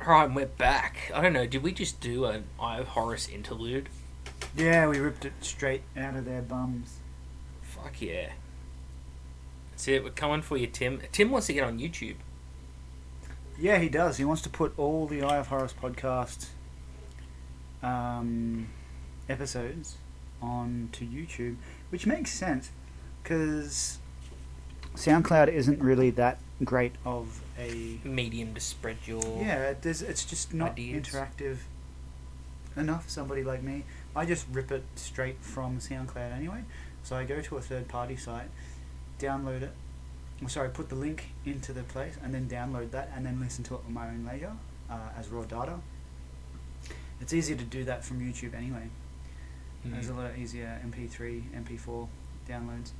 Right, and we're back. I don't know, did we just do an Eye of Horus interlude? Yeah, we ripped it straight out of their bums. Fuck yeah. That's it, we're coming for you, Tim. Tim wants to get on YouTube. Yeah, he does. He wants to put all the Eye of Horus podcast episodes onto YouTube, which makes sense because SoundCloud isn't really that great of a Medium to spread your... Yeah, it's just not ideas. interactive enough for somebody like me. I just rip it straight from SoundCloud anyway. So I go to a third-party site, download it, put the link into the place, and then download that, and then listen to it on my own leisure as raw data. It's easier to do that from YouTube anyway. There's a lot easier MP3, MP4 downloads.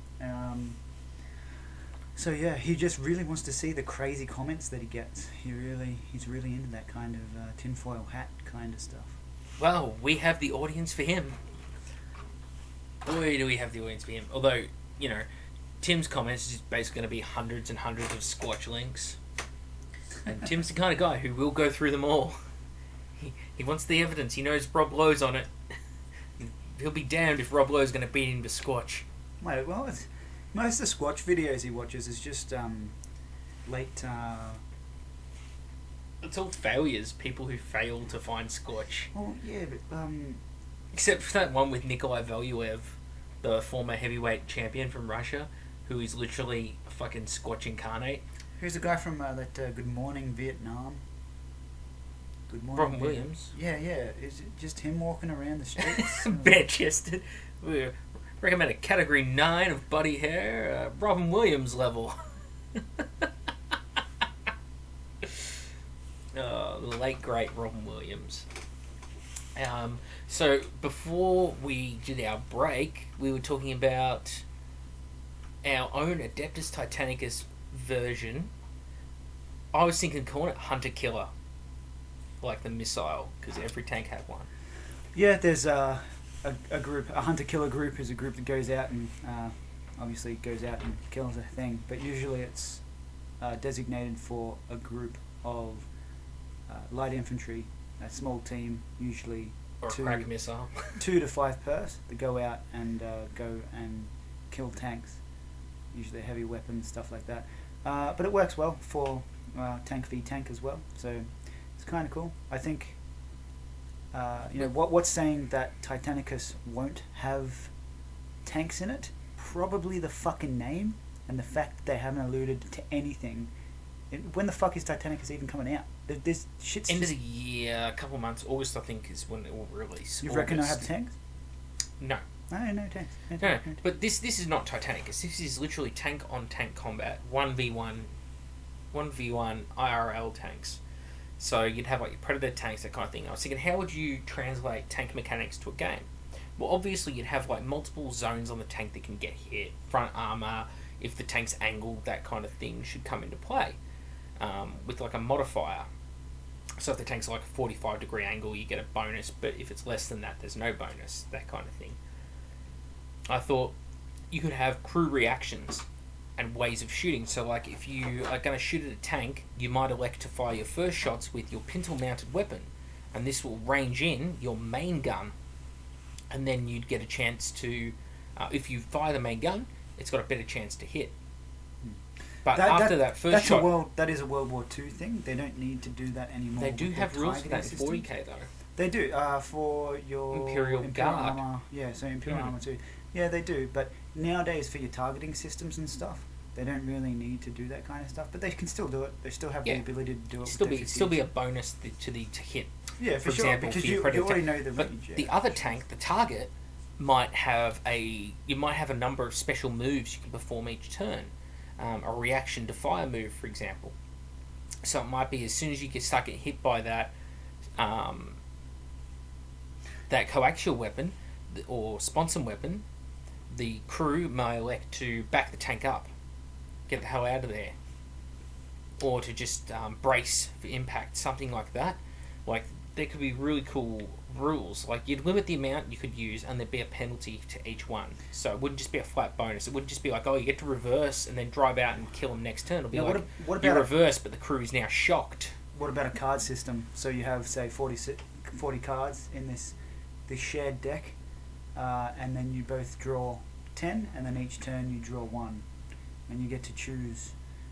So yeah, he just really wants to see the crazy comments that he gets. He's really into that kind of tinfoil hat kind of stuff. Well, we have the audience for him. Boy, do we have the audience for him. Although, you know, Tim's comments is basically going to be hundreds and hundreds of Squatch links. And Tim's the kind of guy who will go through them all. He wants the evidence. He knows Rob Lowe's on it. He'll be damned if Rob Lowe's going to beat him to Squatch. Wait, well, most of the Squatch videos he watches is just late... It's all failures. People who fail to find Squatch. Well, yeah, but... Except for that one with Nikolai Valuev, the former heavyweight champion from Russia, who is literally a fucking Squatch incarnate. Who's the guy from that Good Morning Vietnam? Good Morning Robin Williams. Yeah. Is it just him walking around the streets? Bare-chested. We recommend a category 9 of body hair, Robin Williams level. The late great Robin Williams. So before we did our break, we were talking about our own Adeptus Titanicus version. I was thinking calling it Hunter Killer, like the missile, because every tank had one. Yeah, there's a group, a hunter-killer group is a group that goes out and obviously goes out and kills a thing, but usually it's designated for a group of light infantry, a small team, usually Or a crack missile. 2 to 5 pers that go out and kill tanks, usually heavy weapons, stuff like that. But it works well for tank v tank as well, so it's kind of cool. I think what's saying that Titanicus won't have tanks in it? Probably the fucking name and the fact that they haven't alluded to anything. When the fuck is Titanicus even coming out? This shit's end of the year, a couple of months. August, I think, is when it will release. You reckon I have tanks? No. No tanks. No, but this is not Titanicus. This is literally tank on tank combat, 1v1 IRL tanks. So you'd have like your Predator tanks, that kind of thing. I was thinking, how would you translate tank mechanics to a game? Well, obviously you'd have like multiple zones on the tank that can get hit, front armor, if the tank's angled, that kind of thing should come into play. With like a modifier. So if the tank's like a 45-degree angle, you get a bonus, but if it's less than that, there's no bonus, that kind of thing. I thought you could have crew reactions and ways of shooting. So like if you are going to shoot at a tank, you might elect to fire your first shots with your pintle-mounted weapon, and this will range in your main gun, and then you'd get a chance to, if you fire the main gun, it's got a better chance to hit. But after that first shot... that is a World War II thing. They don't need to do that anymore. They do have rules for that in 40k, though. They do, for your... Imperial Guard. Armor. Yeah, so Imperial Armor too. Yeah, they do. But nowadays, for your targeting systems and stuff, they don't really need to do that kind of stuff. But they can still do it. They still have the ability to do it. Still be a bonus to hit. Yeah, for sure. Example, because for you already know the but range. Yeah. The other tank, the target, might have a number of special moves you can perform each turn. A reaction to fire move, for example. So it might be as soon as you start getting hit by that coaxial weapon or sponson weapon, the crew may elect to back the tank up, get the hell out of there, or to just brace for impact, something like that. Like there could be really cool rules. Like you'd limit the amount you could use, and there'd be a penalty to each one. So it wouldn't just be a flat bonus. It wouldn't just be like, oh, you get to reverse and then drive out and kill them next turn. It'll be you reverse, but the crew is now shocked what about a card system? So you have, say, 40 cards in this shared deck, and then you both draw 10, and then each turn you draw 1, and you get to choose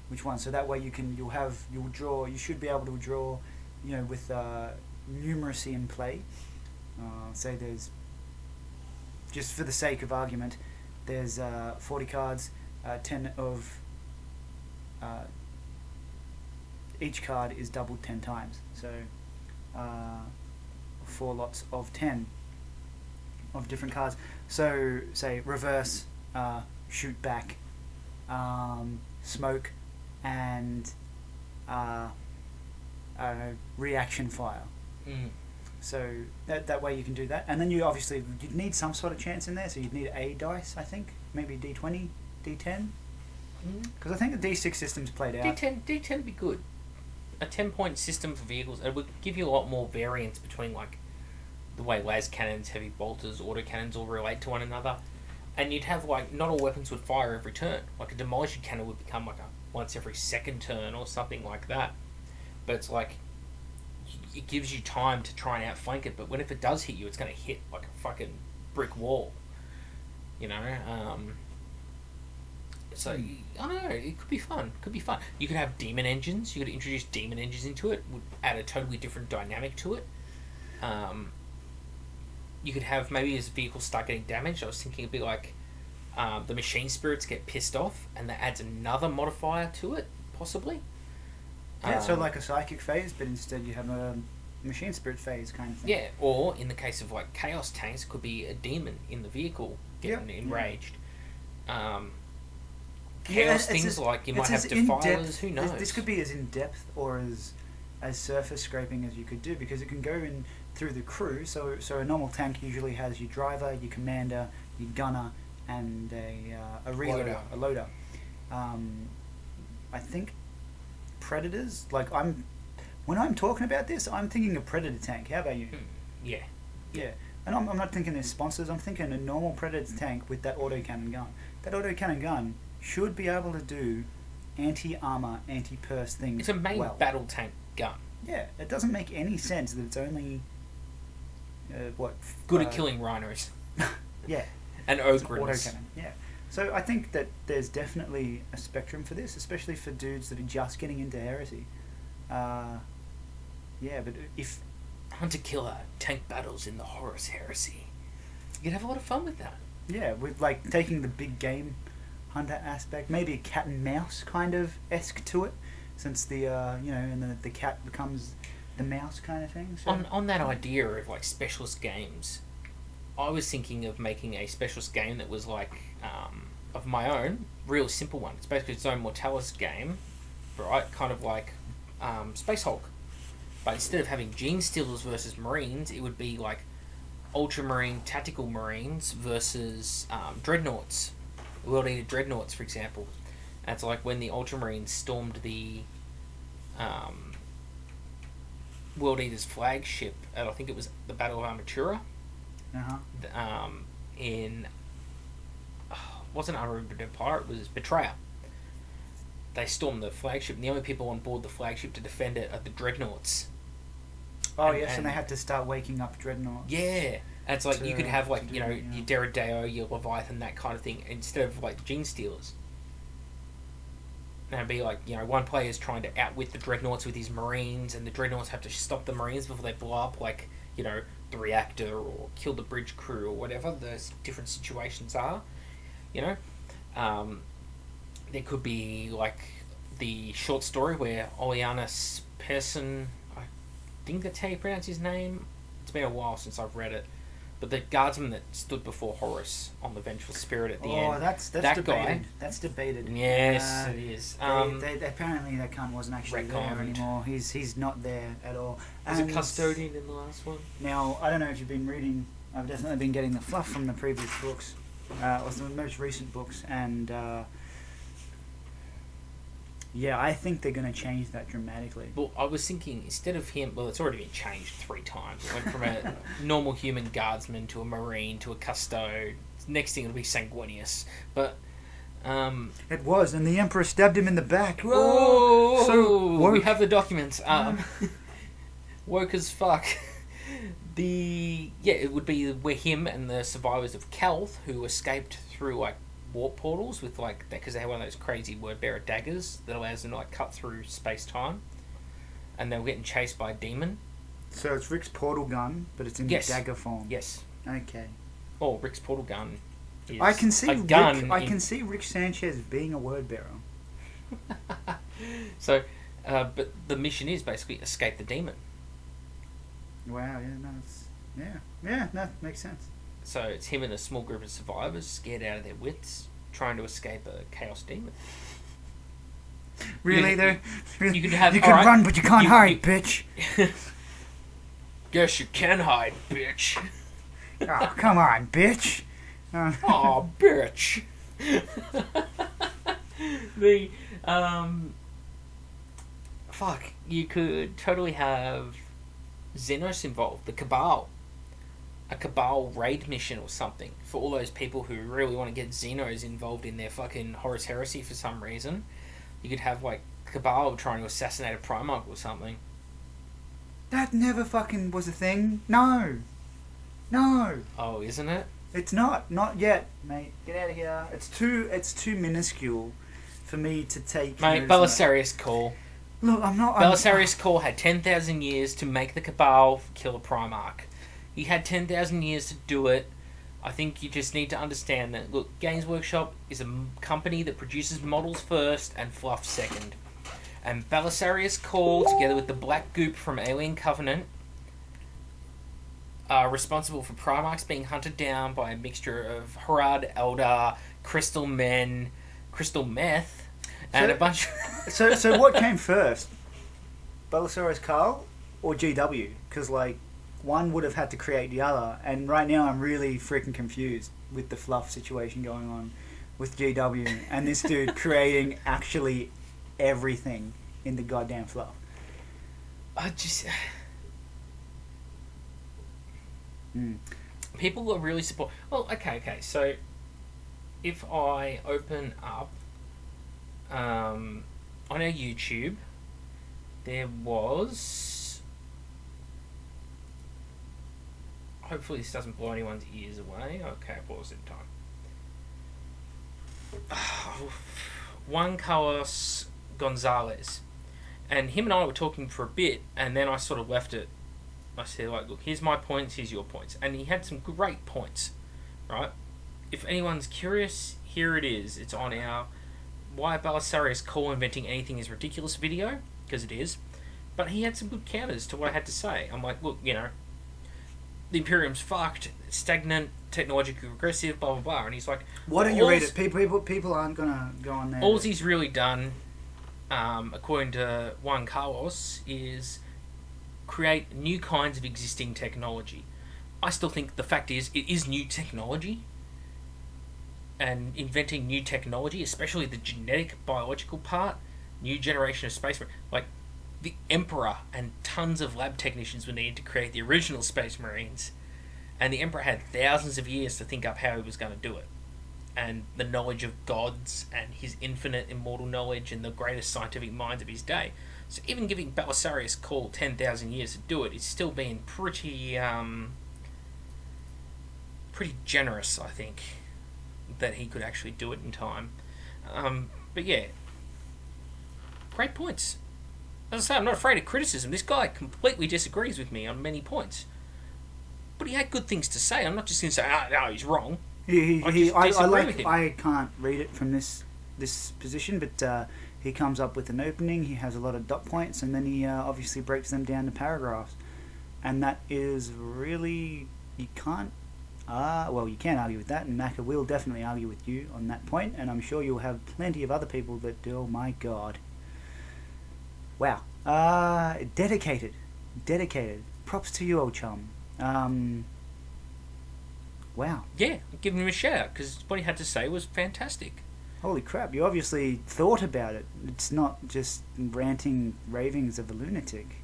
which one. So that way you should be able to draw, with numeracy in play. Say there's, just for the sake of argument, there's 40 cards, 10 of each card is doubled 10 times. So 4 lots of 10 of different cards. So say reverse, shoot back, smoke, and reaction fire. So that way you can do that, and then you'd need some sort of chance in there. So you'd need a dice, I think, maybe D20, D10, because I think the D6 system's played out. D10 would be good. A 10-point system for vehicles. It would give you a lot more variance between like the way las cannons, heavy bolters, autocannons all relate to one another, and you'd have like not all weapons would fire every turn. Like a demolition cannon would become like a once every second turn or something like that. But it's like it gives you time to try and outflank it. But when if it does hit you, it's going to hit like a fucking brick wall. So I don't know. It could be fun. You could have demon engines. You could introduce demon engines into it. Would add a totally different dynamic to it. You could have maybe as vehicles start getting damaged. I was thinking it'd be like the machine spirits get pissed off, and that adds another modifier to it, possibly. Yeah, so like a psychic phase, but instead you have a machine spirit phase kind of thing. Yeah, or in the case of like chaos tanks, could be a demon in the vehicle getting enraged. Chaos things like you might have defilers. Who knows? This could be as in depth or as surface scraping as you could do, because it can go in through the crew. So a normal tank usually has your driver, your commander, your gunner, and a reloader, a loader. I think predators. When I'm talking about this, I'm thinking a predator tank. How about you? Yeah. And I'm not thinking there's sponsors. I'm thinking a normal predator tank with that autocannon gun. That autocannon gun should be able to do anti-armor, anti-purse things. It's a main battle tank gun. Yeah, it doesn't make any sense that it's only good at killing rhinos. Yeah. And ogrins. Autocannon. Yeah. So I think that there's definitely a spectrum for this, especially for dudes that are just getting into heresy. But if Hunter Killer tank battles in the Horus Heresy, you could have a lot of fun with that. Yeah, with like taking the big game hunter aspect, maybe a cat and mouse kind of esque to it, since the and the cat becomes the mouse kind of thing. So. On that idea of like specialist games, I was thinking of making a specialist game that was like of my own, real simple one. It's basically its own Mortalis game, right? Kind of like Space Hulk, but instead of having Gene Stealers versus Marines, it would be like Ultramarine Tactical Marines versus Dreadnoughts, World Eater Dreadnoughts, for example. And it's like when the Ultramarines stormed the World Eater's flagship at, I think it was the Battle of Armatura. Wasn't Unruined Empire, it was Betrayer. They stormed the flagship, and the only people on board the flagship to defend it are the Dreadnoughts. And they had to start waking up Dreadnoughts. Yeah. And it's like you could have like, your Derrideo, your Leviathan, that kind of thing, instead of like Gene Stealers. And it'd be like, one player's trying to outwit the Dreadnoughts with his Marines, and the Dreadnoughts have to stop the Marines before they blow up, like, the reactor or kill the bridge crew or whatever those different situations are. There could be like the short story where Oleanus Persson, I think that's how you pronounce his name. It's been a while since I've read it, but the guardsman that stood before Horus on the Vengeful Spirit at the end. Oh, that's that debated. Guy, that's debated. Yes, it is. They apparently that cunt wasn't actually there anymore. He's not there at all. Was a custodian in the last one? Now, I don't know if you've been reading. I've definitely been getting the fluff from the previous books, or the most recent books, and I think they're going to change that dramatically. Well, I was thinking, instead of him... Well, it's already been changed 3 times. It went from a normal human guardsman to a marine to a custo. Next thing it'll be Sanguinius. But It was, and the Emperor stabbed him in the back. Whoa! So woke. We have the documents. Woke as fuck. It would be where him and the survivors of Calth, who escaped through like warp portals with like because they have one of those crazy word bearer daggers that allows them to like cut through space time, and they were getting chased by a demon. So it's Rick's portal gun, but it's in dagger form. Yes. Okay. Oh, Rick's portal gun. Is I can see a gun. I can see Rick Sanchez being a word bearer. So, but the mission is basically escape the demon. Wow. Yeah. No, makes sense. So it's him and a small group of survivors, scared out of their wits, trying to escape a chaos demon. Really, you could have. You can run, but you can't hide, bitch. Guess you can hide, bitch. Oh, come on, bitch. Oh, bitch. Fuck, you could totally have Xenos involved, the Cabal. A Cabal raid mission or something for all those people who really want to get Xenos involved in their fucking Horus Heresy for some reason. You could have, like, Cabal trying to assassinate a Primarch or something. That never fucking was a thing. No. Oh, isn't it? It's not. Not yet, mate. Get out of here. It's too minuscule for me to take. Mate, Belisarius Cawl. Look, I'm not. Belisarius Cawl had 10,000 years to make the Cabal kill a Primarch. He had 10,000 years to do it. I think you just need to understand that, look, Games Workshop is a company that produces models first and fluff second. And Belisarius Cawl, together with the Black Goop from Alien Covenant, are responsible for Primarchs being hunted down by a mixture of Harad, Eldar, Crystal Men, Crystal Meth, and a bunch of... So what came first? Belisarius Cawl or GW? Because, like, one would have had to create the other, and right now I'm really freaking confused with the fluff situation going on with GW and this dude creating actually everything in the goddamn fluff. People are really support. Well, okay. So if I open up on our YouTube, there was. Hopefully this doesn't blow anyone's ears away. Okay, I paused in time. Juan Carlos Gonzalez. And him and I were talking for a bit, and then I sort of left it. I said, like, look, here's my points, here's your points. And he had some great points, right? If anyone's curious, here it is. It's on our Why Belisarius Cawl Inventing Anything is Ridiculous video, because it is. But he had some good counters to what I had to say. I'm like, look, you know, the Imperium's fucked, stagnant, technologically regressive, blah, blah, blah. And he's like... Why don't you read it? People aren't going to go on there. All he's really done, according to Juan Carlos, is create new kinds of existing technology. I still think the fact is, it is new technology. And inventing new technology, especially the genetic, biological part, new generation of space... Like, the Emperor and tons of lab technicians were needed to create the original Space Marines, and the Emperor had thousands of years to think up how he was going to do it, and the knowledge of gods and his infinite immortal knowledge and the greatest scientific minds of his day. So even giving Belisarius Cawl 10,000 years to do it is still being pretty generous, I think, that he could actually do it in time. But yeah, great points. As I say, I'm not afraid of criticism. This guy completely disagrees with me on many points. But he had good things to say. I'm not just going to say, no, he's wrong. I can't read it from this position, but he comes up with an opening, he has a lot of dot points, and then he obviously breaks them down to paragraphs. And that is really... You can't... you can argue with that, and Macca will definitely argue with you on that point, and I'm sure you'll have plenty of other people that do. Oh my god. Wow. Dedicated. Props to you, old chum. Wow. Yeah, give him a shout out, because what he had to say was fantastic. Holy crap, you obviously thought about it. It's not just ranting ravings of a lunatic.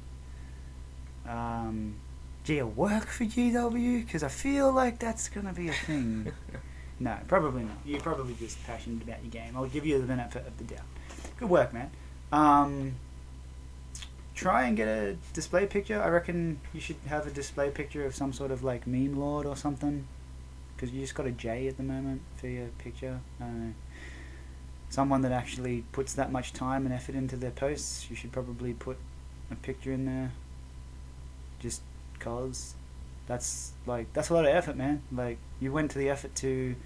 Gee, a work for GW? Because I feel like that's going to be a thing. No, probably not. You're probably just passionate about your game. I'll give you the benefit of the doubt. Good work, man. Try and get a display picture. I reckon you should have a display picture of some sort of like meme lord or something. Because you just got a J at the moment for your picture. I don't know. Someone that actually puts that much time and effort into their posts, you should probably put a picture in there. Just cause that's a lot of effort, man. Like, you went to the effort to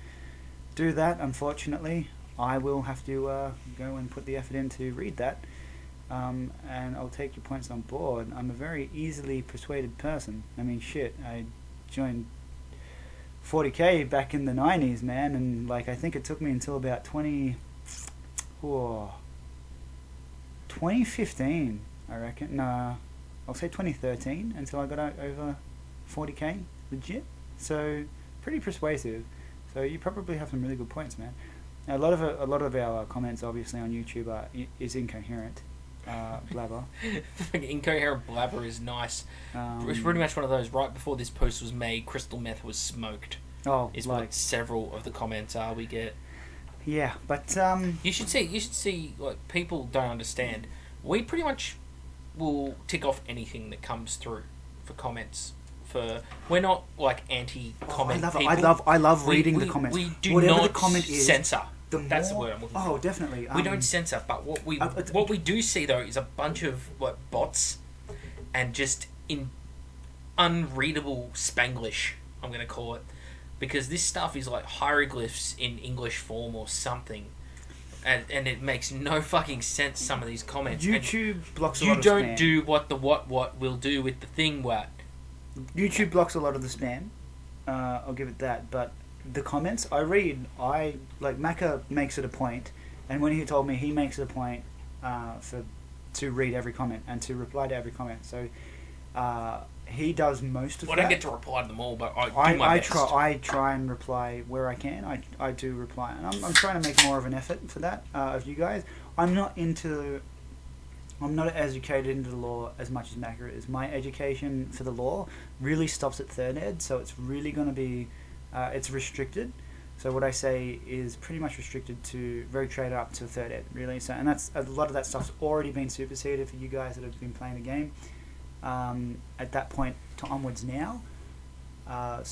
do that. Unfortunately, I will have to go and put the effort in to read that. And I'll take your points on board. I'm a very easily persuaded person. I mean, shit, I joined 40k back in the 90s, man, and like I think it took me until about 2015, I reckon. No, I'll say 2013 until I got over 40k legit. So pretty persuasive. So you probably have some really good points, man. Now, a lot of our comments, obviously, on YouTube is incoherent. Blabber. Incoherent blabber is nice. It's pretty much one of those. Right before this post was made, crystal meth was smoked. Oh, is what several of the comments are. We get. Yeah, but you should see. Like, people don't understand. We pretty much will tick off anything that comes through for comments. We're not like anti-comment people. I love reading the comments. We do Whatever not the comment is, censor. That's the word I'm looking for. Oh, definitely. We don't censor, but what we do see though is a bunch of bots and just in unreadable Spanglish, I'm going to call it, because this stuff is like hieroglyphs in English form or something, and it makes no fucking sense. Some of these comments. YouTube blocks a lot of spam. You don't do what the what will do with the thing what. YouTube blocks a lot of the spam. I'll give it that, but the comments I read, Macca makes it a point, and when he told me he makes it a point to read every comment and to reply to every comment, so he does most of that. I don't get to reply to them all, but I do my best. I try and reply where I can. I do reply, and I'm trying to make more of an effort for that of you guys. I'm not educated into the law as much as Macca is. My education for the law really stops at third ed, so it's really going to be it's restricted. So what I say is pretty much restricted to very trade up to third ed, really. So, and that's a lot of that stuff's already been superseded for you guys that have been playing the game at that point to onwards now. But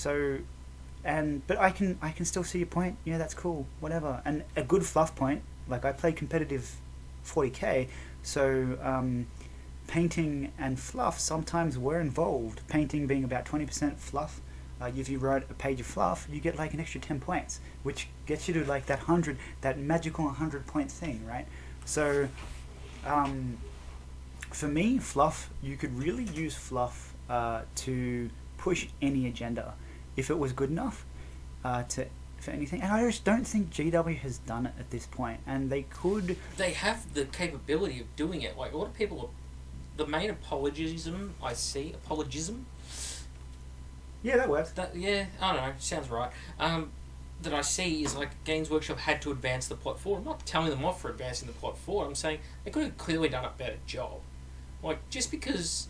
I can still see your point. Yeah, that's cool. Whatever. And a good fluff point. Like, I play competitive 40k, so painting and fluff sometimes were involved. Painting being about 20% fluff. If you wrote a page of fluff, you get like an extra 10 points, which gets you to like that magical 100-point thing, right? So, for me, fluff, you could really use fluff to push any agenda if it was good enough for anything. And I just don't think GW has done it at this point, and they could. They have the capability of doing it. Like, a lot of people, the main apologism I see, yeah, that works. I don't know, sounds right. That I see is like Games Workshop had to advance the plot forward. I'm not telling them off for advancing the plot forward. I'm saying they could have clearly done a better job. Like, just because,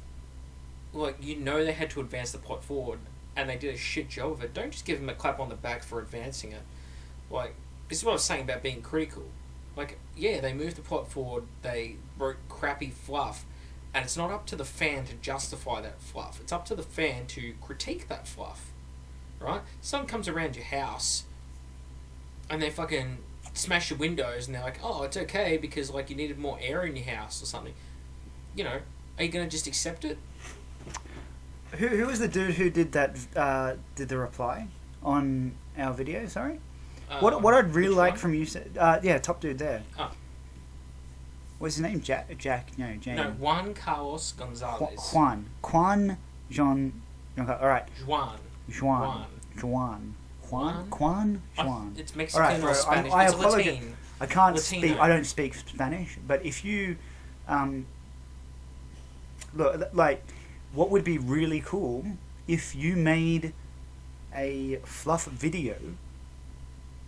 like, they had to advance the plot forward and they did a shit job of it, don't just give them a clap on the back for advancing it. Like, this is what I was saying about being critical. Like, yeah, they moved the plot forward, they wrote crappy fluff, and it's not up to the fan to justify that fluff. It's up to the fan to critique that fluff, right? Someone comes around your house and they fucking smash your windows and they're like, oh, it's okay because, like, you needed more air in your house or something. Are you going to just accept it? Who was the dude who did that, did the reply on our video, sorry? What I'd really like from you, top dude there. Oh. What's his name? Jack? No, James. No, Juan Carlos Gonzalez. Juan John. Alright. Juan. It's Mexican right, or Spanish. I it's apologize. Latin. I can't Latino. speak. I don't speak Spanish. But if you, look, like, what would be really cool if you made a fluff video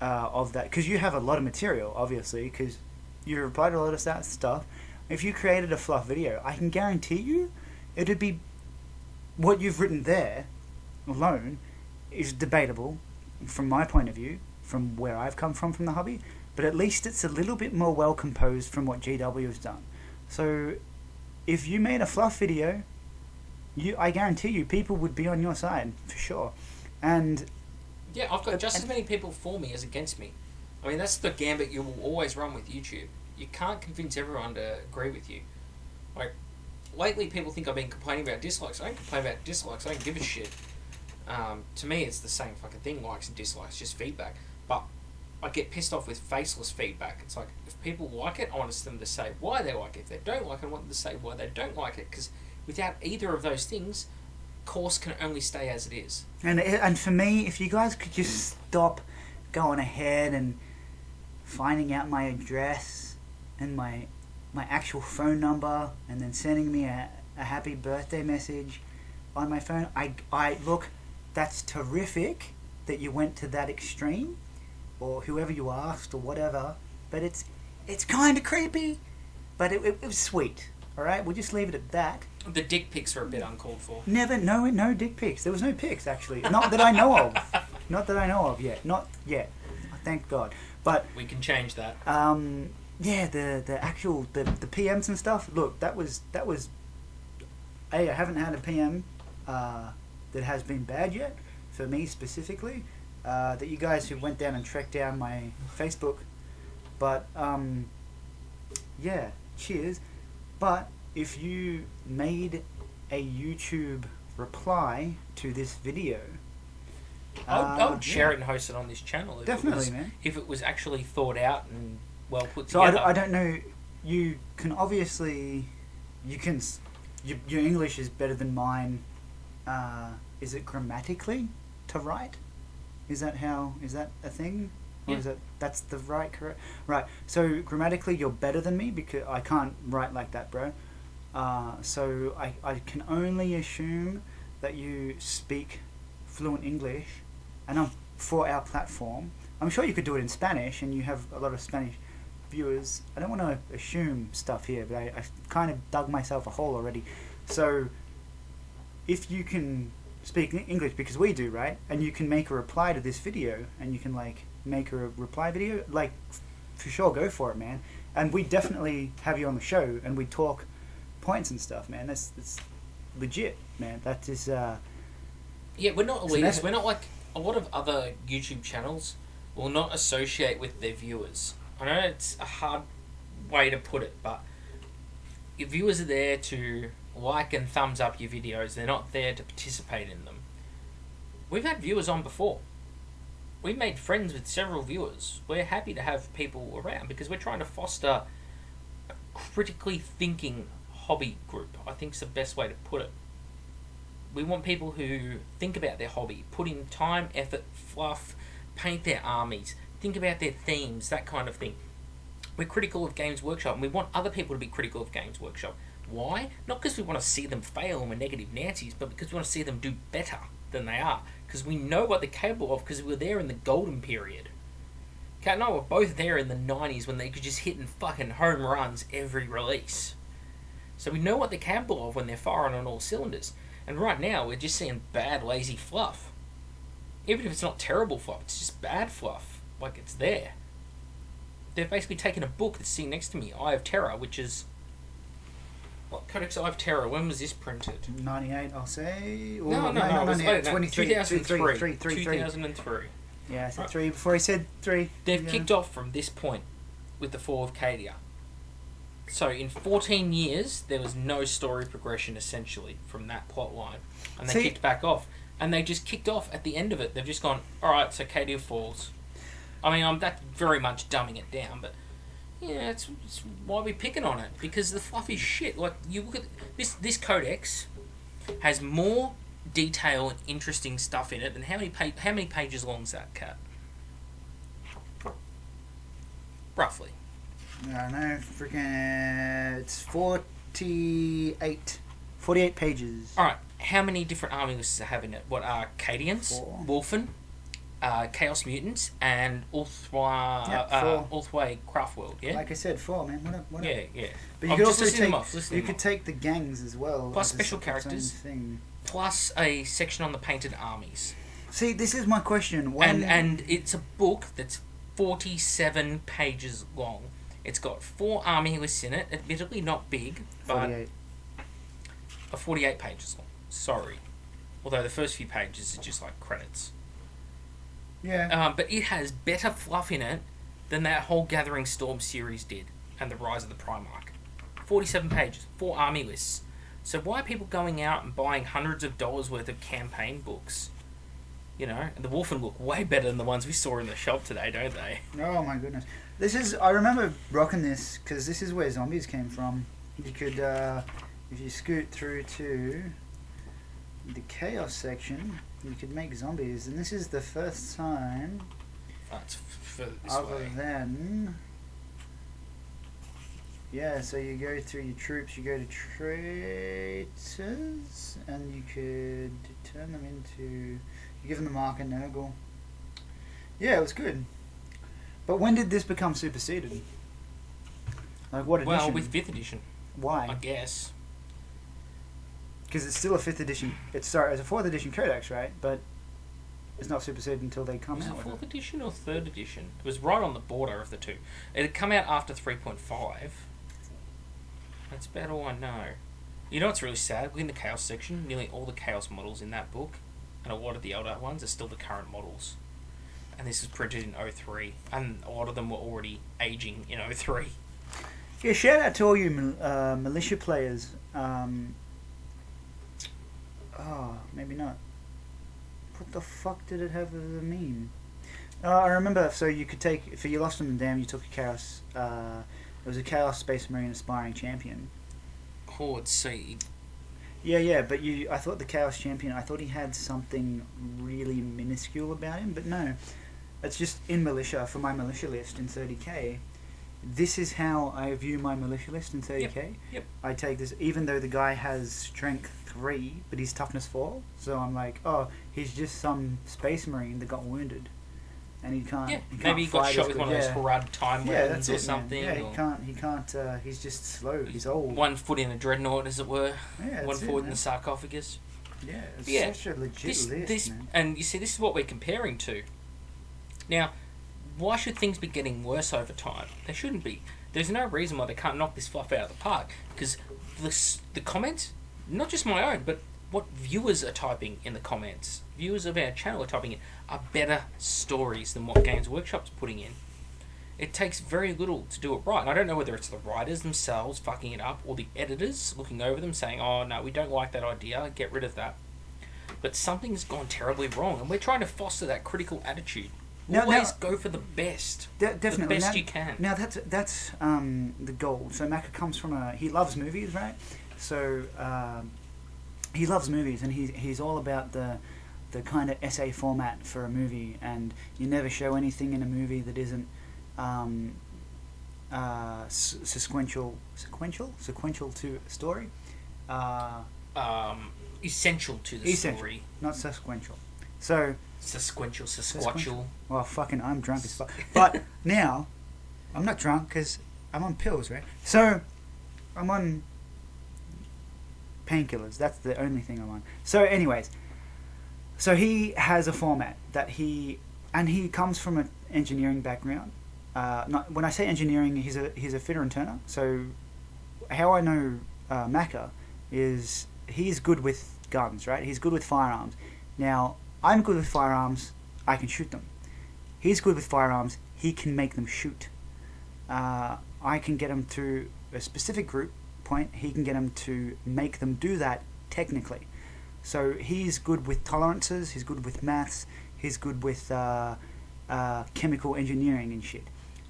of that, because you have a lot of material, obviously, because you replied to a lot of that stuff. If you created a fluff video, I can guarantee you it'd be what you've written there alone is debatable from my point of view from where I've come from the hobby, but at least it's a little bit more well composed from what GW has done. So if you made a fluff video, I guarantee you people would be on your side for sure. And yeah, I've got just as many people for me as against me. I mean, that's the gambit you will always run with YouTube. You can't convince everyone to agree with you. Like, lately people think I've been complaining about dislikes. I don't complain about dislikes. I don't give a shit. To me, it's the same fucking thing, likes and dislikes, just feedback. But I get pissed off with faceless feedback. It's like, if people like it, I want them to say why they like it. If they don't like it, I want them to say why they don't like it. Because without either of those things, course can only stay as it is. And for me, if you guys could just stop going ahead and finding out my address and my actual phone number and then sending me a happy birthday message on my phone, I look, that's terrific that you went to that extreme, or whoever you asked or whatever, but it's kind of creepy, but it was sweet. All right, we'll just leave it at that. The dick pics are a bit uncalled for. No dick pics. There was no pics, actually. Not that I know of. Not that I know of yet. Not yet. Thank God. But we can change that. Yeah, the actual the PMs and stuff. Look, that was. I haven't had a PM that has been bad yet for me specifically. That you guys who went down and tracked down my Facebook, but yeah, cheers. But if you made a YouTube reply to this video, I would share it and host it on this channel. Definitely, man. If it was actually thought out and well put together. So I don't know. You can obviously, your English is better than mine. Is it grammatically to write? Is that a thing? Or is that's the correct? Right. So grammatically, you're better than me because I can't write like that, bro. So I can only assume that you speak fluent English, and for our platform, I'm sure you could do it in Spanish, and you have a lot of Spanish viewers. I don't want to assume stuff here, but I kind of dug myself a hole already. So if you can speak English, because we do, right, and you can make a reply to this video, and you can make a reply video, for sure, go for it, man. And we definitely have you on the show, and we talk points and stuff, man. That's legit, man. That is yeah, we're not elitist. We're not like a lot of other YouTube channels will not associate with their viewers. I know it's a hard way to put it, but your viewers are there to like and thumbs up your videos. They're not there to participate in them. We've had viewers on before. We've made friends with several viewers. We're happy to have people around because we're trying to foster a critically thinking hobby group. I think is the best way to put it. We want people who think about their hobby, put in time, effort, fluff, paint their armies, think about their themes, that kind of thing. We're critical of Games Workshop, and we want other people to be critical of Games Workshop. Why? Not because we want to see them fail and we're negative Nancy's, but because we want to see them do better than they are. Because we know what they're capable of because we were there in the golden period. Kat and I were both there in the 90s when they could just hit and fucking home runs every release. So we know what they're capable of when they're firing on all cylinders. And right now, we're just seeing bad, lazy fluff. Even if it's not terrible fluff, it's just bad fluff. Like, it's there. They've basically taken a book that's sitting next to me, Eye of Terror, which is... What, Codex Eye of Terror, when was this printed? 98, I'll say. Or no, it was later. 2003. 2003. Yeah, I said 3 before I said 3. They've kicked off from this point with the Fall of Cadia. So in 14 years, there was no story progression, essentially, from that plot line. And they kicked back off. And they just kicked off at the end of it. They've just gone, alright, so Cadia falls. I mean, that's very much dumbing it down, but... Yeah, it's why we're picking on it. Because the fluff is shit. Like, you look at... This codex has more detail and interesting stuff in it than how many pages long is that, Cat? Roughly. I don't know, freaking... It's 48. 48 pages. Alright, how many different army lists does it have in it? What are Cadians, 4. Wolfen, Chaos Mutants, and Ulthway Craftworld, yeah? Like I said, 4, man. What yeah. But you could also take take the gangs as well. Plus special characters. Plus a section on the painted armies. See, this is my question. When And it's a book that's 47 pages long. It's got 4 army lists in it. Admittedly, not big, but 48. 48 pages long. Sorry, although the first few pages are just like credits. Yeah. But it has better fluff in it than that whole Gathering Storm series did, and the Rise of the Primarch. 47 pages, 4 army lists. So why are people going out and buying hundreds of dollars worth of campaign books? You know, and the Wolfen look way better than the ones we saw in the shop today, don't they? Oh my goodness. I remember rocking this because this is where zombies came from. You could, if you scoot through to the chaos section, you could make zombies, and this is the first time. That's further this Other way. than, yeah, so you go through your troops, you go to traitors, and you could turn them into, you give them the mark and Nurgle. Yeah, it was good. But when did this become superseded? Like what edition? Well, with 5th edition, I Why? guess. Because it's still a 5th edition. It's a 4th edition codex, right? But it's not superseded until they come Was it out with 4th it. edition or 3rd edition? It was right on the border of the two. It had come out after 3.5. That's about all I know. You know what's really sad? In the Chaos section, nearly all the Chaos models in that book, and a lot of the older ones, are still the current models. And this was printed in 03, and a lot of them were already aging in 03. Yeah, shout out to all you militia players. Maybe not. What the fuck did it have as a meme? I remember, so you could take, for your Lost in the Dam, you took a Chaos, it was a Chaos Space Marine Aspiring Champion. Horde Seed. Yeah, but I thought the Chaos Champion, I thought he had something really minuscule about him, but no. It's just in militia, for my militia list in 30k. This is how I view my militia list in 30k. Yep. I take this, even though the guy has strength 3, but he's toughness 4. So I'm like, oh, he's just some space marine that got wounded. And he can't. Yeah, he can't maybe he got fight shot as with good. one of those Harad time weapons or man. something. Yeah, or he can't, he's just slow. He's old. 1 foot in a dreadnought, as it were. Yeah, 1 foot foot in the sarcophagus. Yeah, it's Yeah, such a legit list, man. And you see, this is what we're comparing to. Now, why should things be getting worse over time? They shouldn't be. There's no reason why they can't knock this fluff out of the park. Because the comments, not just my own, but what viewers are typing in the comments, viewers of our channel are typing in, are better stories than what Games Workshop's putting in. It takes very little to do it right. And I don't know whether it's the writers themselves fucking it up or the editors looking over them saying, oh no, we don't like that idea, get rid of that. But something's gone terribly wrong, and we're trying to foster that critical attitude. Always go for the best. Definitely. The best you can. Now that's the goal. So Macca comes from he loves movies, right? So he loves movies, and he's all about the kind of essay format for a movie, and you never show anything in a movie that isn't sequential to a story. Essential to the story. Not sequential. So Sasquatchal. Well, fucking, I'm drunk as fuck. But now, I'm not drunk because I'm on pills, right? So, I'm on painkillers. That's the only thing I'm on. So, anyways, so he has a format that he comes from an engineering background. Not when I say engineering, he's a fitter and turner. So, how I know Macca is he's good with guns, right? He's good with firearms. Now, I'm good with firearms. I can shoot them. He's good with firearms. He can make them shoot. I can get him to a specific group point. He can get him to make them do that technically. So he's good with tolerances. He's good with maths. He's good with chemical engineering and shit.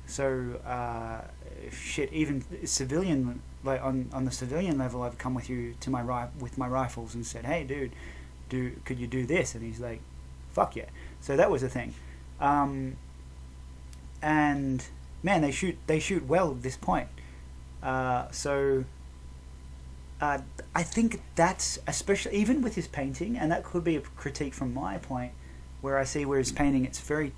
So even civilian, like on the civilian level, I've come with my rifles and said, hey, dude. Could you do this? And he's like, fuck yeah. So that was a thing. And man, they shoot well at this point. I think that's especially even with his painting, and that could be a critique from my point, where I see where his painting, it's very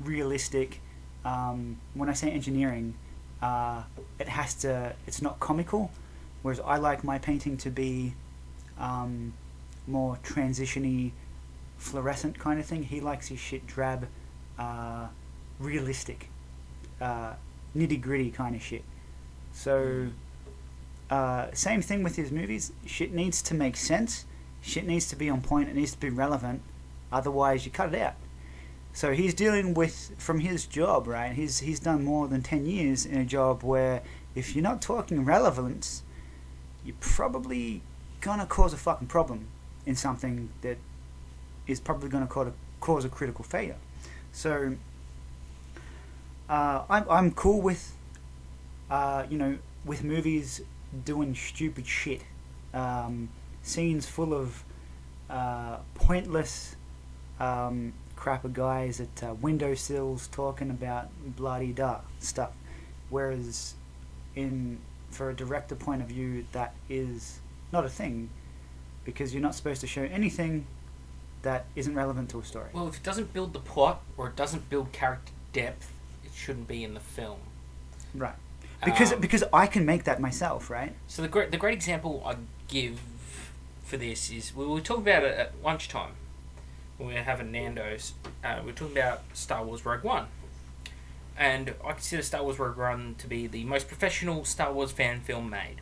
realistic. When I say engineering, it's not comical, whereas I like my painting to be more transition-y, fluorescent kind of thing. He likes his shit drab, realistic, nitty gritty kind of shit. So, same thing with his movies. Shit needs to make sense. Shit needs to be on point. It needs to be relevant. Otherwise, you cut it out. So he's dealing with, from his job, right? He's done more than 10 years in a job where if you're not talking relevance, you're probably gonna cause a fucking problem in something that is probably gonna cause a critical failure. So I'm cool with with movies doing stupid shit, scenes full of pointless crap of guys at windowsills talking about blah-de-da stuff. Whereas for a director point of view, that is not a thing, because you're not supposed to show anything that isn't relevant to a story. Well, if it doesn't build the plot or it doesn't build character depth, it shouldn't be in the film. Right. Because I can make that myself, right? So the great example I give for this is, we were talking about it at lunchtime when we were having Nando's. We were talking about Star Wars Rogue One. And I consider Star Wars Rogue One to be the most professional Star Wars fan film made.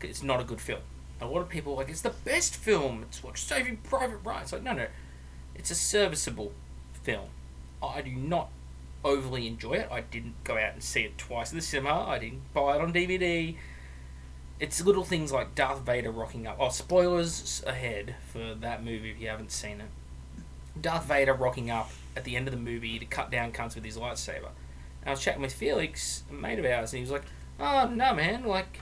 It's not a good film. A lot of people are like, it's the best film. It's what Saving Private Ryan. It's like, no. It's a serviceable film. I do not overly enjoy it. I didn't go out and see it twice in the cinema. I didn't buy it on DVD. It's little things like Darth Vader rocking up. Oh, spoilers ahead for that movie if you haven't seen it. Darth Vader rocking up at the end of the movie to cut down cunts with his lightsaber. And I was chatting with Felix, a mate of ours, and he was like, oh, no, man, like,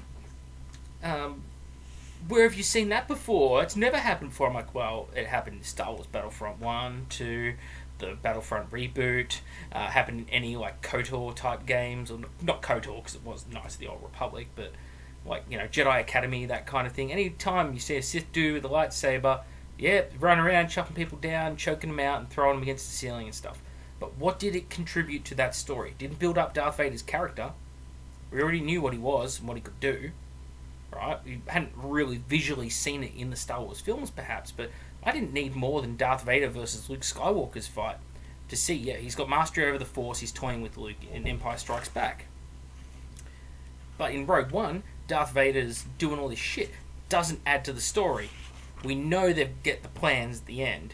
where have you seen that before? It's never happened before. I'm like, well, it happened in Star Wars Battlefront 1, 2, the Battlefront reboot, happened in any, like, KOTOR type games, or not KOTOR, because it was nice, the Old Republic, but, like, Jedi Academy, that kind of thing. Any time you see a Sith dude with a lightsaber, run around, chopping people down, choking them out, and throwing them against the ceiling and stuff. But what did it contribute to that story? It didn't build up Darth Vader's character. We already knew what he was and what he could do. Right? We hadn't really visually seen it in the Star Wars films, perhaps, but I didn't need more than Darth Vader versus Luke Skywalker's fight to see, he's got mastery over the Force, he's toying with Luke in Empire Strikes Back. But in Rogue One, Darth Vader's doing all this shit. Doesn't add to the story. We know they get the plans at the end.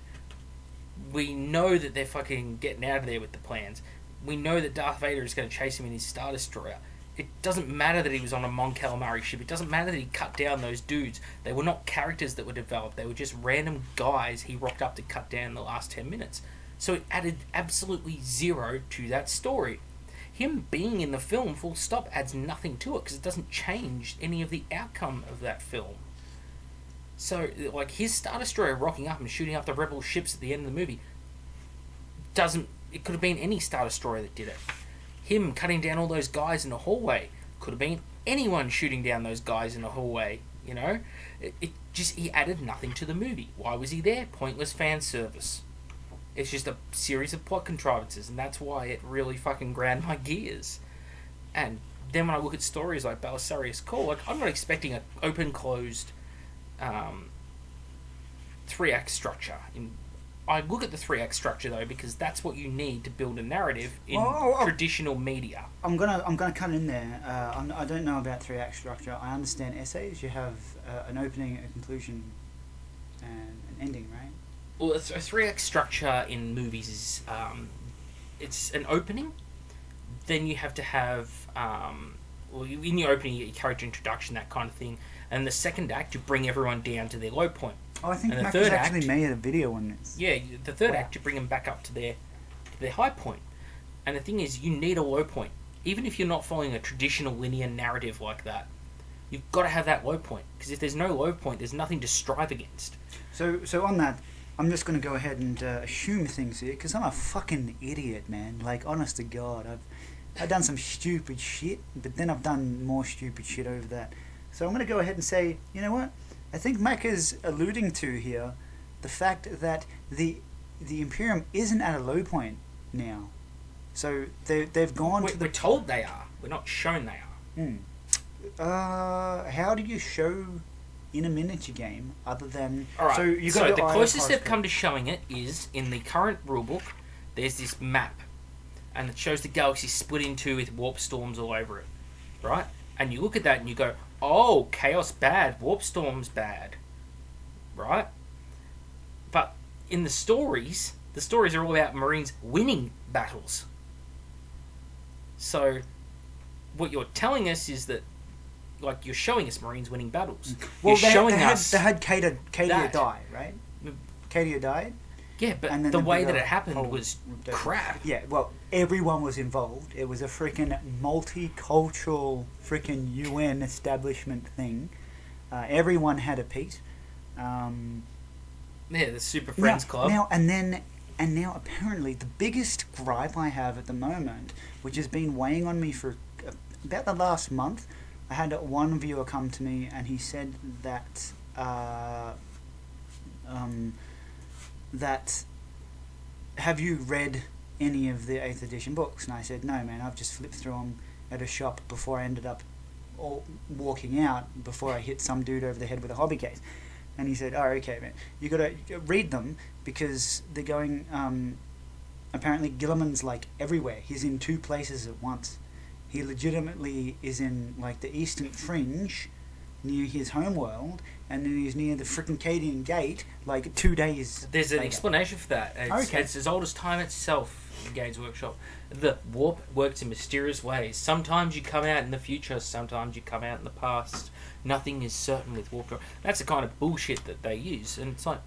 We know that they're fucking getting out of there with the plans. We know that Darth Vader is going to chase him in his Star Destroyer. It doesn't matter that he was on a Mon Calamari ship. It doesn't matter that he cut down those dudes. They were not characters that were developed. They were just random guys he rocked up to cut down in the last 10 minutes. So it added absolutely zero to that story. Him being in the film, full stop, adds nothing to it because it doesn't change any of the outcome of that film. So, like, his Star Destroyer rocking up and shooting up the rebel ships at the end of the movie it could have been any Star Destroyer that did it. Him cutting down all those guys in the hallway could have been anyone shooting down those guys in the hallway, he added nothing to the movie. Why was he there? Pointless fan service. It's just a series of plot contrivances, and that's why it really fucking ground my gears. And then when I look at stories like Belisarius Call, like, I'm not expecting an open-closed 3-act structure. I look at the 3-act structure though because that's what you need to build a narrative in traditional media. I'm gonna cut in there. I don't know about 3-act structure. I understand essays. You have an opening, a conclusion, and an ending, right? Well, a 3-act structure in movies is it's an opening. Then you have to have in your opening, you get your character introduction, that kind of thing. And the second act, you bring everyone down to their low point. Oh, I think Mac has actually made a video on this. Yeah, the third act, you bring them back up to their high point. And the thing is, you need a low point. Even if you're not following a traditional linear narrative like that, you've got to have that low point. Because if there's no low point, there's nothing to strive against. So on that, I'm just going to go ahead and assume things here, because I'm a fucking idiot, man. Like, honest to God, I've done some stupid shit, but then I've done more stupid shit over that. So I'm going to go ahead and say, you know what? I think Mac is alluding to here the fact that the Imperium isn't at a low point now. So they've gone to the... We're told they are. We're not shown they are. How do you show in a miniature game other than... All right. So, you So got the your closest they've horoscope. come to showing it is in the current rulebook. There's this map, and it shows the galaxy split in two with warp storms all over it, right? And you look at that and you go, "Oh, chaos bad, warp storms bad," right? But in the stories are all about Marines winning battles. So, what you're telling us is that, like, you're showing us Marines winning battles. Well, you're showing they us had Cadia that. die, right? Cadia died. Yeah, but And then the the way bigger that it happened whole- was crap. Yeah, well, everyone was involved. It was a freaking multicultural freaking UN establishment thing. Everyone had a piece. Yeah, the Super Friends Club. Now apparently the biggest gripe I have at the moment, which has been weighing on me for about the last month, I had one viewer come to me and he said that have you read any of the 8th edition books? And I said, no man, I've just flipped through them at a shop before I ended up walking out before I hit some dude over the head with a hobby case. And he said, oh, okay man, you gotta read them because they're going, apparently Gilliman's like everywhere. He's in 2 places at once. He legitimately is in like the Eastern Fringe near his homeworld, and then he's near the frickin' Cadian Gate like 2 days There's an later. explanation for that. It's as old as time itself in Games Workshop. The warp works in mysterious ways. Sometimes you come out in the future, sometimes you come out in the past. Nothing is certain with warp. That's the kind of bullshit that they use, and it's like...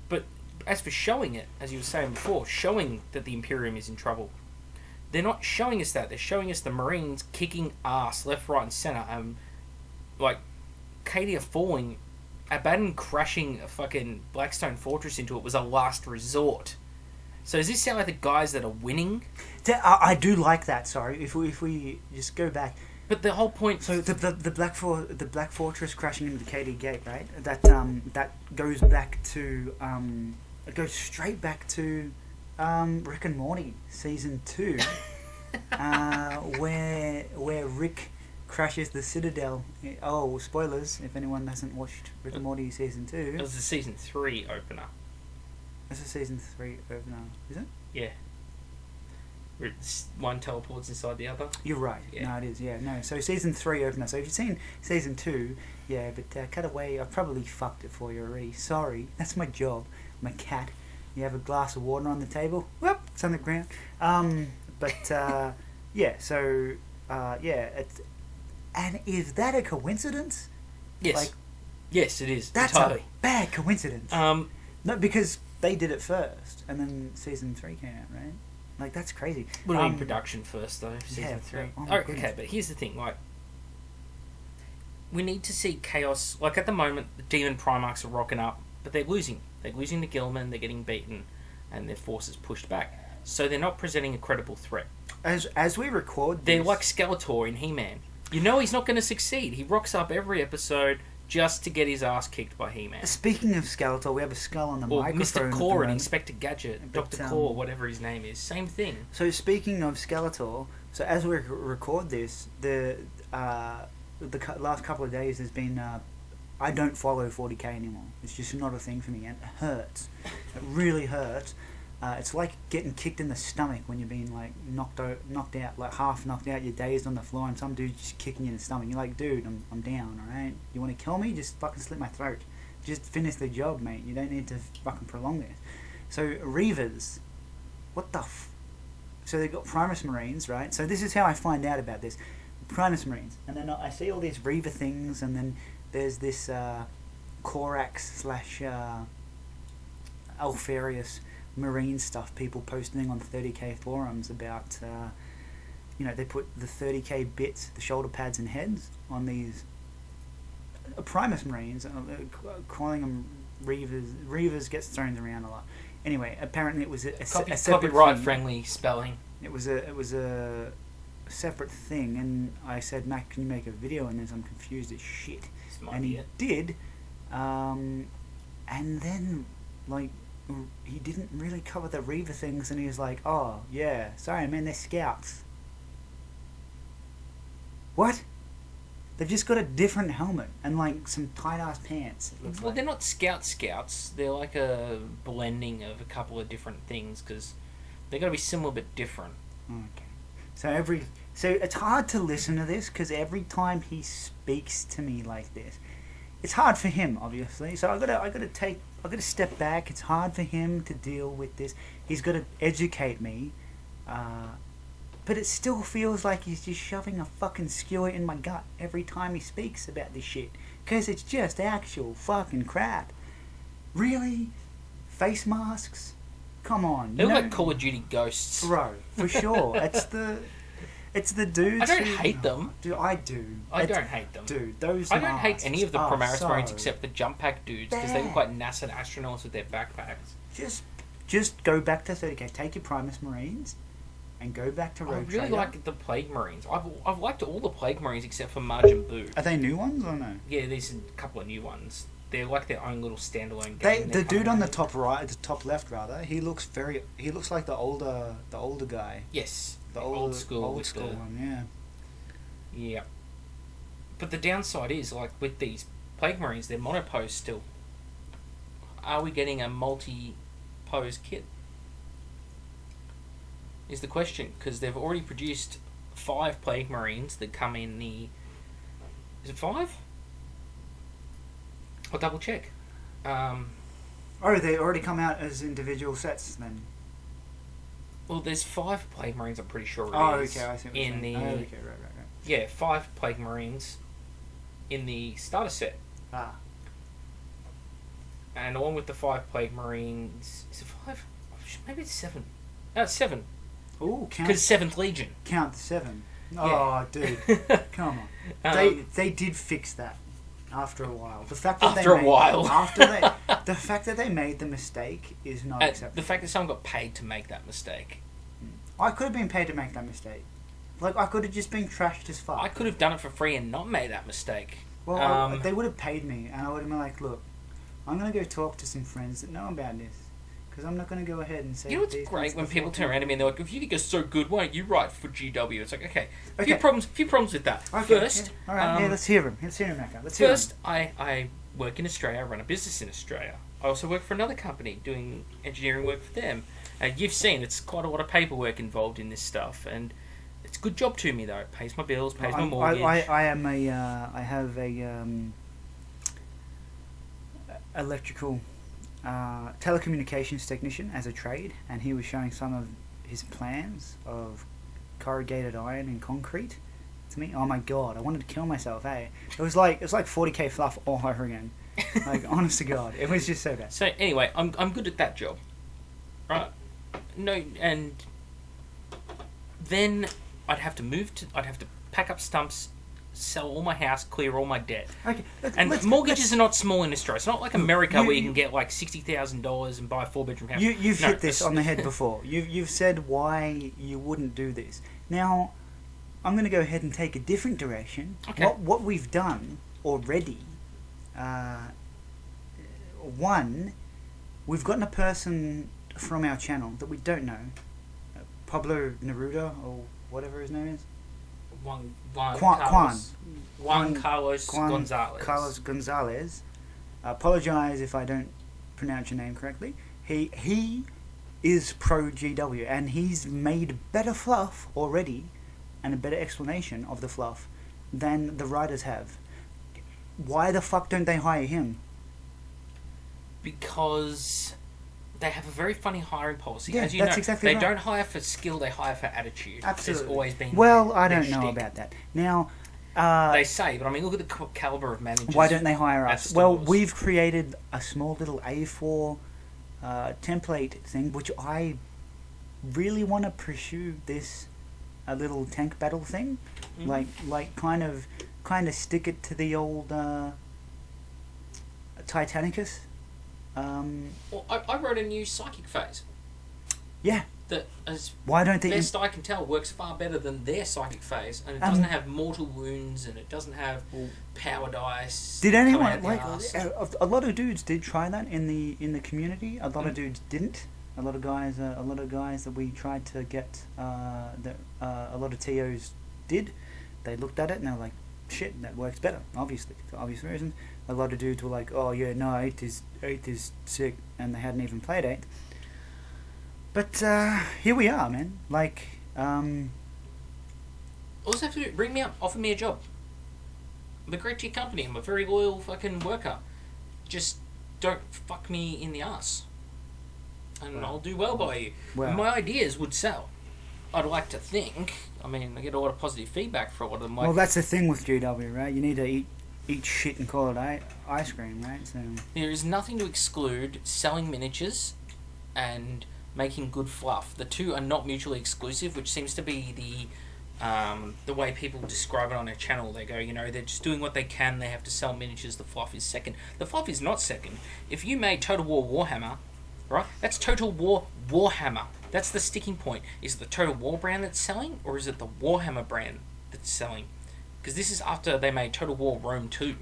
But as for showing it, as you were saying before, showing that the Imperium is in trouble, they're not showing us that. They're showing us the Marines kicking ass left, right, and centre. Like, Cadia falling, Abaddon crashing a fucking Blackstone Fortress into it was a last resort. So does this sound like the guys that are winning? I do like that. Sorry, if we just go back. But the whole point. So the Black Fortress crashing into the KD Gate, right? That goes back to it goes straight back to Rick and Morty season 2, where Rick crashes the Citadel. Oh, spoilers! If anyone hasn't watched Rick and Morty season 2, It was the season 3 opener. This is season 3 opener, is it? Yeah. Where one teleports inside the other. You're right. Yeah. No, it is. Yeah, no. So season 3 opener. So if you've seen season 2, yeah, but cut away. I probably fucked it for you already. Sorry. That's my job. I'm a cat. You have a glass of water on the table. Whoop, it's on the ground. Yeah. So yeah. And is that a coincidence? Yes. Like, yes, it is. That's entirely. a bad coincidence. No, because they did it first, and then season 3 came out, right? Like, that's crazy. Would have been production first, though. Season yeah, 3. oh my Okay, goodness. but here's the thing. Like, we need to see chaos. Like, at the moment, the Demon Primarchs are rocking up, but they're losing. They're losing to Gilman. They're getting beaten, and their forces pushed back. So they're not presenting a credible threat. As we record, They're this, like Skeletor in He-Man. You know he's not going to succeed. He rocks up every episode just to get his ass kicked by He-Man. Speaking of Skeletor, we have a skull on the Or microphone. Mr. at Core the and moment. Inspector Gadget, But, Dr. Core, whatever his name is. Same thing. So speaking of Skeletor, so as we record this, the last couple of days has been. I don't follow 40k anymore. It's just not a thing for me, and it hurts. It really hurts. It's like getting kicked in the stomach when you're being like knocked out, like half knocked out. You're dazed on the floor, and some dude just kicking you in the stomach. You're like, dude, I'm down. All right, you want to kill me? Just fucking slit my throat. Just finish the job, mate. You don't need to fucking prolong this. So Reavers, what the? So they got Primus Marines, right? So this is how I find out about this. Primus Marines, and then I see all these Reaver things, and then there's this Corax / Alfarius Marine stuff. People posting on 30k forums about, they put the 30k bits, the shoulder pads and heads on these Primus Marines, calling them Reavers. Reavers gets thrown around a lot. Anyway, apparently it was a separate Copyright thing. friendly spelling. It was a separate thing, and I said, Mac, can you make a video on this? I'm confused as shit. Smart And he idiot. did, and then like he didn't really cover the Reaver things, and he was like, oh yeah, sorry man, they're scouts. What? They've just got a different helmet and like some tight ass pants. It looks Well, like. they're not scouts. They're like a blending of a couple of different things because they're going to be similar but different. Okay. So it's hard to listen to this because every time he speaks to me like this, it's hard for him, obviously. So I gotta step back. It's hard for him to deal with this. He's got to educate me, but it still feels like he's just shoving a fucking skewer in my gut every time he speaks about this shit. Because it's just actual fucking crap. Really? Face masks? Come on. They look like Call of Duty ghosts. Bro, for sure. It's the dudes. I don't hate them. Dude, I do. I don't hate them. Dude, those I don't hate any of the Primaris so Marines except the jump pack dudes because they look bad. like NASA astronauts with their backpacks. Just go back to 30k. Take your Primus Marines and go back to I Rogue really Trader. like the Plague Marines. I've liked all the Plague Marines except for Marge and Boo. Are they new ones or no? Yeah, there's a couple of new ones. They're like their own little standalone game. The dude on the top right, the top left rather, he looks like the older guy. Yes, The old school one, yeah. Yeah. But the downside is, like, with these Plague Marines, they're monopose still. Are we getting a multi-pose kit? Is the question, because they've already produced 5 Plague Marines that come in the... Is it 5? I'll double check. Oh, they already come out as individual sets then. Well, there's 5 Plague Marines, I'm pretty sure it is. Okay, I see what you're in saying. the... Oh, okay, right. Yeah, 5 Plague Marines in the starter set. Ah. And along with the 5 Plague Marines... Is it 5? Maybe it's 7. No, it's 7. Ooh, Because 7th Legion. count the 7. Yeah. Oh, dude. Come on. They did fix that after a while. The fact that the fact that they made the mistake is not acceptable. The fact that someone got paid to make that mistake. I could have been paid to make that mistake. Like, I could have just been trashed as fuck. I could have done it for free and not made that mistake. Well, they would have paid me, and I would have been like, look, I'm going to go talk to some friends that know about this. Because I'm not going to go ahead and say... You know what's great when people turn around to me and they're like, if you think it's so good, why don't you write for GW? It's like, okay. A few problems with that. Okay, First... Yeah. Alright, let's hear him. Let's hear him, Macca. Let's hear him. First, I work in Australia. I run a business in Australia. I also work for another company doing engineering work for them. You've seen it's quite a lot of paperwork involved in this stuff, and it's a good job to me though. It pays my bills, pays my mortgage. I have a electrical telecommunications technician as a trade, and he was showing some of his plans of corrugated iron and concrete to me. Oh my god, I wanted to kill myself. It was like 40k fluff all over again. Like, honest to God, it was just so bad. So anyway, I'm good at that job, right? No, and then I'd have to pack up stumps, sell all my house, clear all my debt. Okay, and mortgages are not small in Australia. It's not like America where you can get like $60,000 and buy a 4-bedroom house. You've hit this on the head before. You've said why you wouldn't do this. Now, I'm going to go ahead and take a different direction. Okay. What we've done already. One, we've gotten a person from our channel that we don't know, Pablo Neruda or whatever his name is. Juan Carlos Gonzalez. Carlos Gonzalez. Apologize if I don't pronounce your name correctly. He is pro GW, and he's made better fluff already, and a better explanation of the fluff than the writers have. Why the fuck don't they hire him? Because they have a very funny hiring policy. Yeah, as you that's know, exactly they right. don't hire for skill; they hire for attitude. Absolutely. There's always been. Well, I don't their know shtick. about that. Now, They say, but I mean, look at the caliber of managers. why don't they hire at us? stores. Well, we've created a small little A4 template thing, which I really want to pursue this a little tank battle thing, like kind of stick it to the old Titanicus. Well, I wrote a new psychic phase. Yeah. That, as Why don't they? best I can tell, works far better than their psychic phase, and it doesn't have mortal wounds, and it doesn't have power dice. Did coming anyone out the like arse. a lot of dudes did try that in the community? A lot of dudes didn't. A lot of guys that we tried to get a lot of TOs did. They looked at it and they were like, shit that works better, obviously, for obvious reasons. A lot of dudes were like, oh yeah, no, 8th is sick, and they hadn't even played 8th. But here we are, man. Like, Also have to ring me up, offer me a job. I'm a great to your company. I'm a very loyal fucking worker. Just don't fuck me in the ass, and I'll do well by you. Well. My ideas would sell. I'd like to think. I mean, I get a lot of positive feedback for a lot of them. Like, well, that's the thing with GW, right? You need to eat shit and call it ice cream, right? So there is nothing to exclude selling miniatures and making good fluff. The two are not mutually exclusive, which seems to be the way people describe it on their channel. They go, you know, they're just doing what they can. They have to sell miniatures. The fluff is second. The fluff is not second. If you made Total War Warhammer, right? That's Total War Warhammer. That's the sticking point. Is it the Total War brand that's selling, or is it the Warhammer brand that's selling? Because this is after they made Total War Rome 2.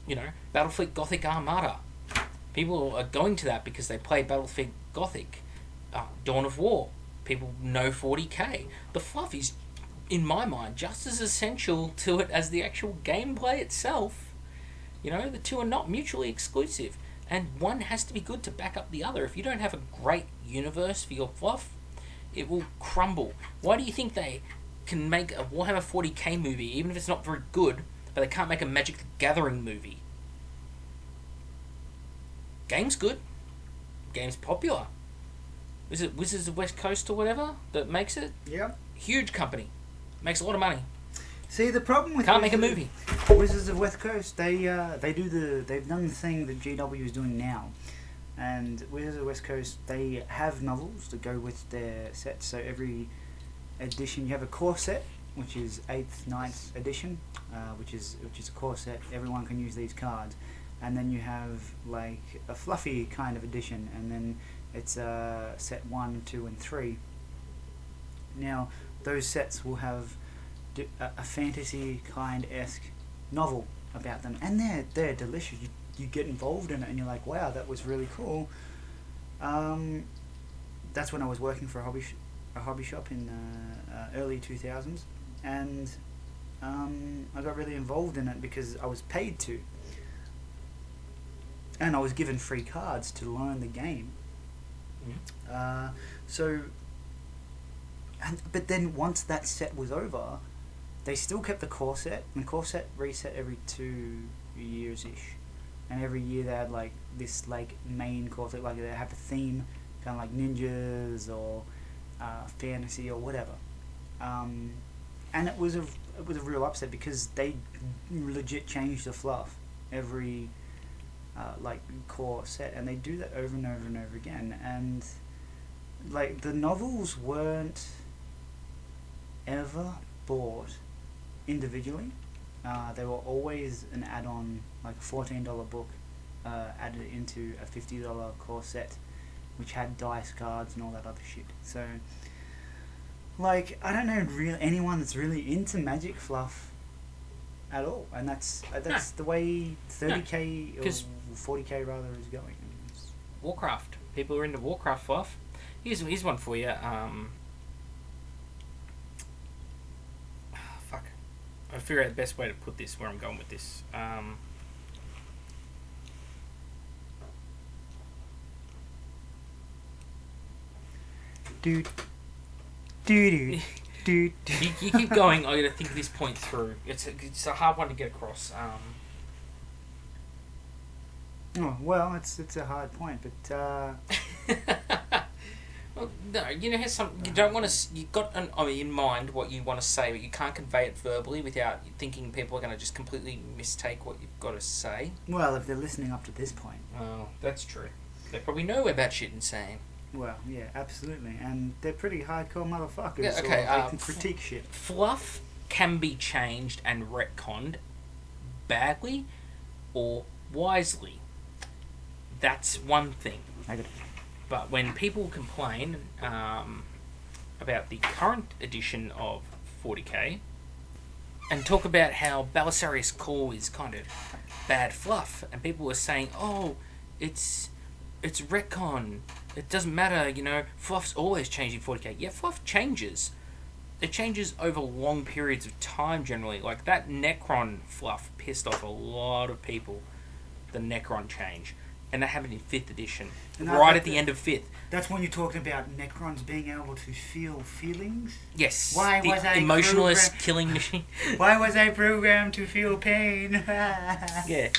You know, Battlefleet Gothic Armada. People are going to that because they play Battlefleet Gothic. Dawn of War. People know 40k. The fluff is, in my mind, just as essential to it as the actual gameplay itself. You know, the two are not mutually exclusive. And one has to be good to back up the other. If you don't have a great universe for your fluff, it will crumble. Why do you think they can make a Warhammer 40k movie, even if it's not very good, but they can't make a Magic the Gathering movie? Game's good. Game's popular. Is it Wizards of West Coast or whatever that makes it? yeah. Huge company. Makes a lot of money. See, the problem with Can't make a movie. Wizards of West Coast, they've done the thing that GW is doing now, and Wizards of West Coast, they have novels that go with their sets. So every edition, you have a core set, which is 8th, 9th edition, which is a core set. Everyone can use these cards, and then you have like a fluffy kind of edition, and then it's set 1, 2, and 3. Now those sets will have a fantasy kind-esque novel about them, and they're delicious. You get involved in it and you're like, wow, that was really cool. That's when I was working for a hobby shop in early 2000s, and I got really involved in it because I was paid to, and I was given free cards to learn the game. But then once that set was over, they still kept the core set, and the core set reset every 2 years-ish. And every year they had like this like main core set, like they have a theme, kind of like ninjas or fantasy or whatever. And it was a real upset because they legit changed the fluff every like core set, and they do that over and over and over again. And like the novels weren't ever bought individually. They were always an add-on, like a $14 book added into a $50 core set, which had dice cards and all that other shit. So, like, I don't know anyone that's really into Magic fluff at all, and that's the way 30k or 40k rather is going. Warcraft. People are into Warcraft fluff. Here's one for you. Fuck. I figure out the best way to put this, where I'm going with this. Dude. You keep going. I gotta think this point through. It's a hard one to get across. Oh well, it's a hard point, but. Well, no, you know, here's some. You don't want to. You got in mind what you want to say, but you can't convey it verbally without thinking people are going to just completely mistake what you've got to say. Well, if they're listening up to this point. Oh, that's true. They probably know we're batshit insane. Well, yeah, absolutely, and they're pretty hardcore motherfuckers. Yeah, okay, so they can critique shit. Fluff can be changed and retconned badly or wisely. That's one thing. But when people complain about the current edition of 40k and talk about how Belisarius Core is kind of bad fluff, and people are saying, oh, it's retcon, it doesn't matter, you know, fluff's always changing 40k. Yeah, fluff changes, it changes over long periods of time generally. Like that Necron fluff pissed off a lot of people. The Necron change. And that happened in 5th edition. Right at the end of 5th. That's when you're talking about Necrons being able to feel feelings? Yes. Why was I emotionless killing machine. Why was I programmed to feel pain? Yeah.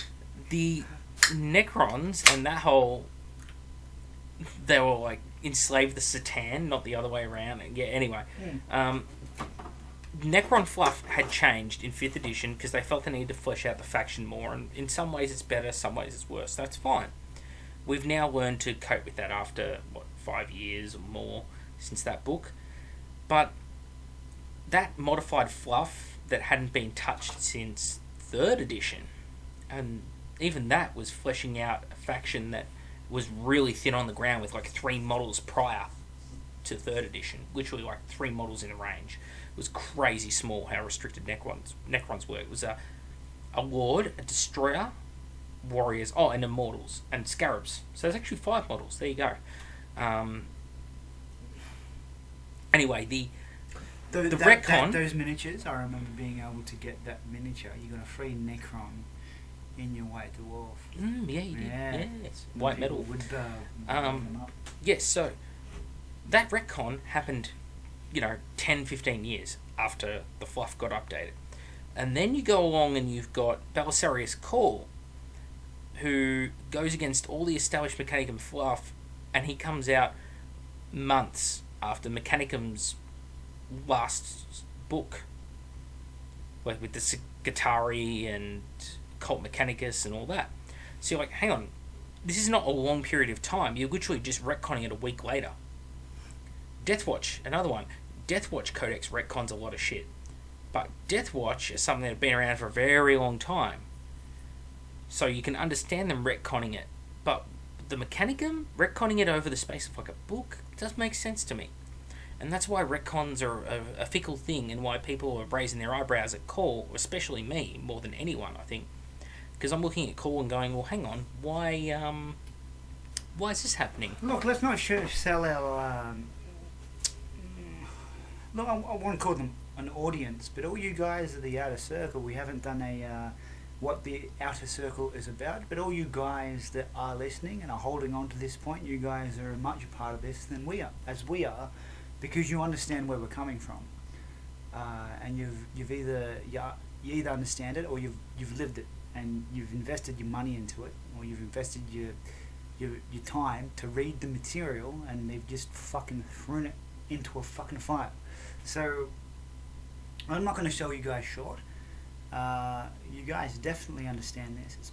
The Necrons and that whole... They were like, enslave the Satan, not the other way around. Yeah, anyway. Necron fluff had changed in 5th edition because they felt the need to flesh out the faction more, and in some ways it's better, some ways it's worse. That's fine. We've now learned to cope with that after, 5 years or more since that book. But that modified fluff that hadn't been touched since 3rd edition, and even that was fleshing out a faction that was really thin on the ground with 3 models prior to 3rd edition. Literally 3 models in the range. It was crazy small how restricted Necrons were. It was a Lord, a Destroyer, Warriors, and Immortals, and Scarabs. So there's actually 5 models. There you go. Anyway, the retcon... those miniatures, I remember being able to get that miniature. You got a free Necron in your White Dwarf. Yeah, you did. Yeah. Yes. White metal. Would, yes, so that retcon happened, 10, 15 years after the fluff got updated. And then you go along and you've got Belisarius Cawl, who goes against all the established Mechanicum fluff, and he comes out months after Mechanicum's last book, with the Guittari and Cult Mechanicus and all that. So you're like, hang on, this is not a long period of time. You're literally just retconning it a week later. Deathwatch, another one. Deathwatch Codex retcons a lot of shit. But Deathwatch is something that had been around for a very long time. So you can understand them retconning it. But the Mechanicum, retconning it over the space of a book, does make sense to me. And that's why retcons are a fickle thing, and why people are raising their eyebrows at Cawl, especially me, more than anyone, I think. Because I'm looking at Cawl and going, well, hang on, why is this happening? Look, let's not sell our... Look, I want to call them an audience, but all you guys are the Outer Circle. We haven't done what the Outer Circle is about, but all you guys that are listening and are holding on to this point, you guys are much a part of this than we are, because you understand where we're coming from, and you either understand it or you've lived it, and you've invested your money into it, or you've invested your time to read the material, and they've just fucking thrown it into a fucking fire. So I'm not going to sell you guys short. You guys definitely understand this.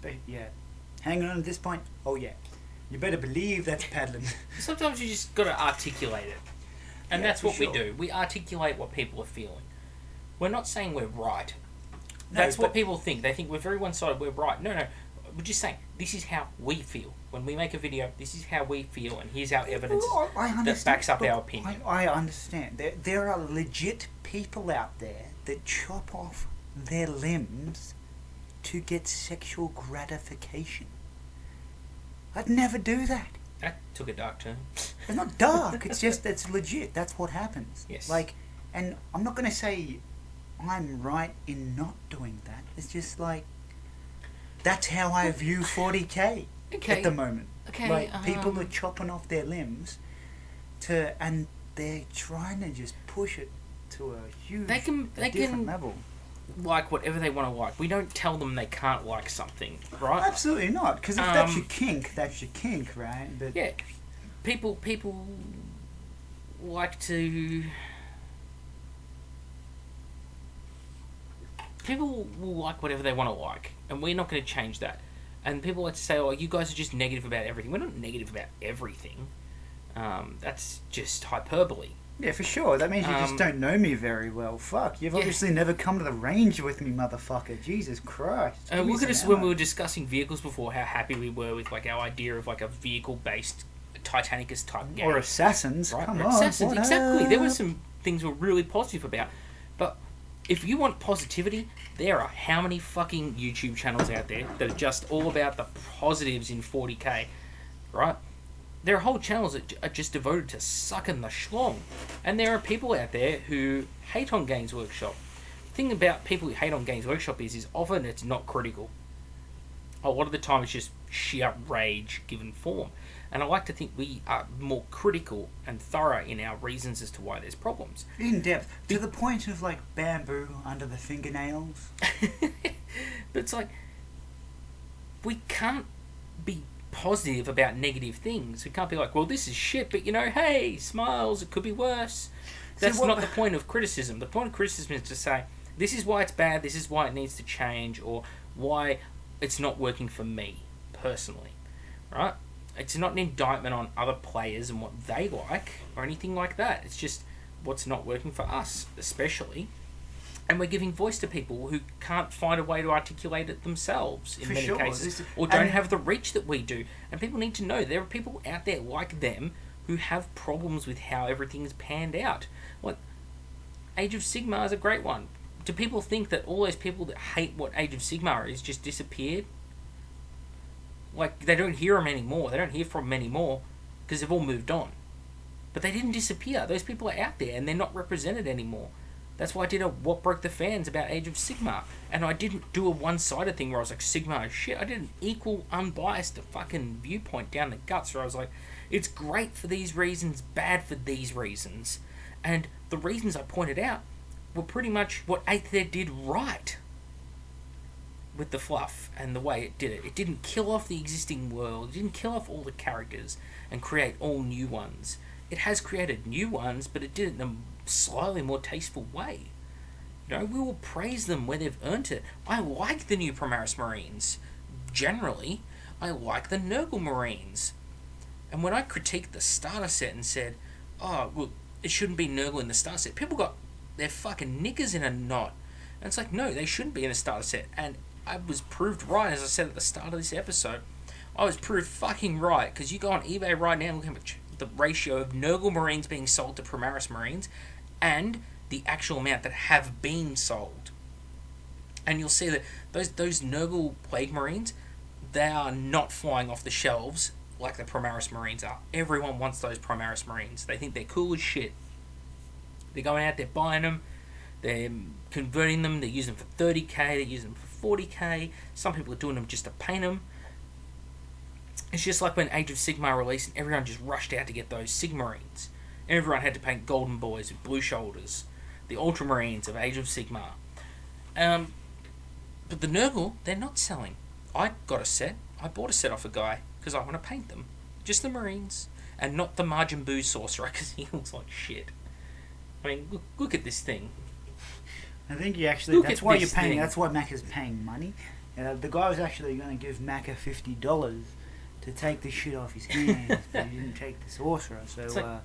Hanging on at this point. Oh yeah, you better believe that's paddling. Sometimes you just got to articulate it. And that's what we do. We articulate what people are feeling. We're not saying we're right. That's what people think. They think we're very one-sided, we're right. No. We're just saying, this is how we feel. When we make a video, this is how we feel, and here's our evidence that backs up our opinion. I understand. There are legit people out there that chop off their limbs to get sexual gratification. I'd never do that. That took a dark turn. It's not dark. It's legit. That's what happens. Yes. And I'm not going to say I'm right in not doing that. It's just that's how I view 40k at the moment. Okay. People are chopping off their limbs and they're trying to just push it to a huge, different level. Like whatever they want to like. We don't tell them they can't like something, right? Absolutely not. Because if that's your kink, right? But yeah, people like to. People will like whatever they want to like, and we're not going to change that. And people like to say, "Oh, you guys are just negative about everything." We're not negative about everything. That's just hyperbole. Yeah, for sure. That means you just don't know me very well. Fuck, you've obviously never come to the range with me, motherfucker. Jesus Christ. Look at us when we were discussing vehicles before, how happy we were with our idea of a vehicle-based Titanicus type game. Or Assassins. Right? Come on. Assassins, exactly. There were some things we were really positive about. But if you want positivity, there are how many fucking YouTube channels out there that are just all about the positives in 40k, right? there are whole channels that are just devoted to sucking the schlong. And there are people out there who hate on Games Workshop. The thing about people who hate on Games Workshop is often it's not critical. A lot of the time it's just sheer rage given form. And I like to think we are more critical and thorough in our reasons as to why there's problems. In depth. To the point of, like, bamboo under the fingernails. But it's like, we can't be positive about negative things. We can't be like, well, this is shit, but, you know, hey, smiles, it could be worse. That's not the point of criticism. The point of criticism is to say, this is why it's bad, this is why it needs to change, or why it's not working for me, personally. Right? It's not an indictment on other players and what they like, or anything like that. It's just what's not working for us, especially. And we're giving voice to people who can't find a way to articulate it themselves in many cases, or don't have the reach that we do. And people need to know there are people out there like them who have problems with how everything's panned out. Like, Age of Sigmar is a great one. Do people think that all those people that hate what Age of Sigmar is just disappeared? Like, they don't hear them anymore. They don't hear from them anymore because they've all moved on. But they didn't disappear. Those people are out there and they're not represented anymore. That's why I did a What Broke the Fans about Age of Sigmar. And I didn't do a one-sided thing where I was like, Sigmar is shit. I did an equal, unbiased fucking viewpoint down the guts where I was like, it's great for these reasons, bad for these reasons. And the reasons I pointed out were pretty much what 8th Ed did right with the fluff and the way it did it. It didn't kill off the existing world. It didn't kill off all the characters and create all new ones. It has created new ones, but it did it in a slightly more tasteful way. You know, we will praise them where they've earned it. I like the new Primaris Marines. Generally, I like the Nurgle Marines. And when I critiqued the starter set and said, oh, well, it shouldn't be Nurgle in the starter set, people got their fucking knickers in a knot. And it's like, no, they shouldn't be in a starter set. And I was proved right, as I said at the start of this episode. I was proved fucking right, because you go on eBay right now and look at the ratio of Nurgle Marines being sold to Primaris Marines and the actual amount that have been sold. And you'll see that those Nurgle Plague Marines, they are not flying off the shelves like the Primaris Marines are. Everyone wants those Primaris Marines. They think they're cool as shit. They're going out, they're buying them, they're converting them, they're using them for 30k, they're using them for 40k. Some people are doing them just to paint them. It's just like when Age of Sigmar released and everyone just rushed out to get those Sigmarines. Everyone had to paint golden boys with blue shoulders. The Ultramarines of Age of Sigmar. But the Nurgle, they're not selling. I got a set. I bought a set off a guy because I want to paint them. Just the Marines. And not the Majin Buu Sorcerer because he looks like shit. I mean, look at this thing. I think you actually... That's why you're paying... That's why Macca's paying money. The guy was actually going to give Macca $50 to take this shit off his hands, but he didn't take the Sorcerer, so... Like,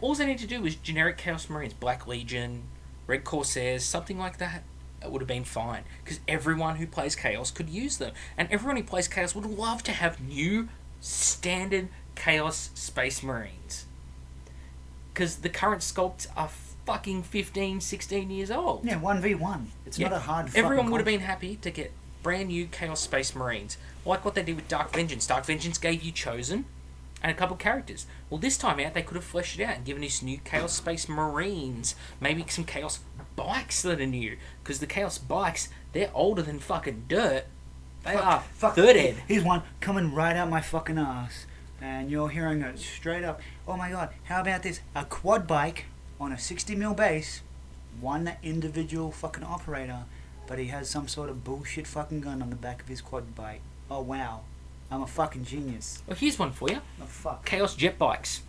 all they need to do is generic Chaos Marines, Black Legion, Red Corsairs, something like that. It would have been fine, because everyone who plays Chaos could use them. And everyone who plays Chaos would love to have new, standard Chaos Space Marines. Because the current sculpts are fucking 15, 16 years old. Yeah, 1v1. It's not a hard fucking Everyone would have been happy to get brand new Chaos Space Marines. Like what they did with Dark Vengeance. Dark Vengeance gave you Chosen and a couple characters. Well, this time out, they could have fleshed it out and given us new Chaos Space Marines. Maybe some Chaos Bikes that are new. Because the Chaos Bikes, they're older than fucking dirt. They are third ed. Here's one coming right out my fucking ass. And you're hearing it straight up. Oh my god, how about this? A quad bike on a 60mm base. One individual fucking operator. But he has some sort of bullshit fucking gun on the back of his quad bike. Oh wow. I'm a fucking genius. Well, here's one for you. Oh fuck. Chaos Jet Bikes.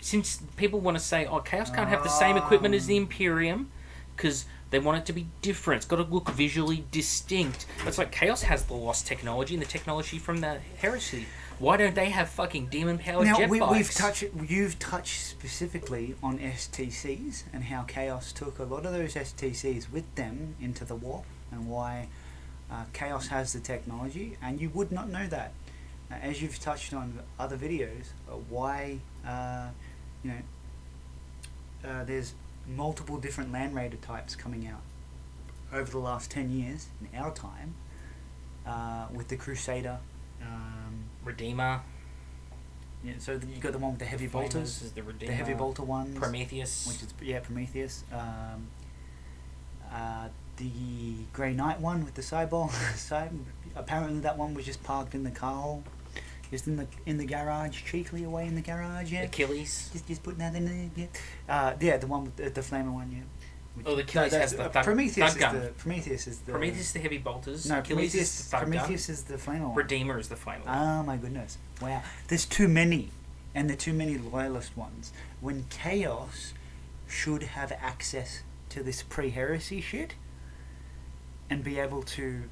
Since people want to say, oh, Chaos can't have the same equipment as the Imperium, because they want it to be different. It's got to look visually distinct. It's like Chaos has the lost technology and the technology from the Heresy. Why don't they have fucking demon-powered jet bikes? You've touched specifically on STCs and how Chaos took a lot of those STCs with them into the warp, and why Chaos has the technology, and you would not know that. As you've touched on other videos, why there's multiple different Land Raider types coming out over the last 10 years in our time, with the Crusader, Redeemer. Yeah, so you got the one with the heavy bolters. Is the Redeemer. The heavy bolter ones. Prometheus. Which is Prometheus. The Grey Knight one with the sideball. Apparently that one was just parked in the car hole, just in the garage, cheekily away in the garage. Yeah. Achilles. Just putting that in there. Yeah. The one with the flamer one. Yeah. The Achilles has the Prometheus gun. Prometheus is the heavy bolters. No, Achilles is the thug Prometheus gun. is the flamer one. Redeemer is the flamer one. Oh my goodness! Wow, there's too many, and there are too many loyalist ones. When Chaos should have access to this pre-heresy shit, and be able to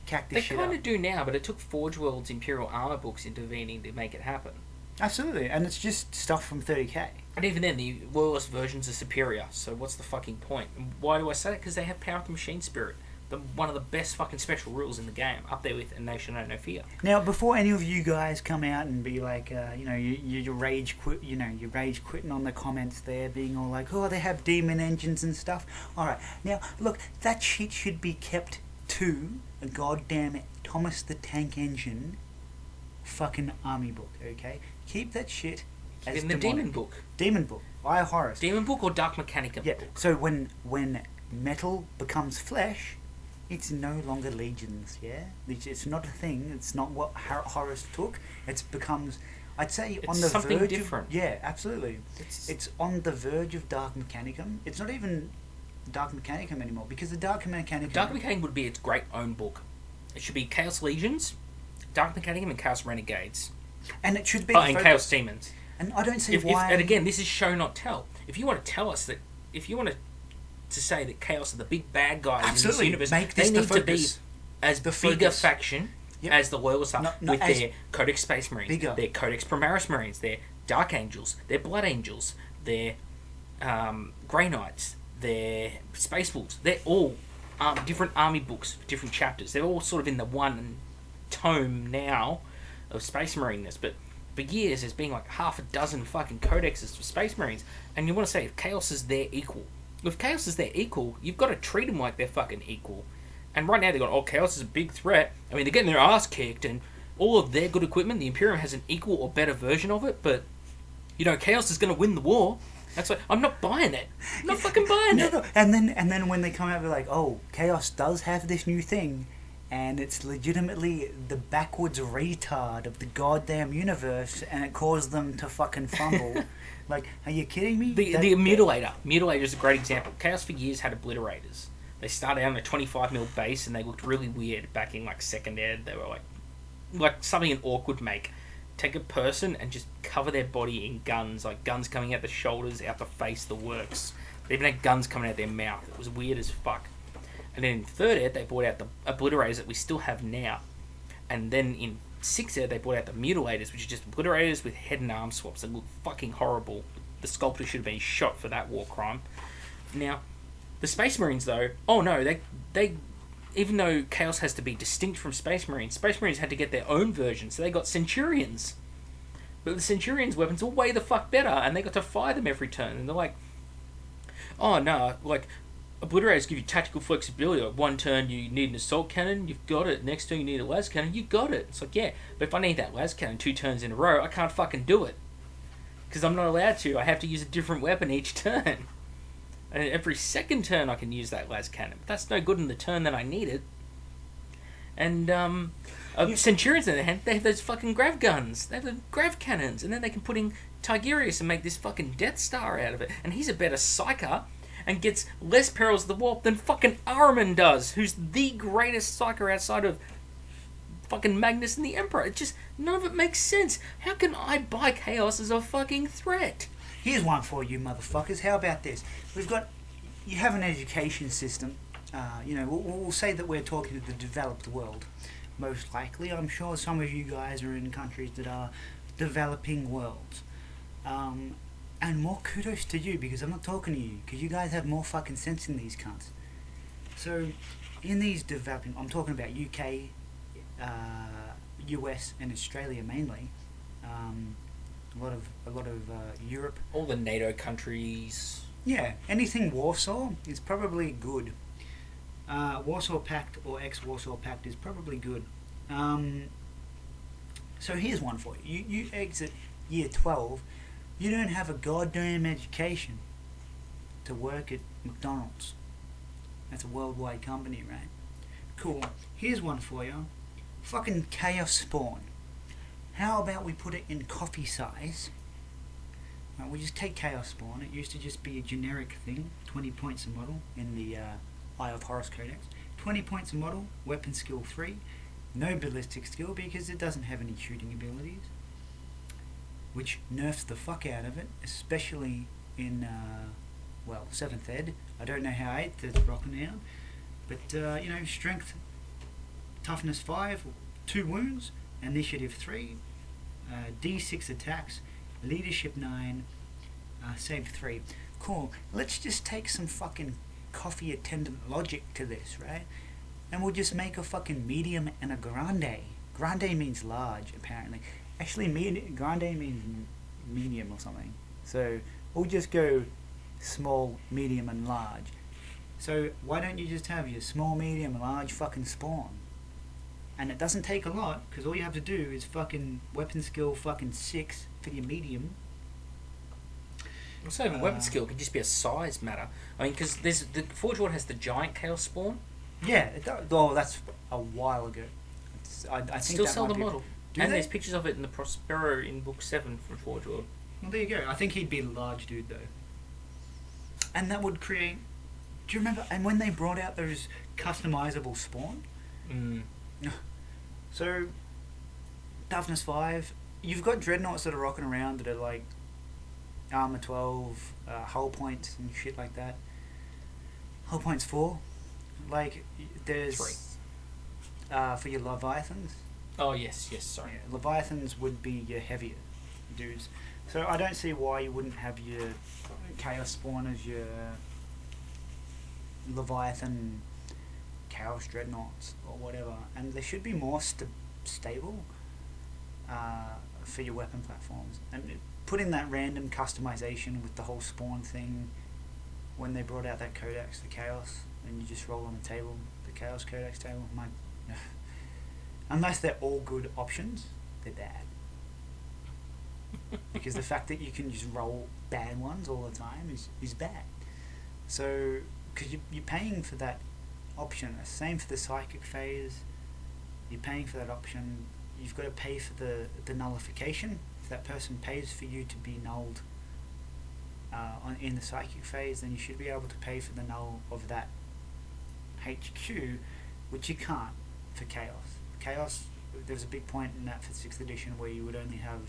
cack this shit up. They kind of do now, but it took Forge World's Imperial Armor books intervening to make it happen. Absolutely, and it's just stuff from 30k. And even then, the loyalist versions are superior, so what's the fucking point? And why do I say that? Because they have Power of the Machine Spirit, one of the best fucking special rules in the game, up there with A Nation Know No Fear. Now, before any of you guys come out and be like, you rage quit, you're rage quitting on the comments there, being all like, oh, they have demon engines and stuff. All right, now look, that shit should be kept to a goddamn Thomas the Tank Engine fucking army book, okay? Keep that shit as in the Demon Book. Demon Book. I Horus. Demon Book or Dark Mechanicum Yeah. book. So when metal becomes flesh, it's no longer legions. Yeah. It's not a thing. It's not what Horus took. It becomes. I'd say It's on the something verge. different. Yeah, absolutely. It's on the verge of Dark Mechanicum. It's not even Dark Mechanicum anymore because the Dark Mechanicum. Dark Mechanicum would be its great own book. It should be Chaos Legions, Dark Mechanicum, and Chaos Renegades. And it should be. And Chaos Demons. And I don't see why. And again, this is show not tell. If you want to tell us that, if you want to say that Chaos are the big bad guys absolutely. in this universe, Make this they need the to be focus. as The bigger focus. faction Yep. as the Loyalists are, with as their Codex Space Marines, bigger. their Codex Primaris Marines, their Dark Angels, their Blood Angels, their Grey Knights, their Space Wolves. They're all different army books, different chapters. They're all sort of in the one tome now of Space Marineness, but for years there's been like half a dozen fucking codexes for Space Marines, and you want to say if Chaos is their equal. If Chaos is their equal, you've got to treat them like they're fucking equal. And right now they've got, oh, Chaos is a big threat. I mean, they're getting their ass kicked, and all of their good equipment, the Imperium has an equal or better version of it, but, Chaos is going to win the war. That's like, I'm not buying it. I'm not fucking buying it. No. And then when they come out, they're like, oh, Chaos does have this new thing, and it's legitimately the backwards retard of the goddamn universe, and it caused them to fucking fumble. Like, are you kidding me? The Mutilator. Mutilator is a great example. Chaos for years had obliterators. They started out on a 25mm base, and they looked really weird back in, like, second ed. They were like something an orc would make. Take a person and just cover their body in guns, like guns coming out the shoulders, out the face, the works. They even had guns coming out their mouth. It was weird as fuck. And then in third ed, they brought out the obliterators that we still have now. And then in sixth ed, they brought out the mutilators, which are just obliterators with head and arm swaps that look fucking horrible. The sculptor should have been shot for that war crime. Now, the Space Marines, though, oh no, they even though Chaos has to be distinct from Space Marines had to get their own version, so they got Centurions. But the Centurions' weapons are way the fuck better, and they got to fire them every turn. And they're like, oh no, like, obliterators give you tactical flexibility. Like, one turn you need an assault cannon, you've got it. Next turn you need a las cannon, you got it. It's like, yeah, but if I need that las cannon 2 turns in a row, I can't fucking do it. Because I'm not allowed to. I have to use a different weapon each turn. And every second turn I can use that las cannon. But that's no good in the turn that I need it. And Centurions, on the other hand, they have those fucking grav guns. They have the grav cannons. And then they can put in Tigurius and make this fucking Death Star out of it. And he's a better psyker and gets less perils of the warp than fucking Ahriman does, who's the greatest psyker outside of fucking Magnus and the Emperor. It just, none of it makes sense. How can I buy Chaos as a fucking threat? Here's one for you, motherfuckers. How about this? You have an education system. We'll say that we're talking to the developed world. Most likely, I'm sure some of you guys are in countries that are developing worlds. And more kudos to you, because I'm not talking to you, because you guys have more fucking sense than these cunts. So, in these developing, I'm talking about UK, US, and Australia mainly. A lot of Europe. All the NATO countries. Yeah, anything Warsaw is probably good. Warsaw Pact or ex-Warsaw Pact is probably good. So here's one for you. You exit year 12, you don't have a goddamn education to work at McDonald's. That's a worldwide company, right? Cool. Here's one for you. Fucking Chaos Spawn. How about we put it in coffee size? Right, we just take Chaos Spawn. It used to just be a generic thing. 20 points a model in the Eye of Horus Codex. 20 points a model, weapon skill 3. No ballistic skill because it doesn't have any shooting abilities. Which nerfs the fuck out of it, especially in, 7th ed. I don't know how 8th is rocking out. But, strength, toughness 5, 2 wounds, initiative 3, D6 attacks, leadership 9, save 3. Cool. Let's just take some fucking coffee attendant logic to this, right? And we'll just make a fucking medium and a grande. Grande means large, apparently. Actually, grande means medium or something. So we'll just go small, medium, and large. So why don't you just have your small, medium, and large fucking spawn? And it doesn't take a lot, because all you have to do is fucking weapon skill fucking 6 for your medium. Also, even weapon skill could just be a size matter. I mean, because the Forge World has the giant Chaos Spawn. Yeah, it does. Oh, that's a while ago. I think still that sell might the be model. And there's pictures of it in the Prospero in book 7 from Forge World. Well, there you go. I think he'd be a large dude, though. And that would create... Do you remember? And when they brought out those customizable spawn? Mm. So, toughness 5. You've got dreadnoughts that are rocking around that are like armor 12, hull points and shit like that. Hull points 4. Like, there's... 3. For your Leviathans. Oh, yes, sorry. Yeah, Leviathans would be your heavier dudes. So I don't see why you wouldn't have your Chaos Spawn as your Leviathan Chaos Dreadnoughts or whatever. And they should be more stable for your weapon platforms. And putting that random customization with the whole spawn thing when they brought out that Codex, the Chaos, and you just roll on the table, the Chaos Codex table, unless they're all good options, they're bad. Because the fact that you can just roll bad ones all the time is bad. So, because you're paying for that option. Same for the psychic phase. You're paying for that option. You've got to pay for the nullification. If that person pays for you to be nulled in the psychic phase, then you should be able to pay for the null of that HQ, which you can't for Chaos. Chaos, there was a big point in that for 6th edition where you would only have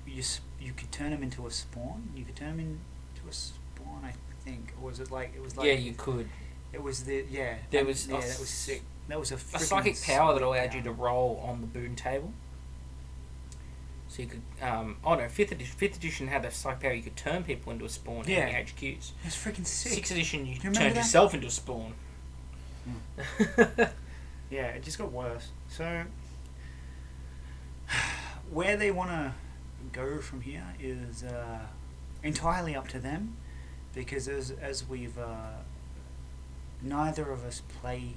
you could turn them into a spawn. You could turn them into a spawn, I think. Or was it like yeah, you could. It was that was sick. That was a psychic power that allowed you to roll on the boon table. So you could, 5th edition had a psychic power you could turn people into a spawn in the HQs. That's freaking sick. 6th edition you turned yourself into a spawn. Yeah, it just got worse. So, where they want to go from here is entirely up to them, because as we've neither of us play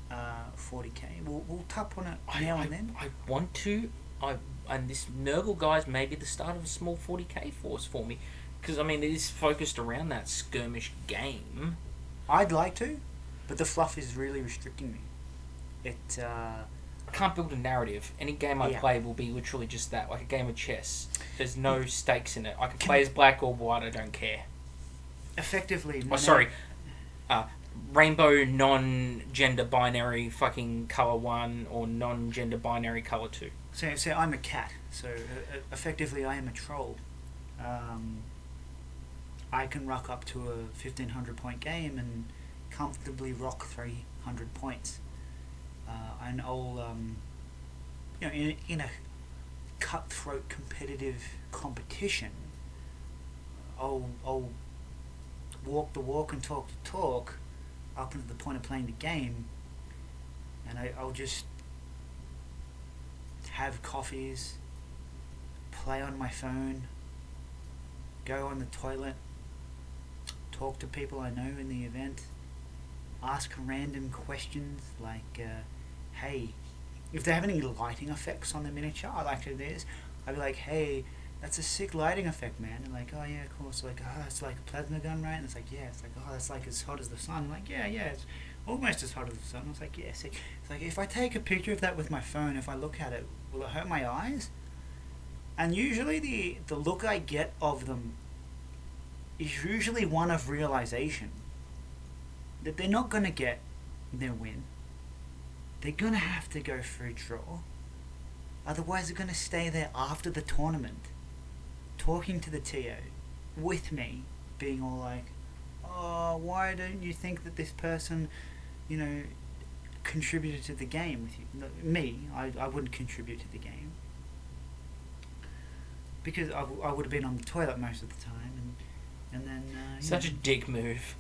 40k. We'll tap on it now and then. I want to. And this Nurgle guy's maybe the start of a small 40k force for me, because I mean it is focused around that skirmish game. I'd like to, but the fluff is really restricting me. I can't build a narrative. Any game I play will be literally just that, like a game of chess. There's no stakes in it. I can play as black or white. I don't care. Effectively. Rainbow non-gender binary fucking color 1 or non-gender binary color 2. So I'm a cat. So effectively, I am a troll. I can rock up to a 1500 point game and comfortably rock 300 points. And I'll, in a cutthroat competitive competition, I'll walk the walk and talk the talk up until the point of playing the game, and I'll just have coffees, play on my phone, go on the toilet, talk to people I know in the event, ask random questions like, hey, if they have any lighting effects on the miniature, I like to do this. I'd be like, hey, that's a sick lighting effect, man. And like, oh yeah, cool. So like, oh, it's like a plasma gun, right? And it's like, yeah. It's like, oh, that's like as hot as the sun. I'm like, yeah, it's almost as hot as the sun. I was like, yeah, sick. It's like, if I take a picture of that with my phone, if I look at it, will it hurt my eyes? And usually the look I get of them is usually one of realization that they're not going to get their win. They're going to have to go for a draw. Otherwise they're going to stay there after the tournament talking to the TO with me, being all like, oh, why don't you think that this person, contributed to the game with you? Me, I wouldn't contribute to the game. Because I would have been on the toilet most of the time, and then... Such a dick move.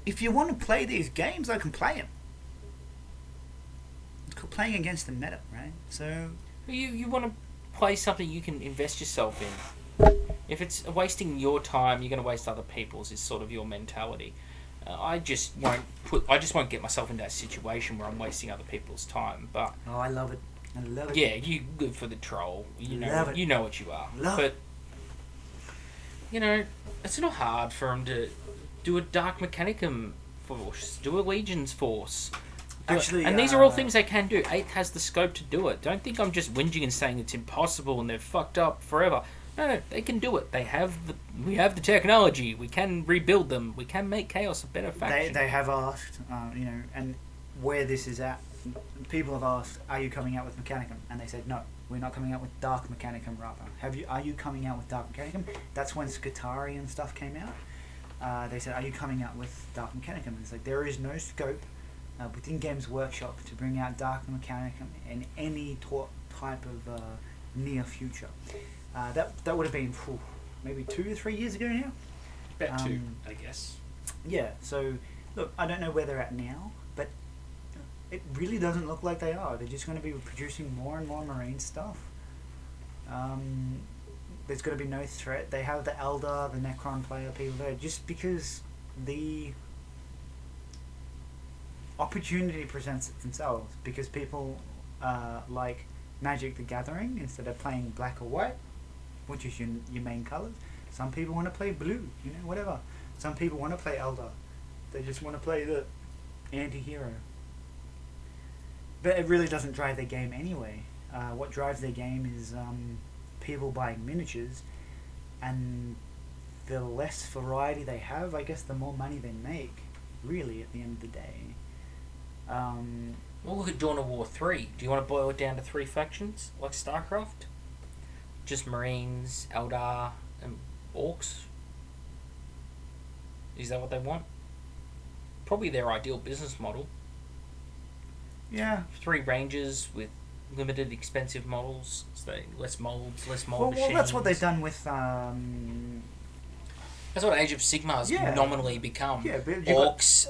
If you want to play these games, I can play them. It's called playing against the meta, right? So... You want to play something you can invest yourself in. If it's wasting your time, you're going to waste other people's, is sort of your mentality. I just won't get myself into that situation where I'm wasting other people's time, but... Oh, I love it. I love it. Yeah, you good for the troll. You know what you are. Love but it's not hard for them to do a Dark Mechanicum force, do a Legion's force. Actually, and these are all things they can do. 8th has the scope to do it. Don't think I'm just whinging and saying it's impossible and they're fucked up forever. No, they can do it. We have the technology. We can rebuild them. We can make Chaos a better faction. They have asked, and where this is at. People have asked, are you coming out with Mechanicum? And they said, no, we're not coming out with Dark Mechanicum, rather. Are you coming out with Dark Mechanicum? That's when Skitarii and stuff came out. They said, are you coming out with Dark Mechanicum? And it's like, there is no scope within Games Workshop to bring out Dark Mechanicum in any type of near future. That would have been maybe 2 or 3 years ago now. About 2, I guess. Yeah, so, look, I don't know where they're at now, but it really doesn't look like they are. They're just going to be producing more and more Marine stuff. There's going to be no threat. They have the Eldar, the Necron player people there, just because the opportunity presents it themselves. Because people like Magic the Gathering instead of playing black or white, which is your main colours. Some people want to play blue, whatever. Some people want to play Eldar. They just want to play the anti-hero. But it really doesn't drive their game anyway. What drives their game is people buying miniatures, and the less variety they have, I guess the more money they make, really, at the end of the day. Well, look at Dawn of War 3. Do you want to boil it down to 3 factions, like StarCraft? Just Marines, Eldar, and Orcs? Is that what they want? Probably their ideal business model. Yeah. 3 Rangers with limited, expensive models. So less molds, less mold machines. Well, that's what they've done with... That's what Age of Sigmar's nominally become. Yeah, but Orcs,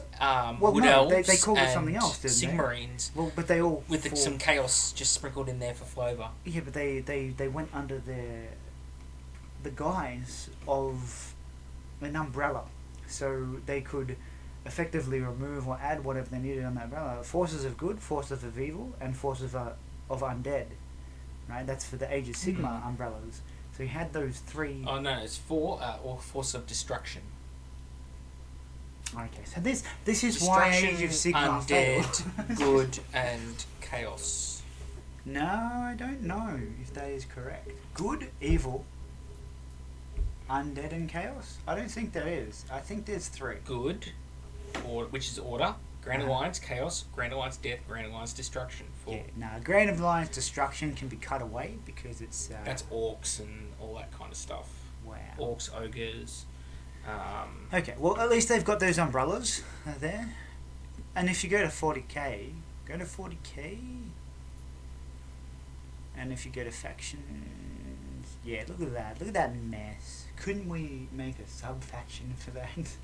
Wood Elves, they called it something else, didn't Sigmarines. Well, but they all... With some chaos just sprinkled in there for flavour. Yeah, but they went under the guise of an umbrella. So they could effectively remove or add whatever they needed on that umbrella. Forces of good, forces of evil, and forces of undead. Right? That's for the Age of Sigmar umbrellas. So you had those 3... Oh no, it's 4 or force of destruction. Okay, so this is why Age of Sigmar undead, good, and chaos. No, I don't know if that is correct. Good, evil, undead, and chaos? I don't think there is. I think there's 3. Good, which is order. Grand Alliance Chaos, Grand Alliance Death, Grand Alliance Destruction. Grand Alliance Destruction can be cut away because it's... That's Orcs and all that kind of stuff. Wow. Orcs, Ogres. Okay, well at least they've got those umbrellas there. And if you go to 40k, and if you go to factions... Yeah, look at that mess. Couldn't we make a sub-faction for that?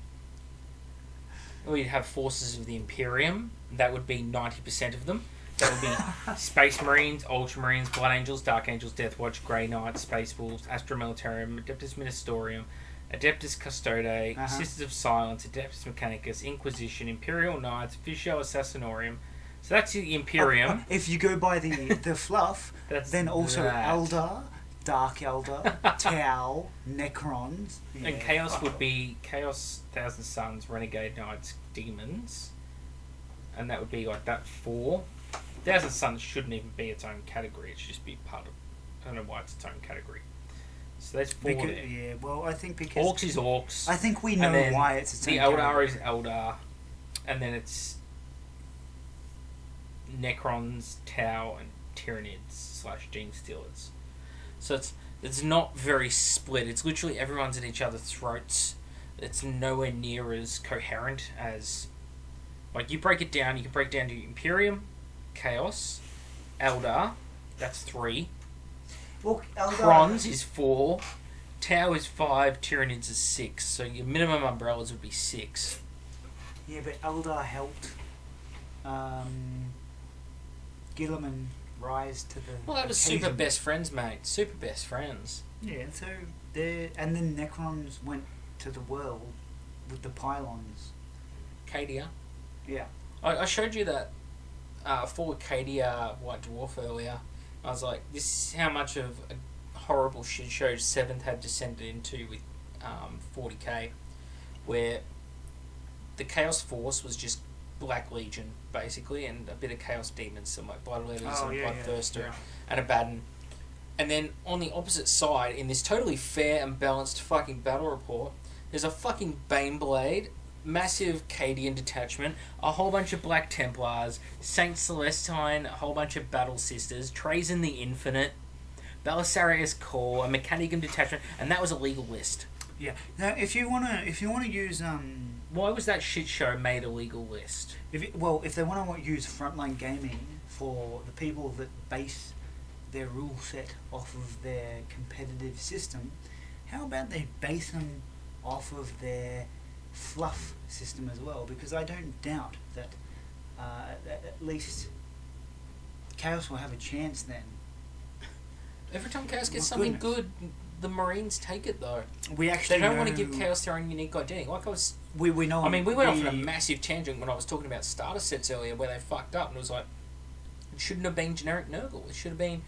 We'd have forces of the Imperium. That would be 90% of them. That would be Space Marines, Ultramarines, Blood Angels, Dark Angels, Death Watch, Grey Knights, Space Wolves, Astra Militarum, Adeptus Ministerium, Adeptus Custode, Sisters of Silence, Adeptus Mechanicus, Inquisition, Imperial Knights, Visio Assassinorium, So that's the Imperium. If you go by the fluff, then also that. Eldar, Dark Eldar, Tau, Necrons. Yeah. And Chaos would be Chaos, Thousand Suns, Renegade Knights, Demons. And that would be like that 4. Thousand Suns shouldn't even be its own category. It should just be part of... I don't know why it's its own category. So that's 4 there. Yeah, well, I think because... Orcs is Orcs. I think we know why it's its own category. The Eldar category. is Eldar. And then it's... Necrons, Tau, and Tyranids / Gene Stealers. So it's not very split. It's literally everyone's at each other's throats. It's nowhere near as coherent as... Like, you break it down, you can break down to Imperium, Chaos, Eldar, that's 3. Well, Eldar... Krons is 4, Tau is 5, Tyranids is 6. So your minimum umbrellas would be 6. Yeah, but Eldar helped Gilliman rise to the... Well, that was occasion. super best friends, mate. Super best friends. Yeah, so and then Necrons went to the world with the pylons. Cadia. Yeah. I showed you that for Cadia White Dwarf earlier. I was like, this is how much of a horrible shit show 7th had descended into with 40k, where the Chaos Force was just Black Legion, basically, and a bit of Chaos Demons, some like Bloodletters and Bloodthirster, and Abaddon. And then on the opposite side, in this totally fair and balanced fucking battle report, there's a fucking Baneblade, massive Cadian detachment, a whole bunch of Black Templars, Saint Celestine, a whole bunch of Battle Sisters, Trazyn the Infinite, Belisarius Core, a Mechanicum detachment, and that was a legal list. Yeah. Now, if you wanna use Why was that shit show made a legal list? if they wanna use Frontline Gaming for the people that base their rule set off of their competitive system, how about they base them off of their fluff system as well? Because I don't doubt that at least Chaos will have a chance then. Every time Chaos gets something good, the Marines take it though. We actually they don't want to give Chaos their own unique identity. Like we know. I mean, we went off on a massive tangent when I was talking about starter sets earlier, where they fucked up, and it was like, it shouldn't have been generic Nurgle. It should have been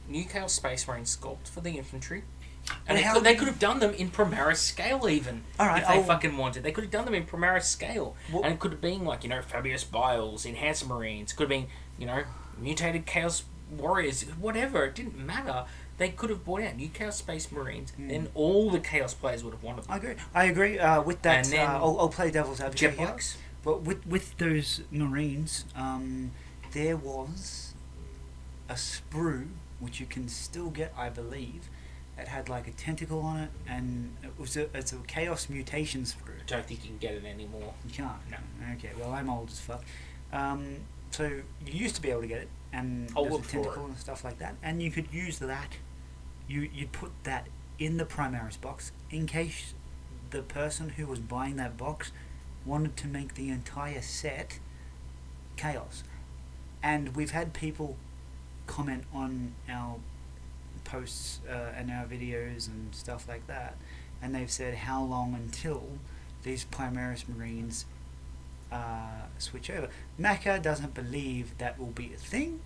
new Chaos Space Marine sculpt for the infantry. And they could have done them in Primaris scale even. Alright, if they fucking wanted. They could have done them in Primaris scale. Well, and it could have been like, Fabius Biles, Enhancer Marines. It could have been, mutated Chaos Warriors. Whatever. It didn't matter. They could have brought out new Chaos Space Marines. Then all the Chaos players would have wanted them. I agree with that. And then I'll play devil's advocate here. Jetbikes. But with those Marines, there was a sprue, which you can still get, I believe. It had like a tentacle on it, and it's a Chaos mutation sprue. I don't think you can get it anymore. You can't? No. Okay, well, I'm old as fuck. So you used to be able to get it, and I'll there's look a for tentacle and stuff like that, and you could use that. You'd put that in the Primaris box in case the person who was buying that box wanted to make the entire set Chaos. And we've had people comment on our posts and our videos and stuff like that, and they've said how long until these Primaris Marines switch over. Macca doesn't believe that will be a thing.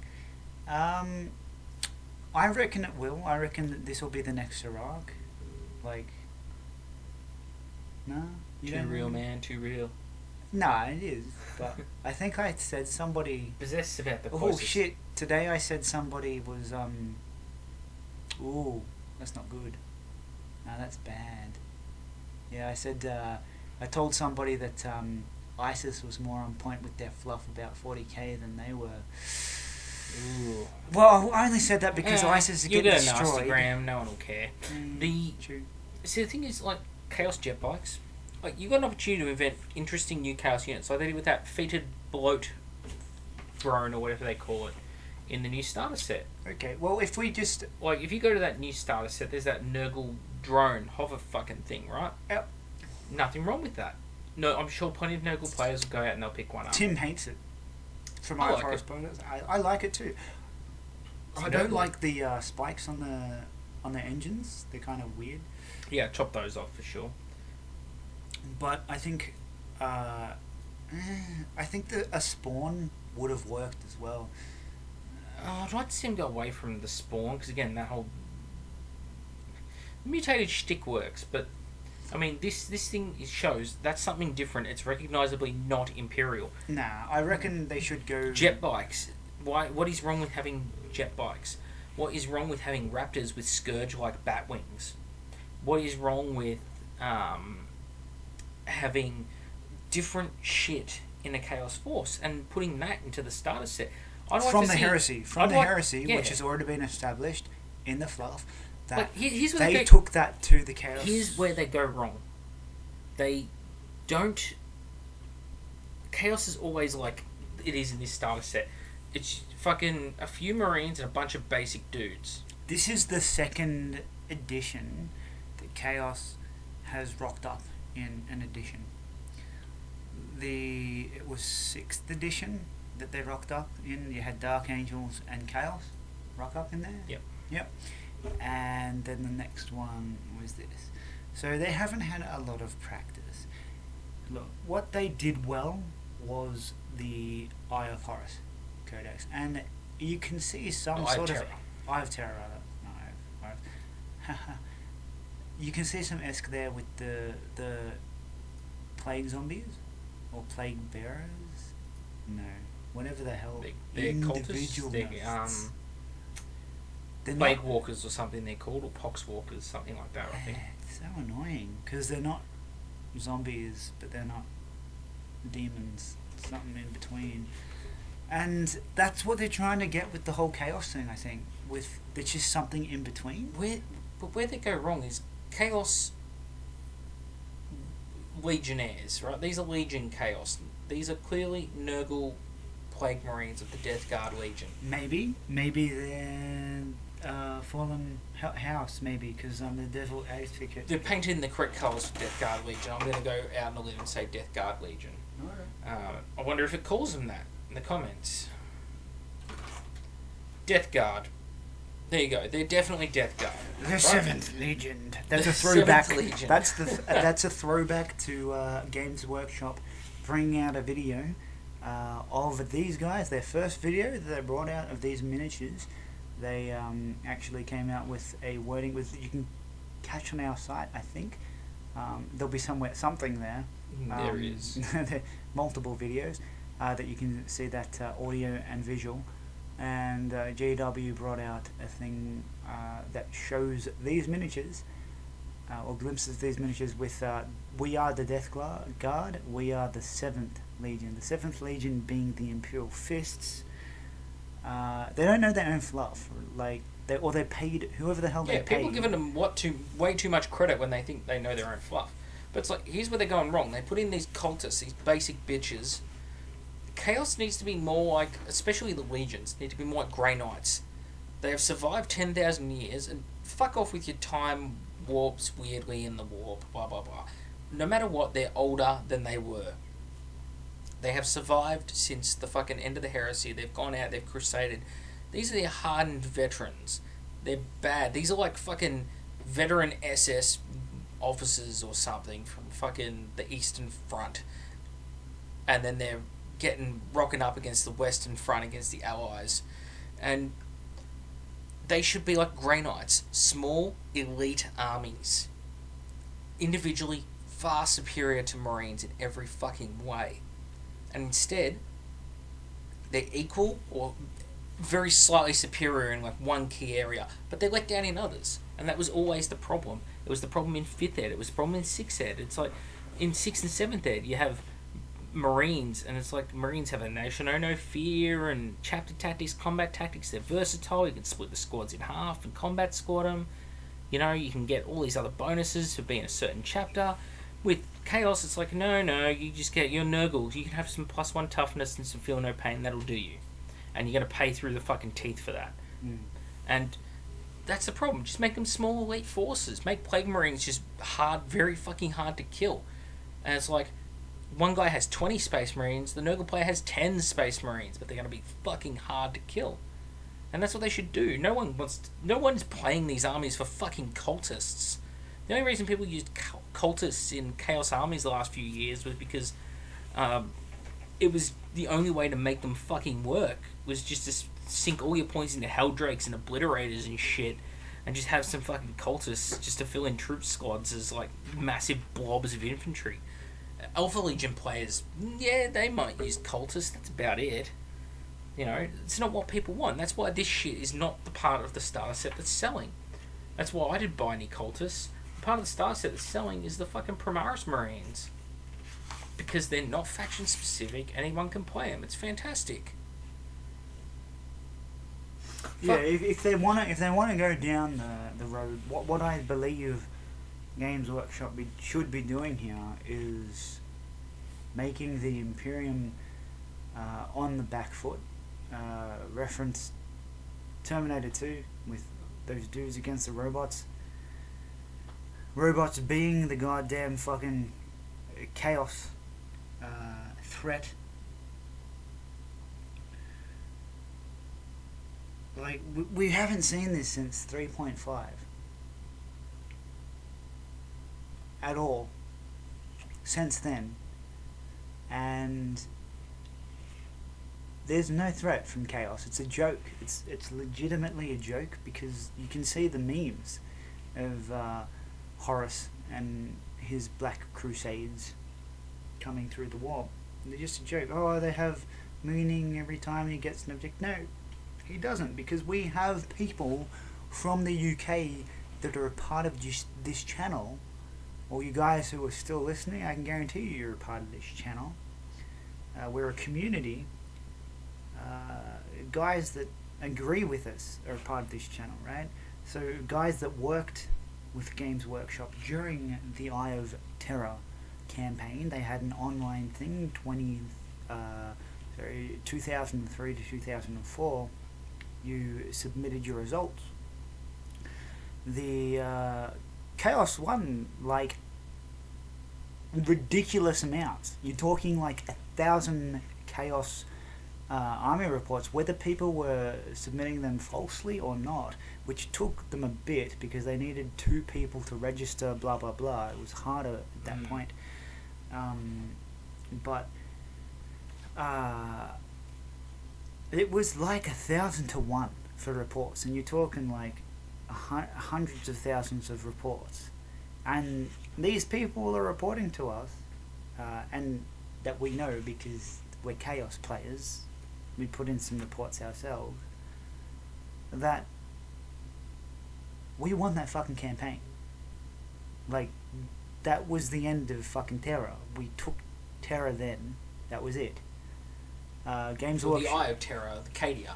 I reckon it will. I reckon that this will be the next Sirach. Like, no? Too real, man. Too real. Nah, it is. But I think I said somebody... Possessed about the Oh, shit. Today I said somebody was, Ooh, that's not good. No, that's bad. Yeah, I said, I told somebody that, ISIS was more on point with their fluff about 40k than they were. Ooh. Well, I only said that because ISIS is getting destroyed. You get an Instagram, no one will care. True. See, the thing is, like, Chaos jet bikes, like, you got an opportunity to invent interesting new Chaos units, like they did with that featured bloat drone, or whatever they call it, in the new starter set. Okay, well, if we just... Like, if you go to that new starter set, there's that Nurgle drone hover fucking thing, right? Yep. Nothing wrong with that. No, I'm sure plenty of Nurgle players will go out and they'll pick one up. Tim hates it. From I my like correspondence, I like it too. I don't like the spikes on the engines. They're kind of weird. Yeah, chop those off for sure. But I think that a spawn would have worked as well. I'd like to see him go away from the spawn, because again, that whole mutated shtick works, but I mean, this thing shows that's something different. It's recognisably not Imperial. Nah, I reckon they should go... Jet bikes. Why? What is wrong with having jet bikes? What is wrong with having raptors with scourge-like bat wings? What is wrong with having different shit in a Chaos Force and putting that into the starter set? From the Heresy, which has already been established in the fluff, that here's where they took that to the Chaos. Here's where they go wrong. They don't... Chaos is always like it is in this starter set. It's fucking a few Marines and a bunch of basic dudes. This is the second edition that Chaos has rocked up in an edition. It was 6th edition that they rocked up in. You had Dark Angels and Chaos rock up in there. Yep. And then the next one was this. So they haven't had a lot of practice. Look, what they did well was the Eye of Horus Codex, and you can see some sort of Eye of Terror, rather. No, Eye of You can see some esque there with the plague zombies or plague bearers. No, whatever the hell. They're cultists. They're plague walkers or something they're called, or pox walkers, something like that. I think. It's so annoying because they're not zombies, but they're not demons. Something in between. And that's what they're trying to get with the whole Chaos thing, I think. It's just something in between. Where they go wrong is Chaos Legionnaires, right? These are Legion Chaos. These are clearly Nurgle Plague Marines of the Death Guard Legion. Maybe they're Fallen House, maybe, because the Devil Advocate. They're painted in the correct colours for Death Guard Legion. I'm going to go out on a limb and say Death Guard Legion. Alright. I wonder if it calls them that in the comments. Death Guard. There you go. They're definitely Death Guard. The 7th Legion. That's a throwback. That's a throwback to Games Workshop bringing out a video of these guys. Their first video that they brought out of these miniatures. They actually came out with a wording you can catch on our site. I think there'll be something there. There is multiple videos that you can see that audio and visual. And GW brought out a thing that shows these miniatures, or glimpses of these miniatures with we are the Death Guard, we are the 7th Legion. The 7th Legion being the Imperial Fists. They don't know their own fluff. They paid whoever the hell they paid. Yeah, people giving them way too much credit when they think they know their own fluff. But it's like, here's where they're going wrong. They put in these cultists, these basic bitches. Chaos needs to be more like, especially the Legions, need to be more like Grey Knights. They have survived 10,000 years, and fuck off with your time warps weirdly in the warp, blah blah blah. No matter what, they're older than they were. They have survived since the fucking end of the Heresy. They've gone out, they've crusaded. These are the hardened veterans. They're bad. These are like fucking veteran SS officers or something from fucking the Eastern Front. And then they're rocking up against the Western Front against the Allies. And they should be like Grey Knights. Small, elite armies. Individually far superior to Marines in every fucking way. And instead, they're equal or very slightly superior in like one key area, but they're let down in others. And that was always the problem. It was the problem in 5th Ed. It was the problem in 6th Ed. It's like in 6th and 7th Ed, you have Marines, and it's like Marines have a nation, no fear, and chapter tactics, combat tactics. They're versatile. You can split the squads in half and combat squad them. You know, you can get all these other bonuses for being a certain chapter. With Chaos, it's like, no, you just get your Nurgles. You can have some +1 toughness and some feel no pain. That'll do you. And you're going to pay through the fucking teeth for that. And that's the problem. Just make them small elite forces. Make Plague Marines just very fucking hard to kill. And it's like, one guy has 20 Space Marines, the Nurgle player has 10 Space Marines, but they're going to be fucking hard to kill. And that's what they should do. No one's playing these armies for fucking cultists. The only reason people used cultists in Chaos armies the last few years was because it was the only way to make them fucking work was just to sink all your points into Helldrakes and Obliterators and shit, and just have some fucking cultists just to fill in troop squads as like massive blobs of infantry. Alpha Legion players, yeah, they might use cultists. That's about it. You know, it's not what people want. That's why this shit is not the part of the starter set that's selling. That's why I didn't buy any cultists. The part of the starter set that's selling is the fucking Primaris Marines. Because they're not faction specific, anyone can play them. It's fantastic. Yeah, if they want to go down the road, what I believe Games Workshop should be doing here is making the Imperium on the back foot. Reference Terminator 2 with those dudes against the robots. Robots being the goddamn fucking chaos threat. Like, we haven't seen this since 3.5 at all since then, and there's no threat from chaos. It's a joke. It's legitimately a joke, because you can see the memes of Horus and his Black Crusades coming through the wall. They're just a joke. Oh, they have meaning every time he gets an object. No, he doesn't, because we have people from the UK that are a part of just this channel. Or you guys who are still listening, I can guarantee you you're a part of this channel. We're a community. Guys that agree with us are a part of this channel, right? So guys that worked with Games Workshop during the Eye of Terror campaign, they had an online thing, 2003 to 2004. You submitted your results. The Chaos won like ridiculous amounts. You're talking like 1,000 Chaos army reports, whether people were submitting them falsely or not, which took them a bit because they needed 2 people to register, blah blah blah. It was harder at that point. But it was like 1,000 to 1 for reports, and you're talking like hundreds of thousands of reports, and these people are reporting to us, and that we know because we're Chaos players. We put in some reports ourselves that we won that fucking campaign. Like, that was the end of fucking Terror. We took Terror then. That was it. Games well, Workshop. the Eye of Terror, the Cadia.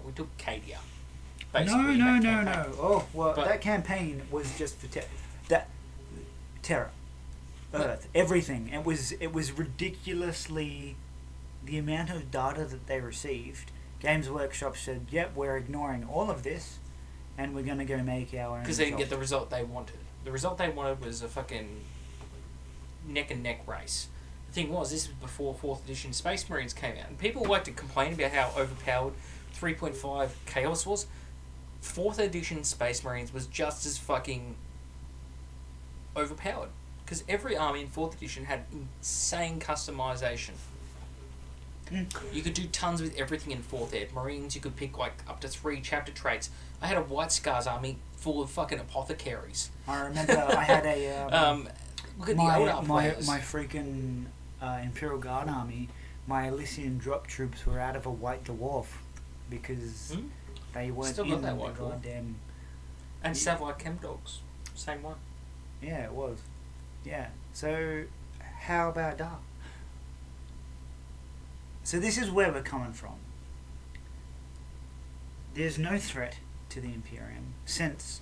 We took Cadia. No. Oh, well, but that campaign was just for Terror. Earth. Everything. It was ridiculously... The amount of data that they received, Games Workshop said, yep, we're ignoring all of this, and we're going to go make our own. Because they didn't get the result they wanted. The result they wanted was a fucking neck and neck race. The thing was, this was before 4th edition Space Marines came out, and people like to complain about how overpowered 3.5 Chaos was. 4th edition Space Marines was just as fucking overpowered, because every army in 4th edition had insane customization. You could do tons with everything in 4th Ed. Marines, you could pick like up to 3 chapter traits. I had a White Scars army full of fucking apothecaries. I remember I had a look at my freaking Imperial Guard army. My Elysian drop troops were out of a White Dwarf because they weren't Still in got that the White Dwarf. goddamn. And Savile Chem Dogs, same one. Yeah, it was. Yeah. So how about that? So this is where we're coming from. There's no threat to the Imperium since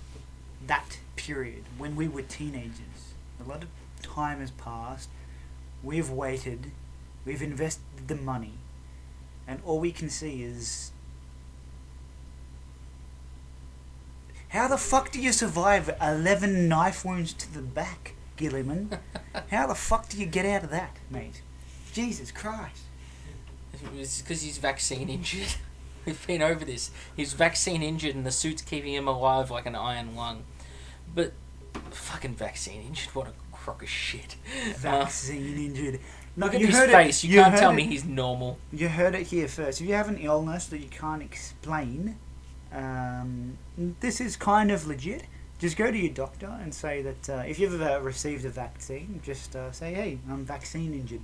that period when we were teenagers. A lot of time has passed. We've waited. We've invested the money. And all we can see is... How the fuck do you survive 11 knife wounds to the back, Gilliman? How the fuck do you get out of that, mate? Jesus Christ. It's because he's vaccine injured. We've been over this. He's vaccine injured and the suit's keeping him alive like an iron lung. But fucking vaccine injured, what a crock of shit. Vaccine injured. Look at you his heard face. it, You can't heard tell it, me he's normal. You heard it here first. If you have an illness that you can't explain, this is kind of legit. Just go to your doctor and say that if you've received a vaccine, just say, "Hey, I'm vaccine injured."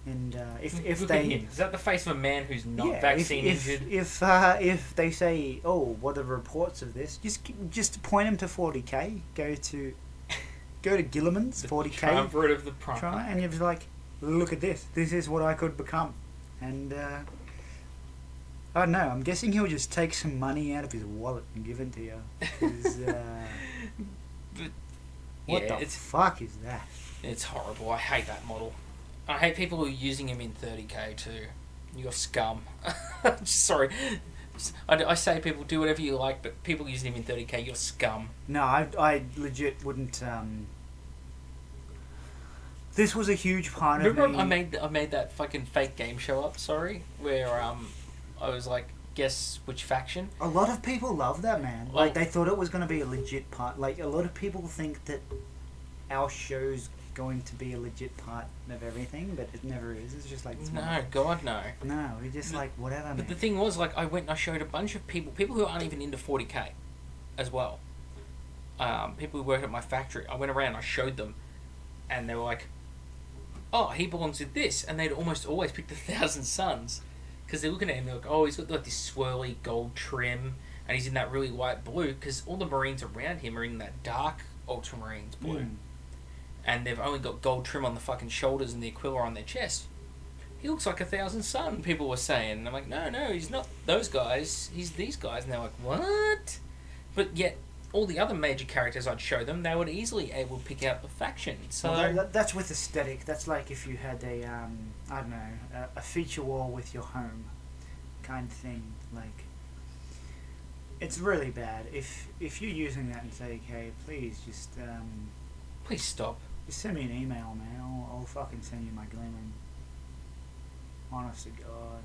And if Look they at him. Is that the face of a man who's not vaccine injured? If they say, "Oh, what are the reports of this?" Just point them to 40k. Go to Gilliman's 40k. Triumvirate of the prime. Try and you're like, "Look at this. This is what I could become." And I don't know. I'm guessing he'll just take some money out of his wallet and give it to you. 'Cause, But, what yeah, the fuck is that? It's horrible. I hate that model. I hate people who are using him in 30k too. You're scum. Sorry. I say to people, do whatever you like, but people using him in 30k, you're scum. No, I legit wouldn't. This was a huge part of me. Remember I made that fucking fake game show up, where I was like, guess which faction? A lot of people love that, man. Well, Like, they thought it was going to be a legit part. Like, a lot of people think that our show's going to be a legit part of everything, but it never is. It's just like... No, God, no. No, we're just like, whatever, man. But the thing was, like, I went and I showed a bunch of people who aren't even into 40k as well. People who work at my factory. I went around, I showed them, and they were like, oh, he belongs with this. And they'd almost always pick the Thousand Suns. Because they're looking at him, they're like, oh, he's got like this swirly gold trim, and he's in that really white blue, because all the Marines around him are in that dark Ultramarines blue. And they've only got gold trim on the fucking shoulders and the Aquila on their chest. He looks like a Thousand Sun, people were saying. And I'm like, no, he's not those guys, he's these guys. And they're like, what? But yet, all the other major characters I'd show them, they would easily able to pick out the faction. So Well, that's with aesthetic. That's like if you had a, I don't know, a feature wall with your home kind of thing. Like, it's really bad. If you're using that and say, okay, please just... please stop. Just send me an email, man. I'll fucking send you my glimmering. Honest to God.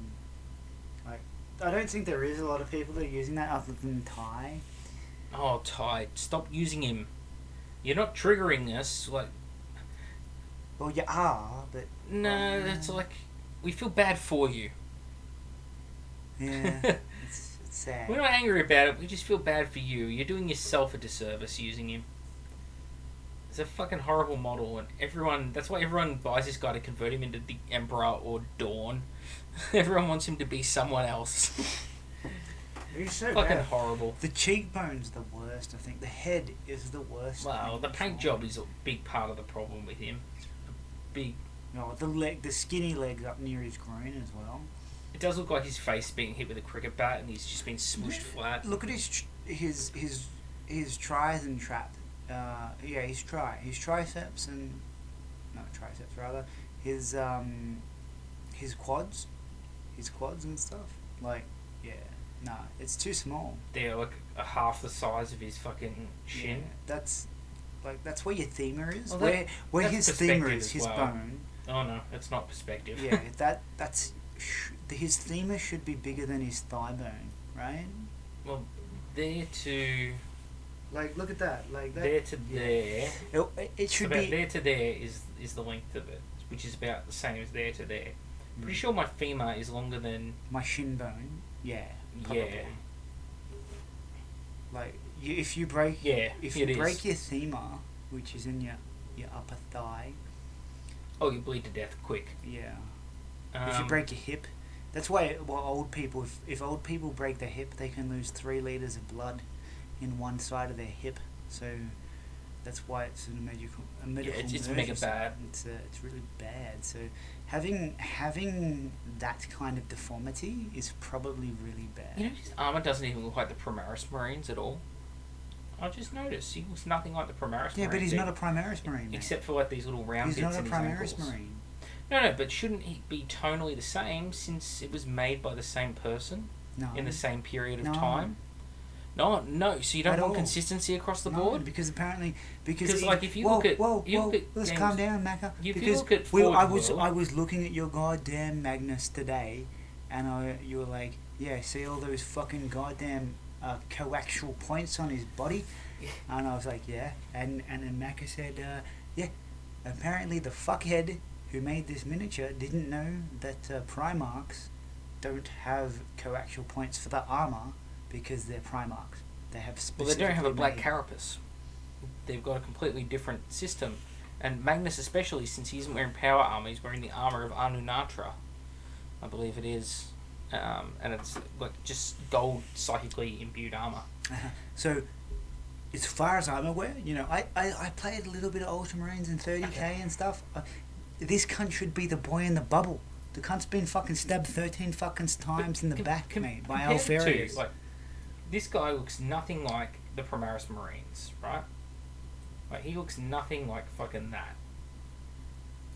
Like, I don't think there is a lot of people that are using that other than Ty. Oh, Ty, stop using him. You're not triggering us, like... Well, you are, but... No, that's like... We feel bad for you. Yeah, it's sad. We're not angry about it, we just feel bad for you. You're doing yourself a disservice using him. It's a fucking horrible model, and everyone... That's why everyone buys this guy to convert him into the Emperor or Dawn. Everyone wants him to be someone else. He's so fucking bad. horrible. The cheekbone's the worst, I think. The head is the worst. Well, the paint job is a big part of the problem with him. It's a big... No, the skinny legs up near his groin as well. It does look like his face being hit with a cricket bat and he's just been smooshed flat. Look at his tries and trap. His triceps and... Not triceps, rather. His quads. His quads and stuff. Like, yeah. Nah, it's too small. They're like a half the size of his fucking shin. Yeah, that's where your femur is. Well, where his femur perspective is, as his well. bone. Oh no, it's not perspective. Yeah, that's his femur should be bigger than his thigh bone, right? Well, there to... Like, look at that. Like that. There to there. It should about be... there to there is the length of it, which is about the same as there to there. Pretty sure my femur is longer than... My shin bone. Yeah. Probably. Yeah. Like, if you break... Yeah, If you break your femur, which is in your upper thigh... Oh, you bleed to death quick. Yeah. If you break your hip... That's why old people... If old people break their hip, they can lose 3 litres of blood in one side of their hip. So... That's why it's a medical it's mega bad. It's really bad. So having that kind of deformity is probably really bad. You know, his armour doesn't even look like the Primaris Marines at all. I just noticed he looks nothing like the Primaris Marines. Yeah, but he's not a Primaris Marine. Except for like these little round he's bits not a in Primaris his ankles. Marine. No, but shouldn't he be tonally the same since it was made by the same person No. in the same period of No. time? No. So you don't At want all. consistency across the No, board? because apparently like if you look at let's games- calm down, Macca. If you Because look at Forge I World- was looking at your goddamn Magnus today, and you were like, yeah, see all those fucking goddamn coaxial points on his body, and I was like, yeah, and then Macca said, yeah, apparently the fuckhead who made this miniature didn't know that Primarchs don't have coaxial points for the armor because they're Primarchs. They have Well, they don't have a black made- carapace. They've got a completely different system. And Magnus, especially, since he isn't wearing power armor, he's wearing the armor of Anunatra, I believe it is. And it's like just gold psychically imbued armor. So, as far as I'm aware, you know, I played a little bit of Ultramarines and 30k and stuff. This cunt should be the boy in the bubble. The cunt's been fucking stabbed 13 fucking times in the back, mate, by Alfarius. Like, this guy looks nothing like the Primaris Marines, right? Like, he looks nothing like fucking that.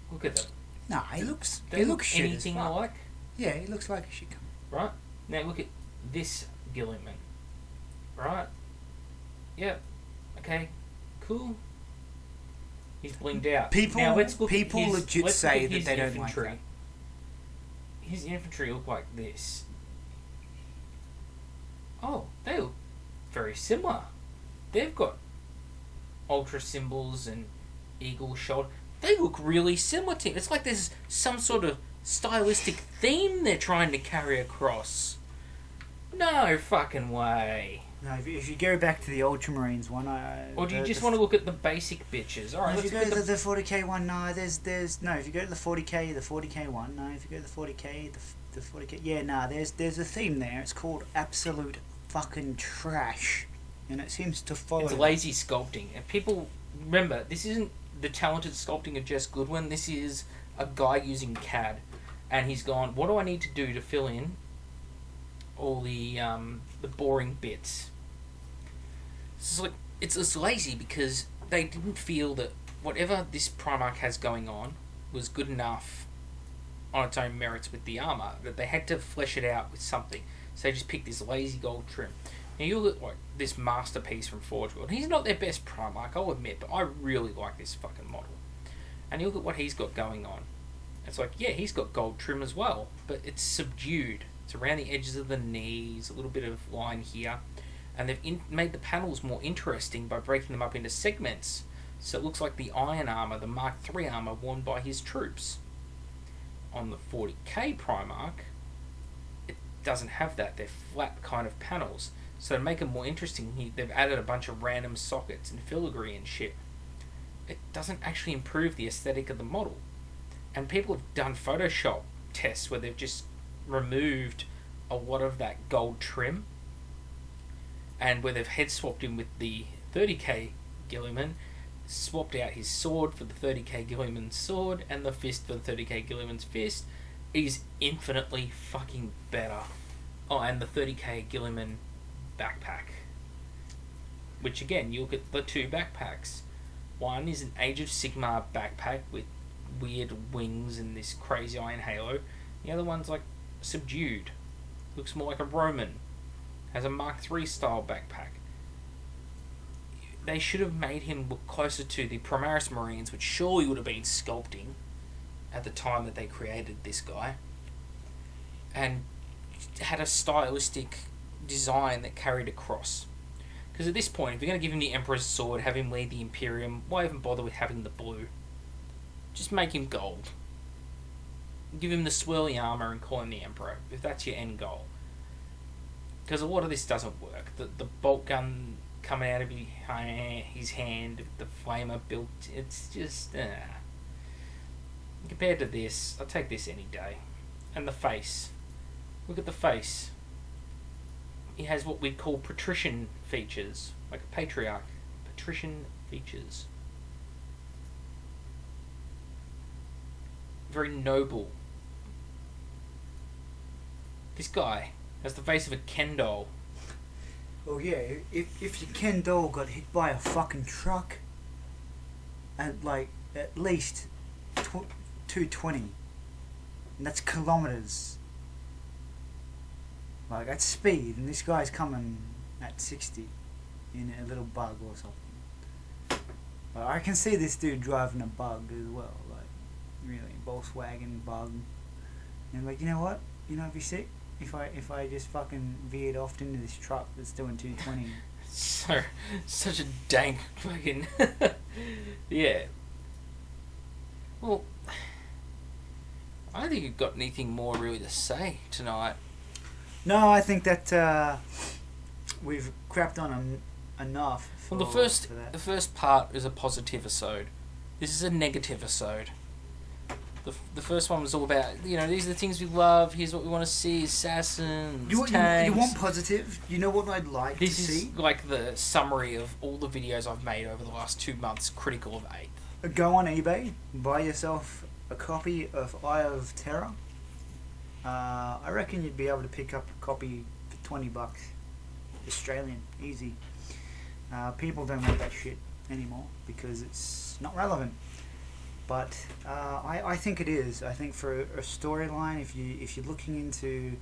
Look at them. Nah, he looks They look shit as anything fuck. like, Yeah, he looks like a shit cunt. right? Now look at this Gilliman, right? Yep. Okay. Cool. He's blinged out. People- now let's look people at his, legit let's say look at that his they don't like infantry. that. His infantry look like this. Oh, they look very similar. They've got ultra symbols and eagle shoulder. They look really similar to him. It's like there's some sort of stylistic theme they're trying to carry across. No fucking way. No, if you go back to the Ultramarines one, Or do you just want to look at the basic bitches? Alright, if you let's go look to at the 40k one, no, there's no. If you go to the 40k one, no. If you go to the 40k, the 40k, yeah, nah. There's a theme there. It's called absolute fucking trash, and it seems to follow. It's lazy sculpting. And people, remember, this isn't the talented sculpting of Jess Goodwin. This is a guy using CAD. And he's gone, what do I need to do to fill in all the boring bits? So it's lazy because they didn't feel that whatever this Primarch has going on was good enough on its own merits with the armour, that they had to flesh it out with something. So they just picked this lazy gold trim. Now you look at like this masterpiece from Forge World. He's not their best Primarch, I'll admit, but I really like this fucking model. And you look at what he's got going on. It's like, yeah, he's got gold trim as well, but it's subdued. It's around the edges of the knees, a little bit of line here. And they've made the panels more interesting by breaking them up into segments. So it looks like the iron armour, the Mark III armour worn by his troops. On the 40k Primarch, it doesn't have that. They're flat kind of panels. So to make it more interesting, they've added a bunch of random sockets and filigree and shit. It doesn't actually improve the aesthetic of the model. And people have done Photoshop tests where they've just removed a lot of that gold trim, and where they've head swapped him with the 30k Gilliman, swapped out his sword for the 30k Gilliman's sword, and the fist for the 30k Gilliman's fist, is infinitely fucking better. Oh, and the 30k Gilliman backpack. Which again, you look at the two backpacks. One is an Age of Sigmar backpack with weird wings and this crazy iron halo. The other one's like subdued. Looks more like a Roman. Has a Mark III style backpack. They should have made him look closer to the Primaris Marines, which surely would have been sculpting at the time that they created this guy. And had a stylistic design that carried across. Because at this point, if you're going to give him the Emperor's Sword, have him lead the Imperium, why even bother with having the blue? Just make him gold. Give him the swirly armour and call him the Emperor, if that's your end goal. Because a lot of this doesn't work. The bolt gun coming out of his hand, the flamer built, it's just... Compared to this, I'll take this any day. And the face. Look at the face. He has what we call patrician features, like a patriarch. Patrician features. Very noble. This guy has the face of a Ken doll. Well, yeah, if your Ken doll got hit by a fucking truck at like at least 220, and that's kilometers. Like that's speed, and this guy's coming at 60 in a little bug or something. But I can see this dude driving a bug as well, like really Volkswagen bug. And like, you know what? You know, it'd be sick if I just fucking veered off into this truck that's doing 220. Such a dank fucking... Yeah. Well, I don't think you've got anything more really to say tonight. No, I think that we've crapped on them enough. Well, the first part is a positive-o-sode. This is a negative-o-sode. The first one was all about, these are the things we love, here's what we want to see, assassins, tanks. You want positive? You know what I'd like to see? This is like the summary of all the videos I've made over the last 2 months, critical of 8th. Go on eBay, buy yourself a copy of Eye of Terror. I reckon you'd be able to pick up a copy for $20. Australian, easy. People don't want that shit anymore because it's not relevant. But I think it is. I think for a storyline, if you're looking into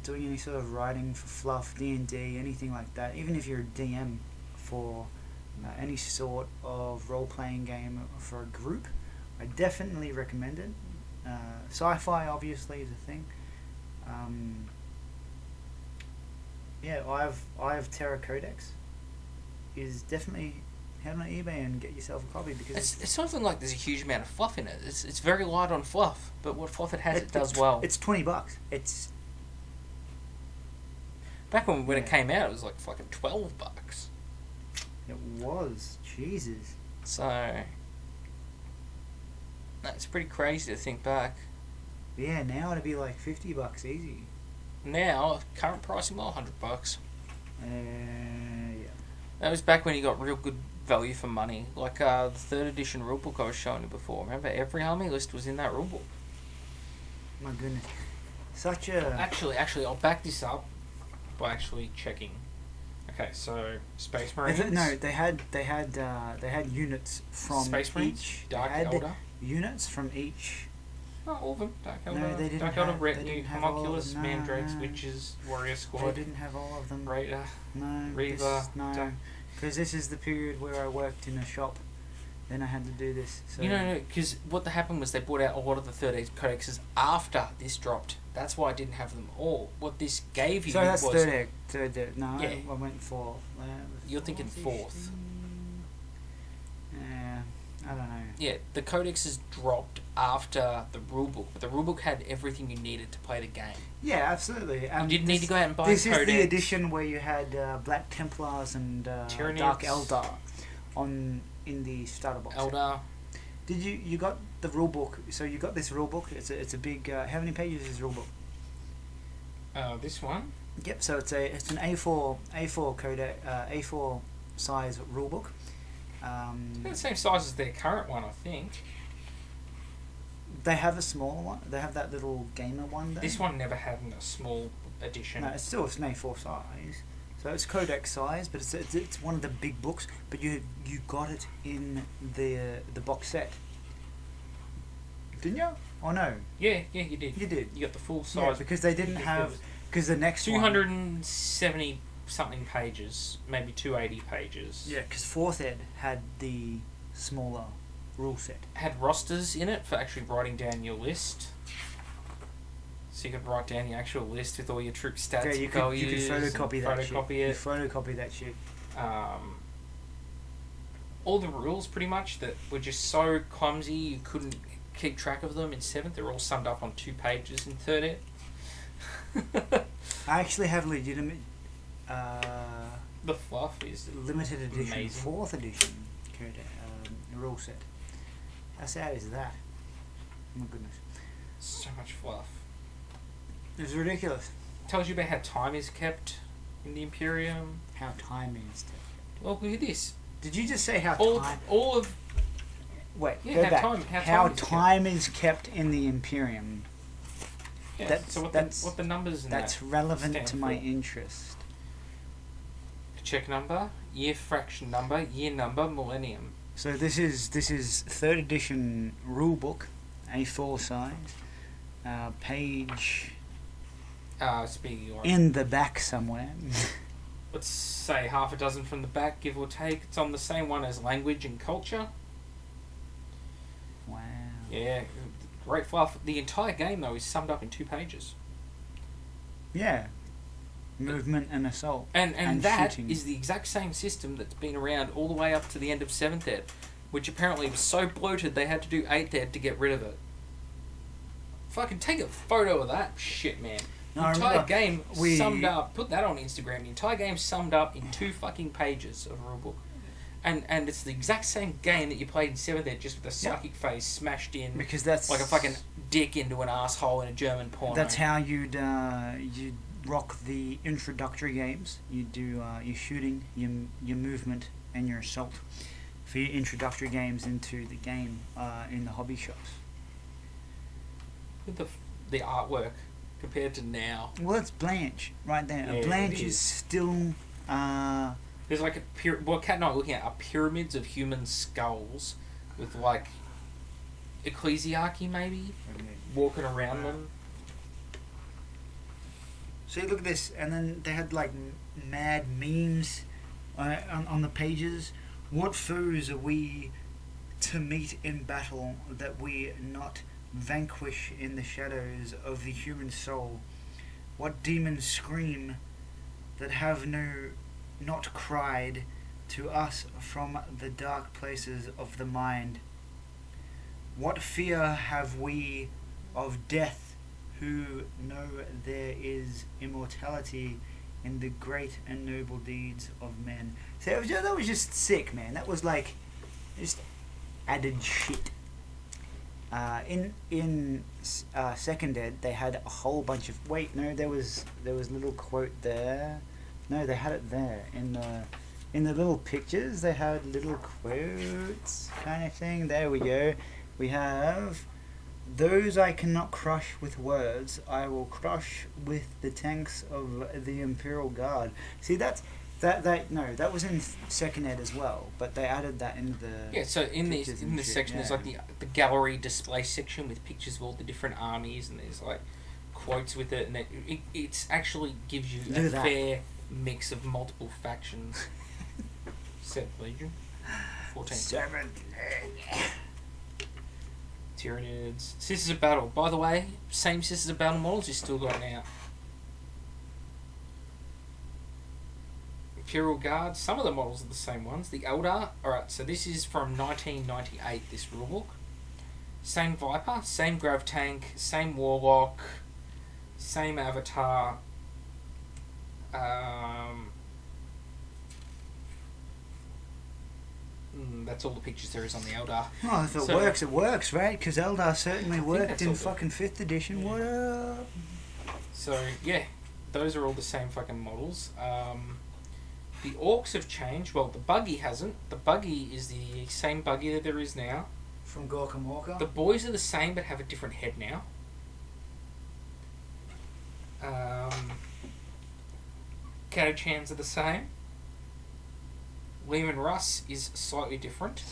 doing any sort of writing for fluff, D&D, anything like that, even if you're a DM for any sort of role-playing game for a group, I definitely recommend it. Sci-fi obviously is a thing. Eye of Terror Codex is definitely head on eBay and get yourself a copy because it's something like there's a huge amount of fluff in it. It's very light on fluff, but what fluff it has, it does well. It's $20. It's back when it came out, it was like fucking $12. It was Jesus. So that's pretty crazy to think back. Yeah, now it'd be like $50 easy. Now current pricing, well, $100. Yeah. That was back when you got real good value for money. Like the 3rd edition rulebook I was showing you before. Remember, every army list was in that rulebook. My goodness, such a. Actually, I'll back this up by actually checking. Okay, so Space Marines. No, they had units from Space Marines, each. Dark Elder. Units from each. Not all of them. Dark Elder. No, they didn't Dark have, Elder, Retinue, Homunculus, Mandrakes, Witches, Warrior Squad. They didn't have all of them. Raider. No. Reaver. No. Because this is the period where I worked in a shop. Then I had to do this. So. No, because what happened was they brought out a lot of the 3rd codexes after this dropped. That's why I didn't have them all. What this gave you was... So that's third. No, yeah. I went 4th. You're thinking 4th. Yeah, I don't know. Yeah, the codexes dropped after the rulebook, but the rulebook had everything you needed to play the game. Yeah, absolutely. You didn't need to go out and buy this codex. This is the edition where you had Black Templars and Dark Eldar in the starter box. Eldar. Did you got the rulebook? So you got this rulebook. It's a big. How many pages is this rulebook? This one. Yep. So it's an A4 codex A4 size rulebook. It's the same size as their current one, I think. They have a smaller one. They have that little gamer one. This one never had a small edition. No, it's still an A4 size. So it's codex size, but it's one of the big books. But you got it in the box set, didn't you? Oh no. Yeah, you did. You did. You got the full size. Yeah, because they didn't have. Because the next 270 something pages, maybe 280 pages. Yeah, because 4th ed had the smaller rule set. Had rosters in it for actually writing down your list. So you could write down your actual list with all your troop stats. Yeah, you could photocopy that shit. Photocopy it. You photocopy that shit. All the rules, pretty much, that were just so clumsy you couldn't keep track of them in 7th. They're all summed up on 2 pages in 3rd ed. I actually have legitimate... the fluff is limited edition, amazing. 4th edition rule set. How sad is that? Oh my goodness. So much fluff. It's ridiculous. Tells you about how time is kept in the Imperium. How time is kept. Well, look at this. Did you just say how time... All of... Wait, yeah, go back. how time is kept in the Imperium. Yeah, so what the numbers in that's that relevant to my interest. Check number, year fraction number, year number, millennium. So this is 3rd edition rulebook, A4 size, page speaking of, in the back somewhere. Let's say half a dozen from the back, give or take. It's on the same one as language and culture. Wow. Yeah, great fluff. The entire game though is summed up in 2 pages. Yeah. Movement and assault. And that shooting. is the exact same system that's been around all the way up to the end of 7th ed, which apparently was so bloated they had to do 8th ed to get rid of it. Fucking take a photo of that shit, man. No, The I entire remember game we- summed up. Put that on Instagram. The entire game summed up in 2 fucking pages of rulebook. And it's the exact same game that you played in 7th Ed, just with a psychic phase smashed in, because that's like a fucking dick into an asshole in a German porno. That's how you'd rock the introductory games. You do your shooting, your movement, and your assault for your introductory games into the game in the hobby shops. With the artwork compared to now. Well, that's Blanche right there. Yeah, Blanche it is is. still. There's like what Kat and I are looking at are pyramids of human skulls with like ecclesiarchy maybe walking around them. See, look at this, and then they had like mad memes on the pages. What foes are we to meet in battle that we not vanquish in the shadows of the human soul? What demons scream that have not cried to us from the dark places of the mind? What fear have we of death, who know there is immortality in the great and noble deeds of men? So that was just sick, man. That was like just added shit. In second ed, they had a whole bunch of there was little quote there. No, they had it there in the little pictures. They had little quotes kind of thing. There we go. We have, those I cannot crush with words, I will crush with the tanks of the Imperial Guard. See, that was in second ed as well, but they added that in the So in this shit, section there's like the gallery display section with pictures of all the different armies, and there's like quotes with it, and it's actually gives you a fair mix of multiple factions. 7th Legion, 14th. 7th Legion. Tyranids. Sisters of Battle. By the way, same Sisters of Battle models you still got now. Imperial Guard. Some of the models are the same ones. The Eldar. Alright, so this is from 1998, this rulebook. Same Viper, same Grav Tank, same Warlock, same Avatar. That's all the pictures there is on the Eldar. Oh, if it works, right? Because Eldar certainly worked in fucking 5th edition. What up? So, yeah, those are all the same fucking models. The Orcs have changed. Well, the Buggy hasn't. The Buggy is the same Buggy that there is now. From Gorka Morka? The boys are the same but have a different head now. Catachans are the same. Lehman Russ is slightly different.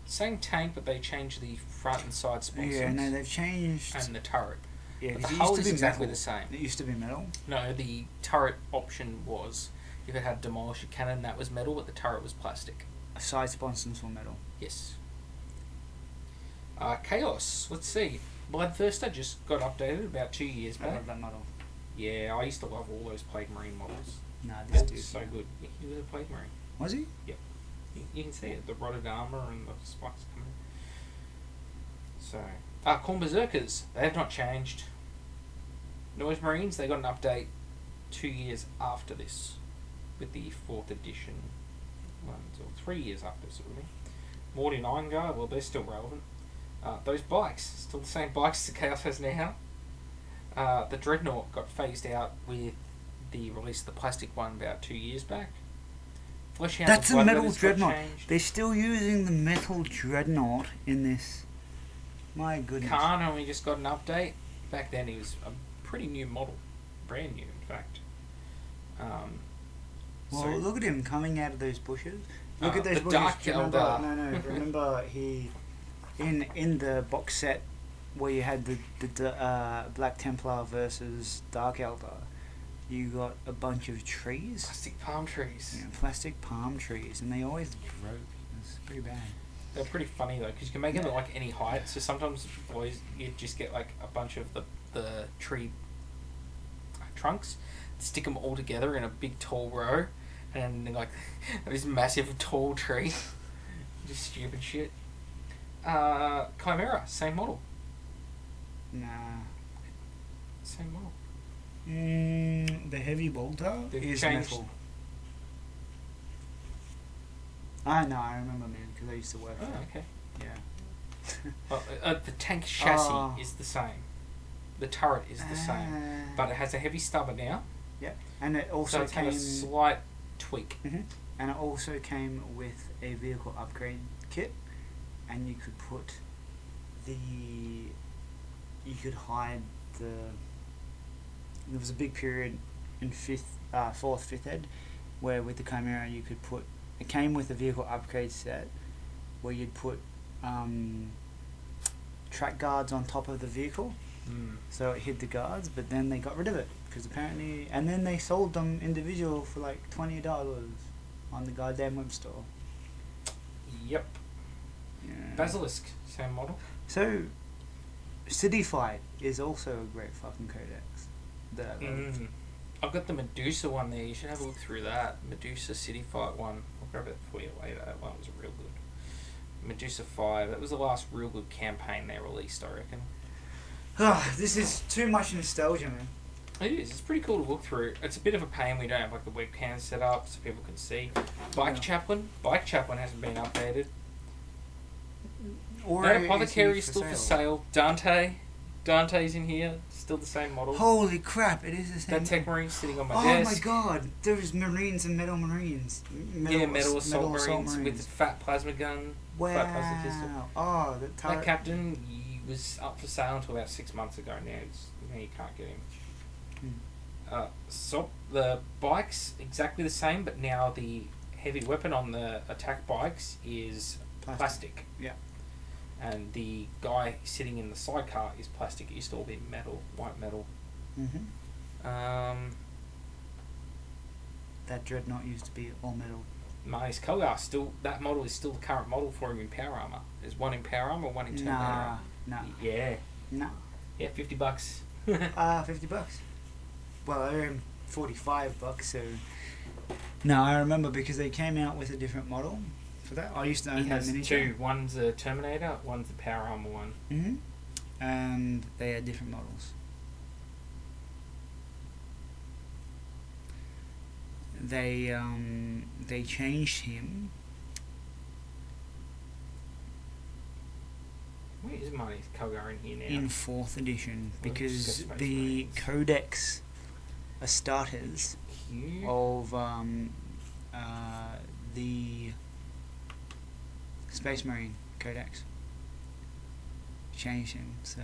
Same tank, but they changed the front and side sponsons. Yeah, no, they've changed. And the turret. Yeah, But the it hull used is to be exactly metal. the same. It used to be metal. No, the turret option was, if it had demolish a cannon, that was metal, but the turret was plastic. Side sponsons were metal. Yes. Chaos. Let's see. Bloodthirster just got updated about 2 years I back. love that model. Yeah, I used to love all those Plague Marine models. Nah, this That's dude. so good. Yeah, he was a Plague Marine. Was he? You can see it, the rotted armour and the spikes coming. So, Khorne Berserkers, they have not changed. Noise Marines, they got an update 2 years after this, with the 4th edition ones, or 3 years after, sort of thing. Morty Nine Guard, well, they're still relevant. Those bikes, still the same bikes that Chaos has now. The Dreadnought got phased out with the release of the plastic one about 2 years back. That's a metal Dreadnought. They're still using the metal Dreadnought in this. My goodness. Khan only just got an update. Back then he was a pretty new model. Brand new, in fact. Well, look at him coming out of those bushes. Look at those the bushes. Dark Remember, Eldar. remember he... In the box set where you had the Black Templar versus Dark Eldar, you got a bunch of trees. Plastic palm trees. Yeah, plastic palm trees, and they always broke. It's pretty bad. They're pretty funny though, because you can make them at like any height. So sometimes boys, you just get like a bunch of the tree trunks, stick them all together in a big tall row, and like this massive tall tree. Just stupid shit. Chimera, same model. Nah. Same model. The heavy bolter They've is changed. metal. I know, I remember, man, because I used to work Oh, there. okay. Yeah. Well, the tank chassis is the same. The turret is the same, but it has a heavy stubber now. Yeah, and it So also it's had came. a slight tweak. And it also came with a vehicle upgrade kit, and you could put you could hide the. There was a big period in fourth, fifth ed, where with the Chimera you could put. It came with a vehicle upgrade set, where you'd put track guards on top of the vehicle, so it hid the guards. But then they got rid of it because apparently, and then they sold them individual for like $20 on the goddamn web store. Yep. Yeah. Basilisk, same model. So, City Fight is also a great fucking codex. That I love. I've got the Medusa one there. You should have a look through that. Medusa City Fight one. I'll grab it for you later. That one was real good. Medusa 5. That was the last real good campaign they released, I reckon. This is too much nostalgia, man. It is. It's pretty cool to look through. It's a bit of a pain we don't have like the webcam set up so people can see. Bike Chaplain hasn't been updated. Or No, Apothecary is still for sale. Dante's in here. Still the same model. Holy crap! It is the same. That Tech Marine's sitting on my Oh desk. my god! There's Marines and Metal Marines. Metal Assault Marines with a fat plasma gun. Wow! Fat plasma pistol. Oh, That captain, he was up for sale until about 6 months ago. Now you can't get him. So the bikes exactly the same, but now the heavy weapon on the attack bikes is plastic. Yeah. And the guy sitting in the sidecar is plastic. It used to all be metal, white metal. That Dreadnought used to be all metal. Marty's Kogar, that model is still the current model for him in Power Armor. There's one in Power Armor, one in Terminator. Nah. Yeah. Nah. Yeah, $50. $50. Well, I earned $45, so. No, I remember because they came out with a different model for that. I used to own He that has miniature. two. One's a Terminator, one's the Power Armor one. And they had different models. They changed him. Where is Marty's Kogar in here now? In 4th edition, because Space the Marines. Codex Astartes Cute. of the Space Marine Codex changed him. So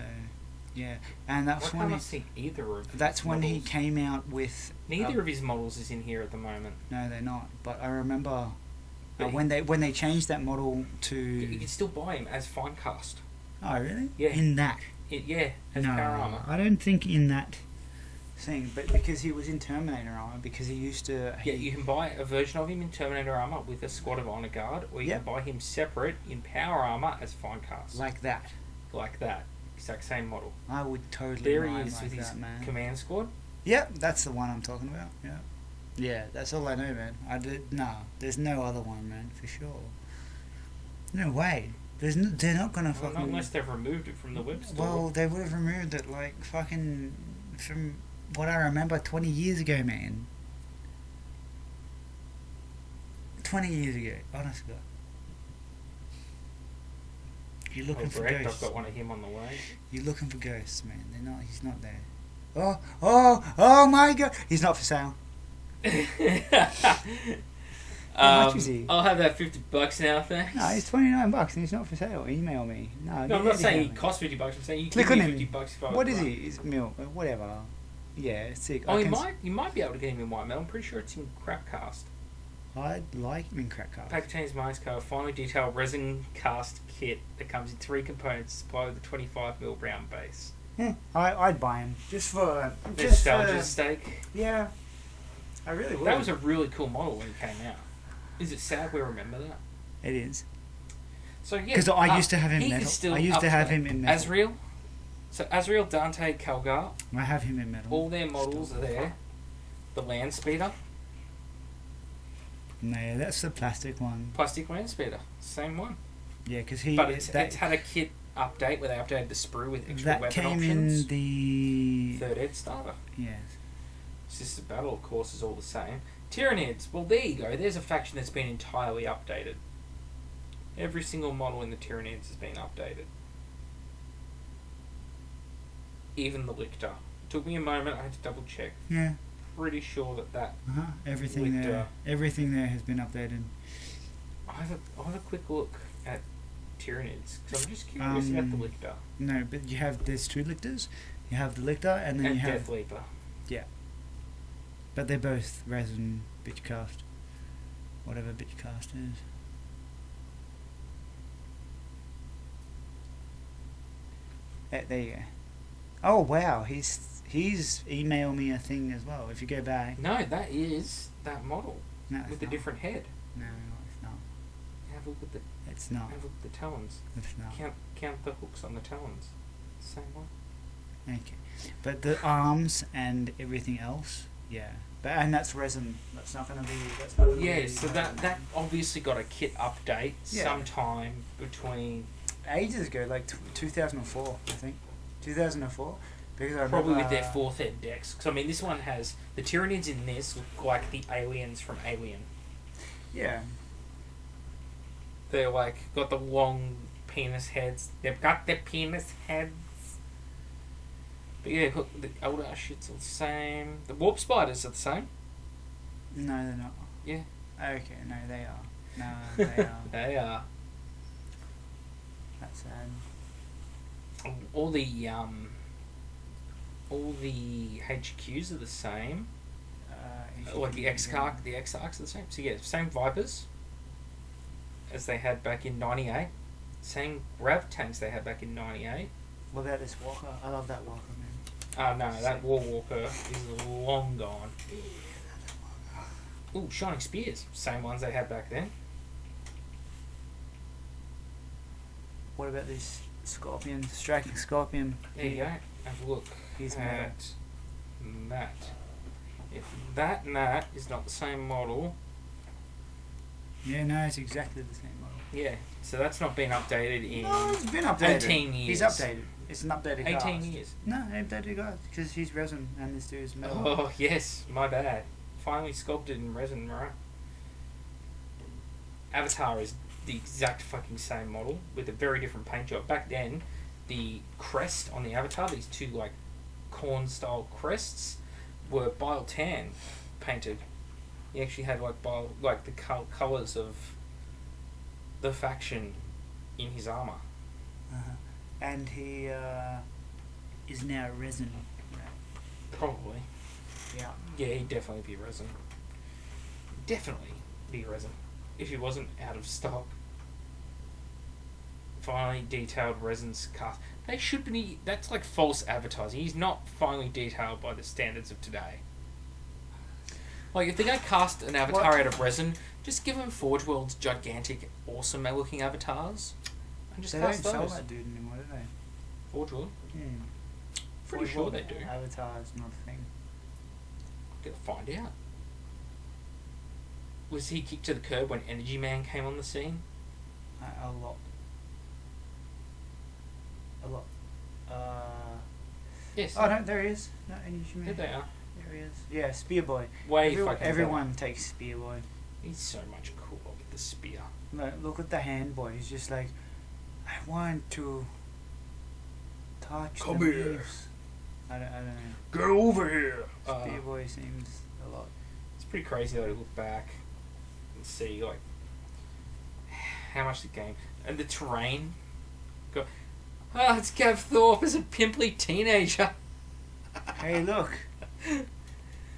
yeah, and that's I when can't see either of that's his when he models. came out with. Neither of his models is in here at the moment. No, they're not. But I remember But when they changed that model to. You can still buy him as fine cast. Oh really? Yeah. In that. As No, Power Armor. I don't think in that thing, but because he was in Terminator armor, because he used to. Yeah, you can buy a version of him in Terminator armor with a squad of honor guard, or you Yep. can buy him separate in Power Armor as fine cast. Like that. Like that. Exact same model. I would totally. There ride he is like with his that, man. command squad. Yeah, that's the one I'm talking about. Yeah. Yeah, that's all I know, man. There's no other one, man, for sure. No way. They're not gonna Well, fucking. not unless they've removed it from the web store. Well, they would have removed it like fucking from what I remember 20 years ago, man. 20 years ago, honestly. You're looking for correct, ghosts. I've got one of him on the way. You're looking for ghosts, man. He's not there. Oh my god! He's not for sale. How much is he? I'll have that $50 now, thanks. No, he's $29 and he's not for sale. Email me. No, No, get I'm not out saying of he here, costs $50. I'm saying you Click give on me him. $50 if I What would is like. he? He's milk. Whatever. Yeah, sick. You might be able to get him in white metal. I'm pretty sure it's in crap cast. I'd like him in crack cast. Packaging Mines Co. Finely detailed resin cast kit that comes in 3 components supplied with a 25mm round base. I'd buy him just for Nostalgia's sake. Yeah, I really would. That was a really cool model when it came out. Is it sad we remember that? It is. So yeah, Because I used to have him he metal. is still I used up to have there. him in metal. Azrael. So Azrael, Dante, Kalgar, I have him in metal. all their models are there. The Land Speeder, No, that's the plastic one. plastic Land Speeder, same one. Yeah, because But it's had a kit update where they updated the sprue with extra that weapon came options. in the... Third ed starter. Yes. System battle, of course, is all the same. Tyranids. Well, there you go. There's a faction that's been entirely updated. Every single model in the Tyranids has been updated. Even the Lictor. Took me a moment. I had to double check. Yeah. Pretty sure that Everything Lictor. there. Everything there has been updated. I'll have a quick look at Tyranids because I'm just curious about the Lictor. No, but there's two Lictors. You have the Lictor and then you have... Death Leaper. Yeah. But they're both resin bitchcast. Whatever bitchcast is. There you go. Oh wow, he's emailed me a thing as well. If you go back. No, that is that model No, it's with the not. different head. No, it's not. Have a look at the. It's not. Have a look at the talons. It's not. Count the hooks on the talons. Same one. Okay, but the arms and everything else, yeah. And that's resin. That's not going to be. That's not gonna Yeah, be, so that obviously got a kit update sometime between ages ago, like 2004, I think. 2004, because I probably remember, with their fourth ed decks. Because I mean, this one has the Tyranids in this look like the aliens from Alien. Yeah. They're like got the long penis heads. They've got their penis heads. But yeah, the older shits are the same. The warp spiders are the same. No, they're not. Yeah. Okay, no, they are. No, they are. They are. That's sad. All the HQs are the same. Like the X-Arc, the X-Arcs are the same. So yeah, same Vipers as they had back in '98. Same grav tanks they had back in '98. What about this Walker? I love that Walker, man. No, that War Walker is long gone. Ooh, Shining Spears. Same ones they had back then. What about this Scorpion? Striking Scorpion. There you go. Have a look He's at that. If that and that is not the same model... Yeah, no, it's exactly the same model. Yeah, so that's not been updated in... No, it's been updated. 18 years. He's updated. It's an updated 18 cast. years. No, updated guy, because he's resin and this dude's metal. Oh, yes, my bad. Finally sculpted in resin, right? Avatar is the exact fucking same model with a very different paint job. Back then, the crest on the Avatar, these two like corn-style crests, were bile tan painted. He actually had like the colours of the faction in his armour. Uh-huh. And he is now resin. Right? Probably. Yeah. Yeah, he'd definitely be resin. Definitely be resin. If he wasn't out of stock. Finally detailed resin's cast. They should be... That's like false advertising. He's not finely detailed by the standards of today. Like, if they're going to cast an avatar out of resin, just give them Forge World's gigantic, awesome looking avatars. And just they cast don't those. sell that dude anymore, do they? Forge World? Yeah. Pretty sure they do. Avatar is not a thing. Gotta find out. Was he kicked to the curb when Energy Man came on the scene? A lot. A lot. Yes. Oh no, there he is. No, Energy Man. There they are. There he is. Yeah, Spear Boy. Way fucking everyone takes Spear Boy. He's so much cooler with the spear. Look at the hand boy. He's just like, I want to touch Come the here. leaves. I don't know. Get over here! Spear Boy seems a lot. It's pretty crazy though to look back and see like how much the game and the terrain. Go, it's Gav Thorpe as a pimply teenager. Hey, look.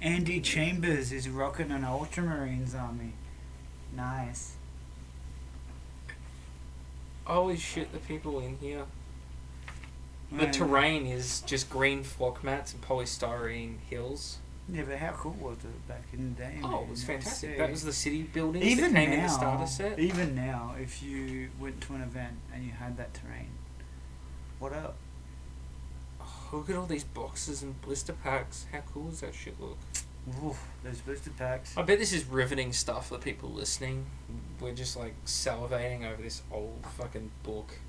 Andy Chambers is rocking an Ultramarines army. Nice. Holy shit, the people in here. The Man. terrain is just green flock mats and polystyrene hills. Yeah, but how cool was it back in the day? Oh, man? it was Let's fantastic. see. That was the city buildings Even that came now, in the starter set. Even now, if you went to an event and you had that terrain, what up? Oh, look at all these boxes and blister packs. How cool does that shit look? Oof, those blister packs. I bet this is riveting stuff for people listening. We're just like salivating over this old fucking book.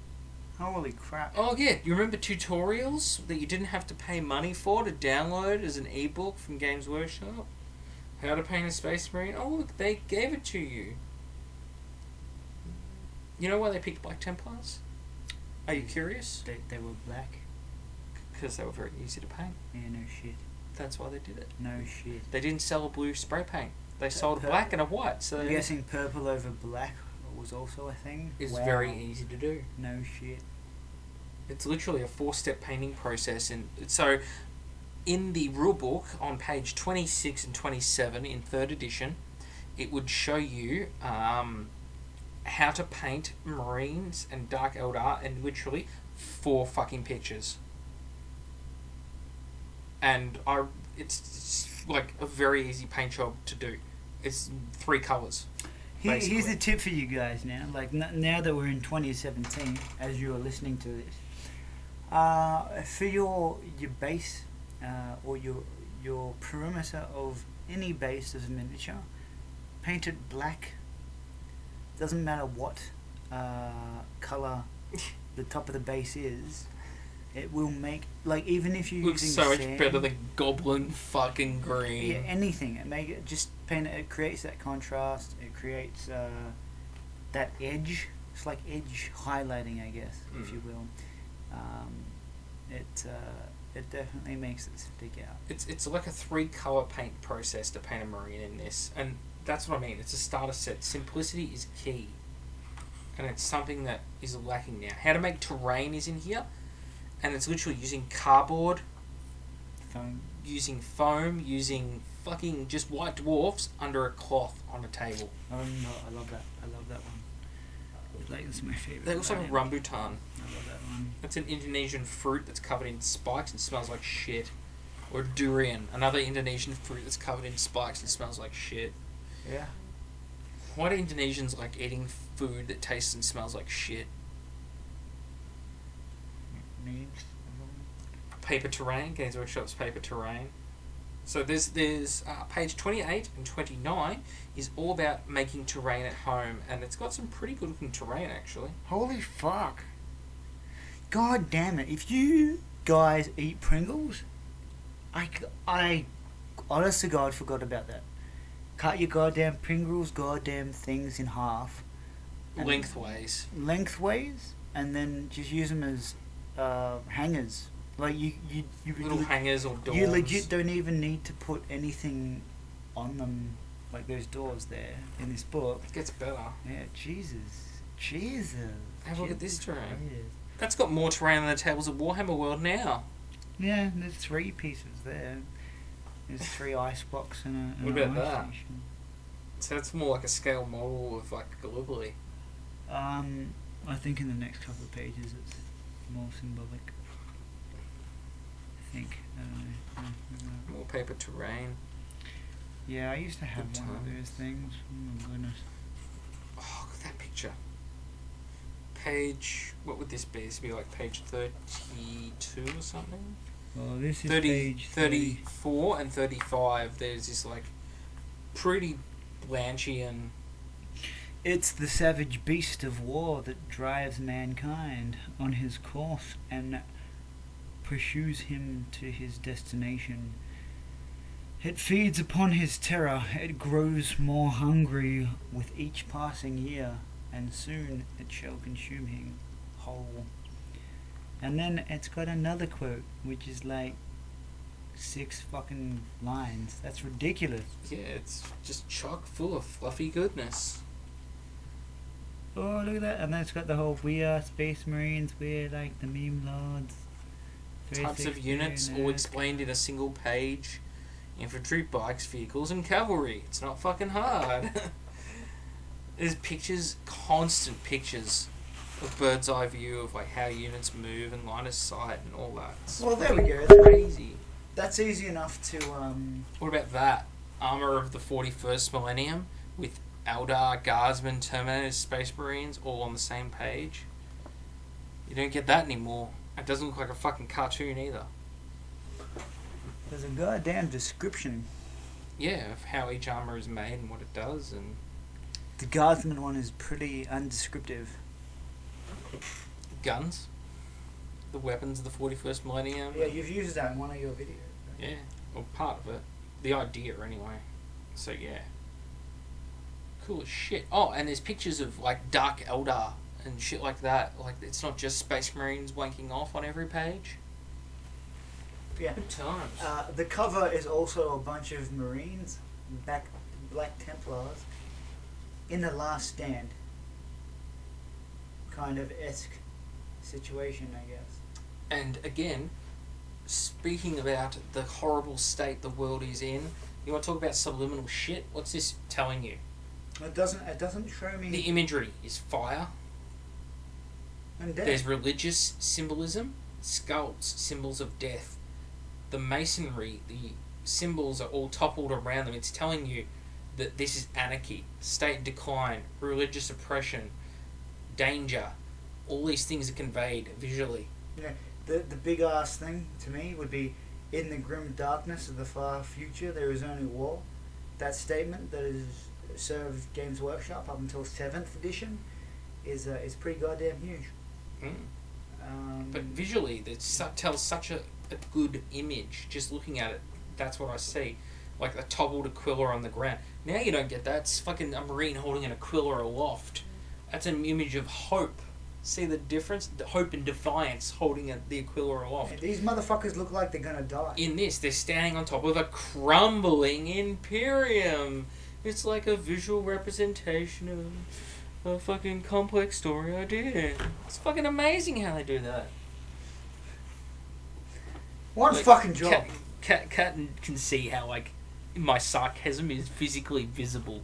Holy crap. Oh yeah, you remember tutorials that you didn't have to pay money for to download as an ebook from Games Workshop? How to paint a Space Marine? Oh look, they gave it to you. You know why they picked Black Templars? Are you curious? They were black. Because they were very easy to paint. Yeah, no shit. That's why they did it. No shit. They didn't sell a blue spray paint. They sold a black and a white. So I'm guessing purple over black was also a thing. It's very easy to do. No shit. It's literally a 4-step painting process, and so in the rulebook on page 26 and 27 in 3rd edition, it would show you how to paint Marines and Dark Eldar in literally 4 fucking pictures. And it's like a very easy paint job to do. It's 3 colours. Here's a tip for you guys now. Like now that we're in 2017, as you are listening to this, for your base or your perimeter of any base as a miniature, paint it black. Doesn't matter what color the top of the base is. It will make, like, even if you're looks using so sand, much better than goblin fucking green. Yeah, anything. Just paint it. It creates that contrast. It creates that edge. It's like edge highlighting, I guess, if you will. It definitely makes it stick out. It's like a 3-color paint process to paint a Marine in this, and that's what I mean. It's a starter set. Simplicity is key, and it's something that is lacking now. How to make terrain is in here. And it's literally using cardboard, using foam, using fucking just white dwarfs under a cloth on a table. Oh no, I love that. I love that one. Like, it's my favourite. That looks like a rambutan. I love that one. It's an Indonesian fruit that's covered in spikes and smells like shit. Or durian, another Indonesian fruit that's covered in spikes and smells like shit. Yeah. Why do Indonesians like eating food that tastes and smells like shit? Paper terrain, Games Workshop's paper terrain. So there's page 28 and 29 is all about making terrain at home, and it's got some pretty good looking terrain actually. Holy fuck. God damn it. If you guys eat Pringles, I honest to God forgot about that. Cut your goddamn Pringles goddamn things in half. Lengthways, and then just use them as hangers. Like you little hangers or doors. You legit don't even need to put anything on them, like those doors there in this book. It gets better. Yeah, Jesus. Have a look at this terrain. Christ. That's got more terrain than the tables of Warhammer World now. Yeah, there's 3 pieces there. There's 3 ice blocks and What an about ice that? station. So it's more like a scale model of like Gallipoli. I think in the next couple of pages it's more symbolic. I think. I don't know. More paper terrain. Yeah, I used to have Good one of times. those things. Oh my goodness. Oh, look at that picture. Page, what would this be? This would be like page 32 or something? Well, this is 30, page 30. 34 and 35. There's this like pretty Blanchian. It's the savage beast of war that drives mankind on his course and pursues him to his destination. It feeds upon his terror. It grows more hungry with each passing year, and soon it shall consume him whole. And then it's got another quote, which is like 6 fucking lines. That's ridiculous. Yeah, it's just chock full of fluffy goodness. Oh, look at that. And then it's got the whole, we are Space Marines, we're like the meme lords. Types of 360 units and all that. explained in a single page. Infantry, bikes, vehicles, and cavalry. It's not fucking hard. There's pictures, constant pictures of bird's eye view of like how units move and line of sight and all that. It's Well, there we go. crazy. That's easy enough to, What about that? Armor of the 41st Millennium with Eldar, Guardsmen, Terminators, Space Marines all on the same page. You don't get that anymore. It doesn't look like a fucking cartoon either. there's a goddamn description. Yeah, of how each armor is made and what it does, and The Guardsman one is pretty undescriptive. guns, the weapons of the 41st millennium. Yeah, you've used that in one of your videos. Right? Yeah, or part of it. The idea, anyway. So, yeah. Cool as shit. Oh, and there's pictures of, like, Dark Eldar and shit like that. Like, it's not just Space Marines wanking off on every page. Yeah. Good times. The cover is also a bunch of Marines, Black Templars, in the Last Stand kind of esque situation, I guess. And again, speaking about the horrible state the world is in, you want to talk about subliminal shit? What's this telling you? It doesn't show me. The imagery is fire. And death. There's religious symbolism, skulls, symbols of death. The masonry, the symbols are all toppled around them. It's telling you that this is anarchy, state decline, religious oppression, danger. All these things are conveyed visually. Yeah, the big ass thing to me would be, in the grim darkness of the far future, there is only war. That statement that is served Games Workshop up until 7th edition is pretty goddamn huge. But visually, it tells such a good image. Just looking at it, that's what I see. Like a toppled Aquila on the ground. Now you don't get that. It's fucking a Marine holding an Aquila aloft. That's an image of hope. See the difference? The hope and defiance holding the Aquila aloft. Yeah, these motherfuckers look like they're gonna die. In this, they're standing on top of a crumbling Imperium. It's like a visual representation of a fucking complex story idea. It's fucking amazing how they do that. One Like, fucking job. Cat can see how, like, my sarcasm is physically visible.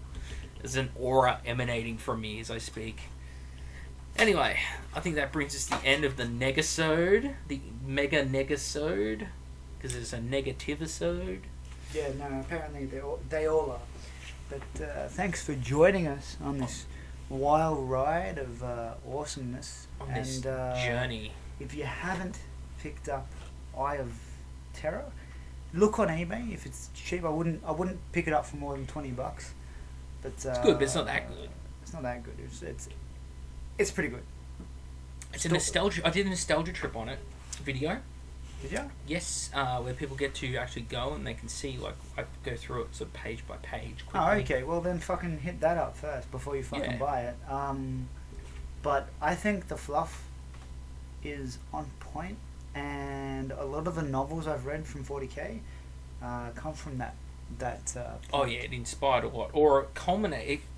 There's an aura emanating from me as I speak. Anyway, I think that brings us to the end of the Negasode, the Mega Negasode, because it's a Negative-o-sode. Yeah, no, apparently they all are. But thanks for joining us on this wild ride of awesomeness. On this and, journey. If you haven't picked up Eye of Terror, look on eBay. If it's cheap, I wouldn't pick it up for more than $20. But It's good, but it's not that good. It's not that good. It's pretty good. It's a nostalgia. I did a nostalgia trip on it video. Did you? Yes, where people get to actually go and they can see, like, I go through it sort of page by page quickly. Oh, okay. Well, then fucking hit that up first before you fucking buy it. But I think the fluff is on point, and a lot of the novels I've read from 40k come from that. Oh yeah, it inspired a lot, or it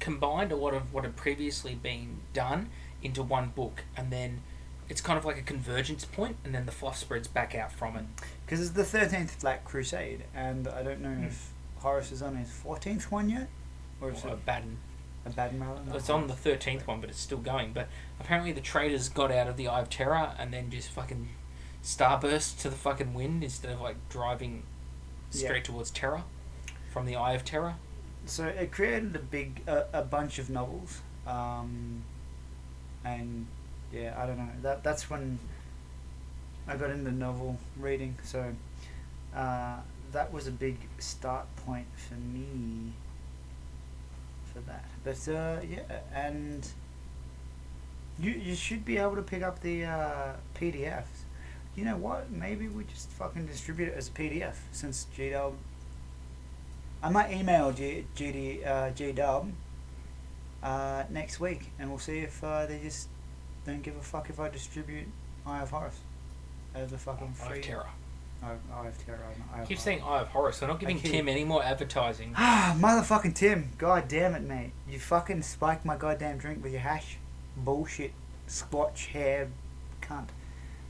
combined a lot of what had previously been done into one book, and then it's kind of like a convergence point, and then the fluff spreads back out from it. Because it's the 13th Black Crusade, and I don't know if Horus is on his 14th one yet, or is it Abaddon. Abaddon rather? No, It's on the 13th one, but it's still going. But apparently the traders got out of the Eye of Terror and then just fucking starburst to the fucking wind instead of, like, driving straight towards Terror from the Eye of Terror. So it created a bunch of novels, and yeah, I don't know. That's when I got into novel reading. So that was a big start point for me for that. But yeah, and you should be able to pick up the PDFs. You know what? Maybe we just fucking distribute it as a PDF since GDub. I might email GDub next week, and we'll see if they just don't give a fuck if I distribute Eye of Horus as a fucking free. Eye of Terror. Eye of Terror. I keep saying Eye of Horus. I'm not giving Tim any more advertising. Ah, motherfucking Tim. God damn it, mate. You fucking spiked my goddamn drink with your hash. Bullshit. Squatch hair cunt.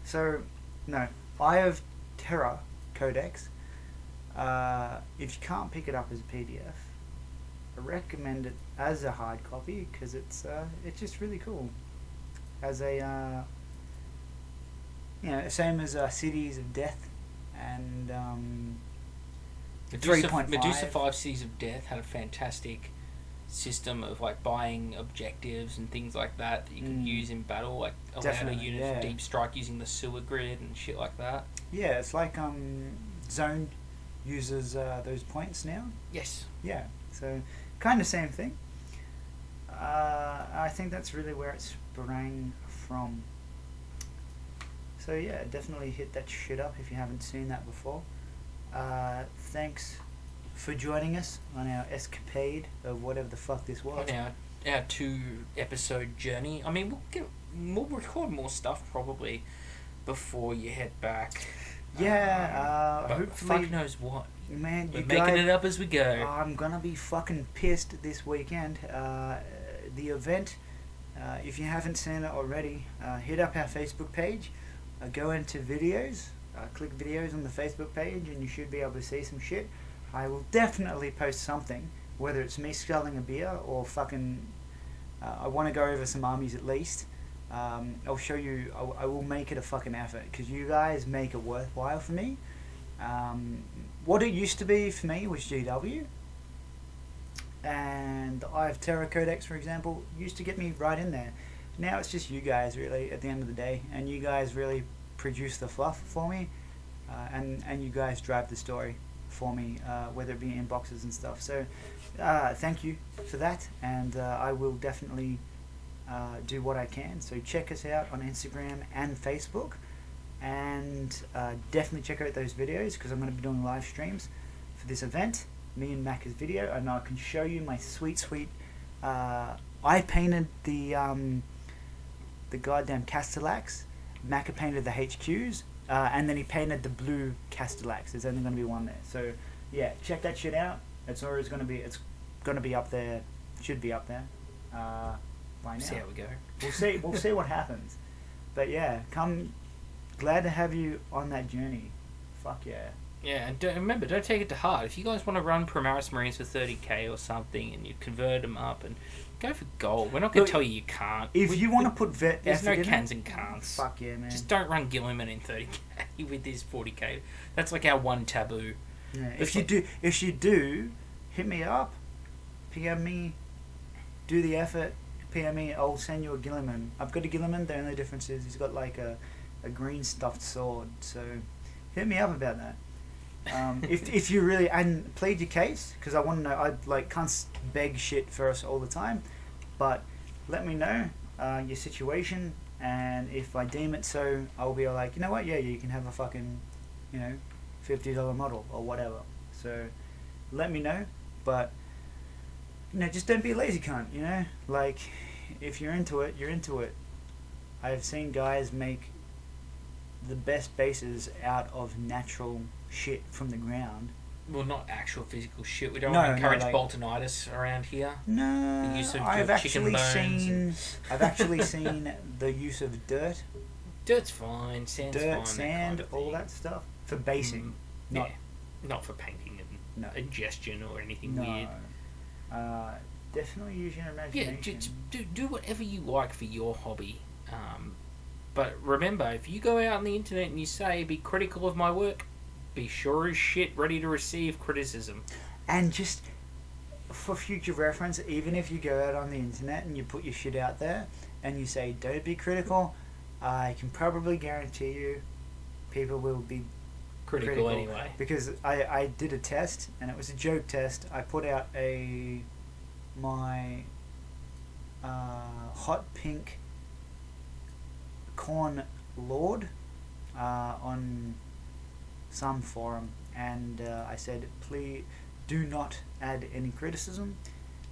So, no. Eye of Terror Codex. If you can't pick it up as a PDF, I recommend it as a hard copy because it's just really cool. As a same as Cities of Death and Medusa 3.5. Medusa 5 Cities of Death had a fantastic system of, like, buying objectives and things like that you could use in battle, like allowed a unit for deep strike using the sewer grid and shit like that. Yeah, it's like Zone uses those points now. Yes. Yeah, so kind of same thing. I think that's really where it sprang from. So yeah, definitely hit that shit up if you haven't seen that before. Thanks for joining us on our escapade of whatever the fuck this was. On our 2-episode journey. I mean, we'll record more stuff probably before you head back. Yeah, but hopefully, fuck knows what. Man, We're you making guys, it up as we go. I'm gonna be fucking pissed this weekend. The event, if you haven't seen it already, hit up our Facebook page, go into videos, click videos on the Facebook page, and you should be able to see some shit. I will definitely post something, whether it's me sculling a beer or fucking. I want to go over some armies at least. I'll show you. I will make it a fucking effort because you guys make it worthwhile for me. What it used to be for me was GW, and I have Terra Codex, for example, used to get me right in there. Now it's just you guys, really, at the end of the day, and you guys really produce the fluff for me, and you guys drive the story for me, whether it be in boxes and stuff. So thank you for that, and I will definitely do what I can. So check us out on Instagram and Facebook, and definitely check out those videos because I'm going to be doing live streams for this event, me and Macca's video, and I can show you my sweet I painted the goddamn Castellax. Macca painted the HQs, and then he painted the blue Castellax. There's only going to be one there. So yeah, check that shit out. It's going to be up there. Should be up there by now. See how we go. We'll see what happens. But yeah, glad to have you on that journey. Fuck yeah. Yeah, and remember, don't take it to heart. If you guys want to run Primaris Marines for 30k or something, and you convert them up and go for gold, we're not going to tell you can't. If you want to put vet there's effort no in cans it, and can'ts. Fuck yeah, man. Just don't run Gilliman in 30k with this 40k. That's like our one taboo. Yeah, if you do, hit me up, PM me, do the effort, PM me. I'll send you a Gilliman. I've got a Gilliman. The only difference is he's got like a green stuffed sword. So hit me up about that. If you really and plead your case, because I want to know. I can't beg shit for us all the time, but let me know your situation, and if I deem it so, I'll be like, you know what, yeah, you can have a fucking, $50 model or whatever. So let me know, but just don't be a lazy cunt. Like if you're into it, you're into it. I've seen guys make the best bases out of natural shit from the ground. Well, not actual physical shit. We don't want to encourage Boltonitis around here. No, the use of I've chicken bones. I've actually seen the use of dirt. Dirt's fine. Sand's fine. Sand, all that stuff for basing. Not for painting and ingestion or anything weird. Definitely use your imagination. Yeah, just do whatever you like for your hobby. But remember, if you go out on the internet and you say, be critical of my work, be sure as shit ready to receive criticism. And just for future reference, even if you go out on the internet and you put your shit out there and you say, don't be critical, I can probably guarantee you people will be critical anyway. Because I did a test, and it was a joke test. I put out my hot pink Corn Lord on some forum, and I said, please do not add any criticism,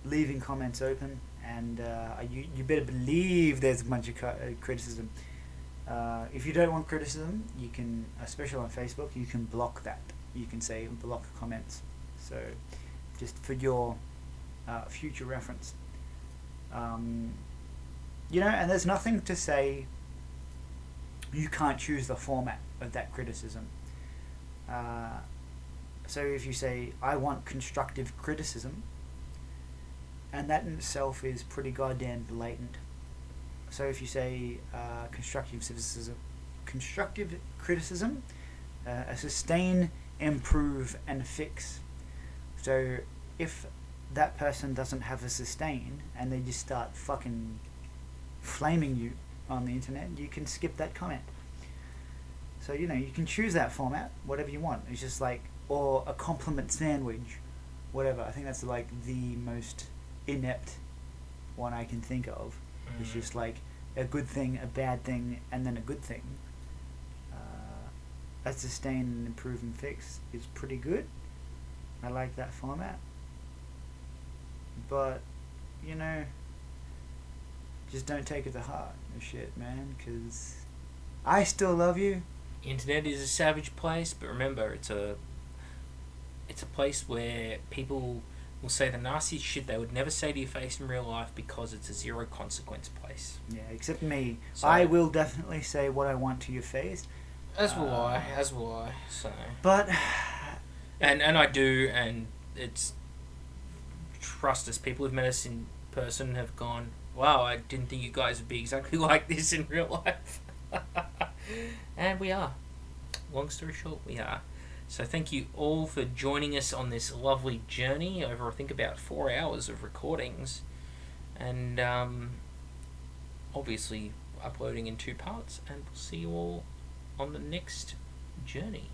leaving comments open, and you better believe there's a bunch of criticism. If you don't want criticism, you can, especially on Facebook, you can block that. You can say block comments. So just for your future reference. And there's nothing to say you can't choose the format of that criticism. So if you say, I want constructive criticism, and that in itself is pretty goddamn blatant. So if you say constructive criticism, sustain, improve, and fix. So if that person doesn't have a sustain and they just start fucking flaming you on the internet, you can skip that comment. So you can choose that format, whatever you want. It's just like, or a compliment sandwich, whatever. I think that's like the most inept one I can think of. It's just like a good thing, a bad thing, and then a good thing. a sustain and improve and fix is pretty good. I like that format. But, you know, just don't take it to heart. No shit, man, because I still love you. Internet is a savage place, but remember, it's a place where people will say the nastiest shit they would never say to your face in real life because it's a zero consequence place. Yeah, except me. So, I will definitely say what I want to your face. As will I. So. But. And I do, and it's. Trust us, people who've met us in person have gone, wow, I didn't think you guys would be exactly like this in real life. And we are. Long story short, we are. So thank you all for joining us on this lovely journey over, I think, about 4 hours of recordings. And obviously uploading in 2 parts. And we'll see you all on the next journey.